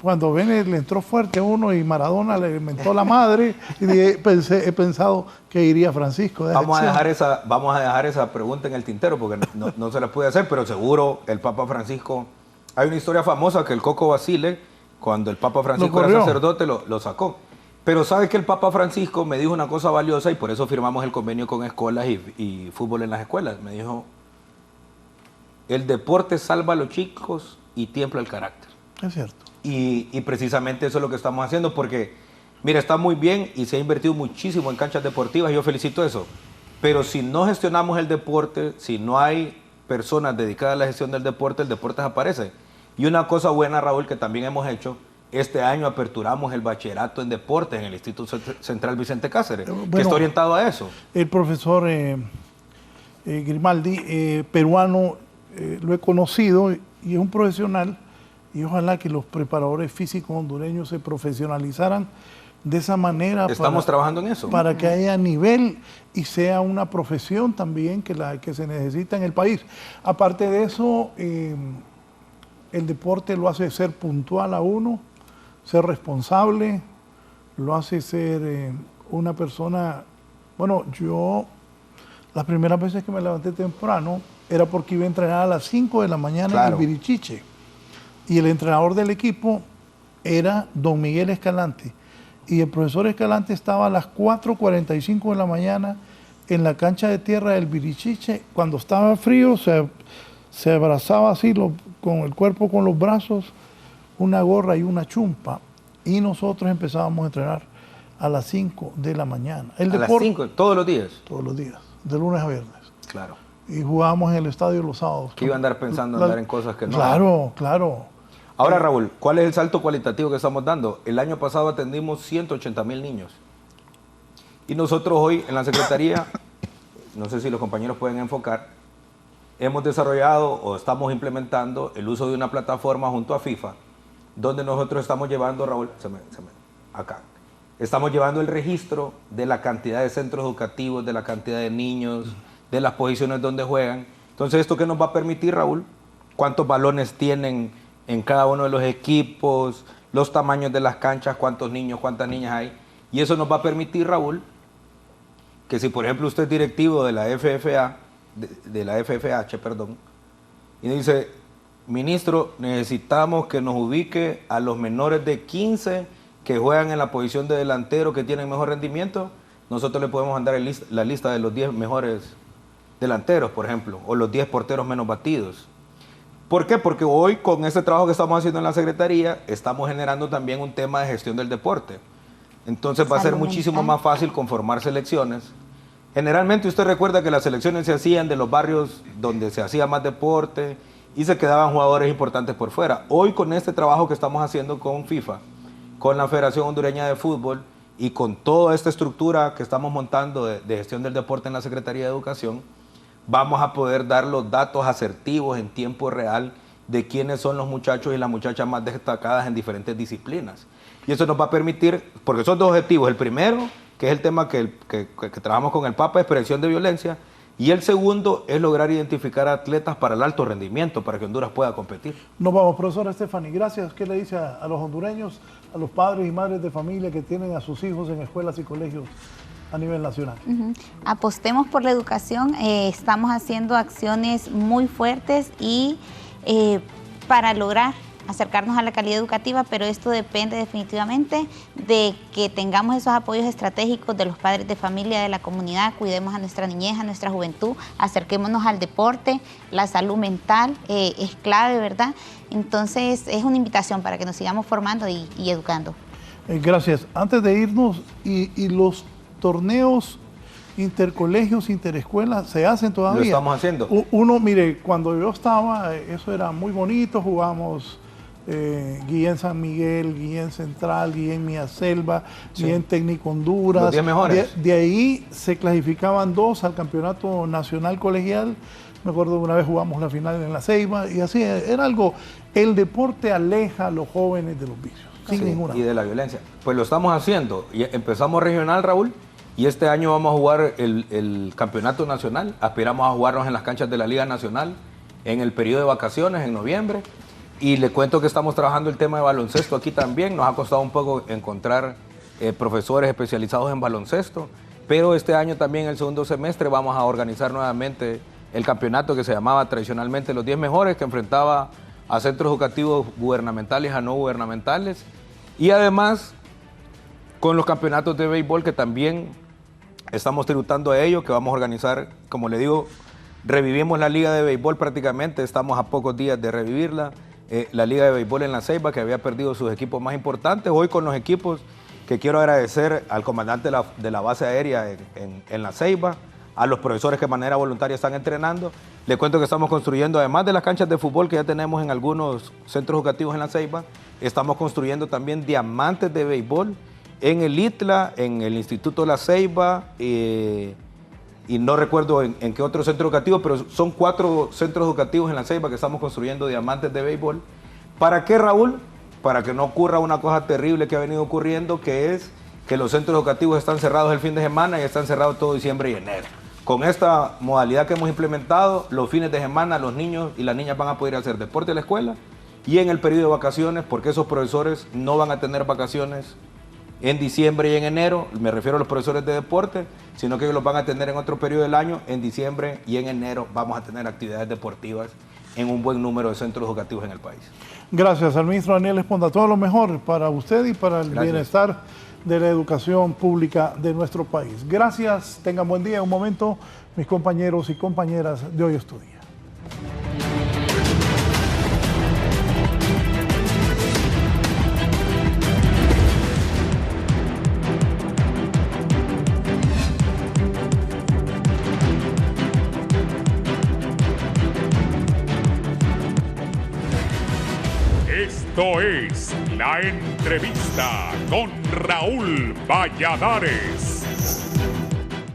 cuando Vene le entró fuerte a uno y Maradona le inventó la madre, y dije, he pensado que iría Francisco. Vamos a dejar esa pregunta en el tintero porque no se la puede hacer, pero seguro el Papa Francisco... Hay una historia famosa que el Coco Basile, cuando el Papa Francisco era sacerdote, lo sacó. Pero sabe que el Papa Francisco me dijo una cosa valiosa y por eso firmamos el convenio con escuelas y fútbol en las escuelas. Me dijo, el deporte salva a los chicos y tiembla el carácter. Es cierto. Y precisamente eso es lo que estamos haciendo porque, mira, está muy bien y se ha invertido muchísimo en canchas deportivas y yo felicito eso. Pero si no gestionamos el deporte, si no hay personas dedicadas a la gestión del deporte, el deporte desaparece. Y una cosa buena, Raúl, que también hemos hecho, este año aperturamos el bachillerato en deportes en el Instituto Central Vicente Cáceres, que está orientado a eso. El profesor Grimaldi, peruano, lo he conocido y es un profesional, y ojalá que los preparadores físicos hondureños se profesionalizaran de esa manera. Estamos trabajando en eso. Para que haya nivel y sea una profesión también que se necesita en el país. Aparte de eso, el deporte lo hace ser puntual a uno, ser responsable, lo hace ser una persona... Bueno, yo las primeras veces que me levanté temprano era porque iba a entrenar a las 5 de la mañana en el Virichiche. Y el entrenador del equipo era don Miguel Escalante. Y el profesor Escalante estaba a las 4:45 de la mañana en la cancha de tierra del Virichiche. Cuando estaba frío se abrazaba así con el cuerpo con los brazos, una gorra y una chumpa. Y nosotros empezábamos a entrenar a las 5 de la mañana. ¿A las 5? ¿Todos los días? Todos los días, de lunes a viernes. Claro. Y jugábamos en el estadio los sábados. Que iba a andar pensando en andar en cosas que no. Claro, claro. Ahora, Raúl, ¿cuál es el salto cualitativo que estamos dando? El año pasado atendimos 180,000 niños. Y nosotros hoy en la Secretaría, no sé si los compañeros pueden enfocar, hemos desarrollado o estamos implementando el uso de una plataforma junto a FIFA, donde nosotros estamos llevando, Raúl, acá, estamos llevando el registro de la cantidad de centros educativos, de la cantidad de niños, de las posiciones donde juegan. Entonces, ¿esto qué nos va a permitir, Raúl? ¿Cuántos balones tienen en cada uno de los equipos, los tamaños de las canchas, cuántos niños, cuántas niñas hay? Y eso nos va a permitir, Raúl, que si por ejemplo usted es directivo de la FFA, de la FFH, perdón, y dice, ministro, necesitamos que nos ubique a los menores de 15 que juegan en la posición de delantero, que tienen mejor rendimiento, nosotros le podemos mandar la lista de los 10 mejores delanteros, por ejemplo, o los 10 porteros menos batidos. ¿Por qué? Porque hoy con este trabajo que estamos haciendo en la Secretaría estamos generando también un tema de gestión del deporte. Entonces va a ser muchísimo más fácil conformar selecciones. Generalmente usted recuerda que las selecciones se hacían de los barrios donde se hacía más deporte y se quedaban jugadores importantes por fuera. Hoy con este trabajo que estamos haciendo con FIFA, con la Federación Hondureña de Fútbol y con toda esta estructura que estamos montando de gestión del deporte en la Secretaría de Educación, vamos a poder dar los datos asertivos en tiempo real de quiénes son los muchachos y las muchachas más destacadas en diferentes disciplinas. Y eso nos va a permitir, porque son dos objetivos. El primero, que es el tema que trabajamos con el Papa, es prevención de violencia. Y el segundo es lograr identificar atletas para el alto rendimiento, para que Honduras pueda competir. Nos vamos, profesora Stephanie, gracias. ¿Qué le dice a los hondureños, a los padres y madres de familia que tienen a sus hijos en escuelas y colegios a nivel nacional? Apostemos por la educación, estamos haciendo acciones muy fuertes y para lograr acercarnos a la calidad educativa, pero esto depende definitivamente de que tengamos esos apoyos estratégicos de los padres de familia, de la comunidad, cuidemos a nuestra niñez, a nuestra juventud, acerquémonos al deporte, la salud mental es clave, ¿verdad? Entonces es una invitación para que nos sigamos formando y educando. Gracias. Antes de irnos, y los torneos intercolegios, interescuelas, ¿se hacen todavía? Lo estamos haciendo. Uno, mire, cuando yo estaba, eso era muy bonito, jugábamos Guillén San Miguel, Guillén Central, Guillén Mía Selva, Guillén Técnico Honduras. Los 10 mejores. De ahí se clasificaban 2 al campeonato nacional colegial. Me acuerdo una vez jugamos la final en La Ceiba y así, era algo, el deporte aleja a los jóvenes de los vicios, sin ninguna. Y de la violencia. Pues lo estamos haciendo. Y empezamos regional, Raúl, y este año vamos a jugar el campeonato nacional. Aspiramos a jugarnos en las canchas de la Liga Nacional en el periodo de vacaciones, en noviembre. Y le cuento que estamos trabajando el tema de baloncesto aquí también. Nos ha costado un poco encontrar profesores especializados en baloncesto, pero este año también, el segundo semestre, vamos a organizar nuevamente el campeonato que se llamaba tradicionalmente los 10 mejores, que enfrentaba a centros educativos gubernamentales a no gubernamentales. Y además, con los campeonatos de béisbol que también estamos tributando a ello, que vamos a organizar, como le digo, revivimos la Liga de Béisbol prácticamente, estamos a pocos días de revivirla. La Liga de Béisbol en La Ceiba, que había perdido sus equipos más importantes, hoy con los equipos que quiero agradecer al comandante de la base aérea en La Ceiba, a los profesores que de manera voluntaria están entrenando. Le cuento que estamos construyendo, además de las canchas de fútbol que ya tenemos en algunos centros educativos en La Ceiba, estamos construyendo también diamantes de béisbol en el ITLA, en el Instituto La Ceiba, y no recuerdo en qué otro centro educativo, pero son 4 centros educativos en La Ceiba que estamos construyendo diamantes de béisbol. ¿Para qué, Raúl? Para que no ocurra una cosa terrible que ha venido ocurriendo, que es que los centros educativos están cerrados el fin de semana y están cerrados todo diciembre y enero. Con esta modalidad que hemos implementado, los fines de semana los niños y las niñas van a poder hacer deporte en la escuela y en el periodo de vacaciones, porque esos profesores no van a tener vacaciones en diciembre y en enero, me refiero a los profesores de deporte, sino que ellos los van a tener en otro periodo del año. En diciembre y en enero vamos a tener actividades deportivas en un buen número de centros educativos en el país. Gracias al ministro Daniel Esponda. Todo lo mejor para usted y para el bienestar de la educación pública de nuestro país. Gracias, tengan buen día. Un momento, mis compañeros y compañeras de Hoy es tu Día. Esto es La Entrevista con Raúl Valladares.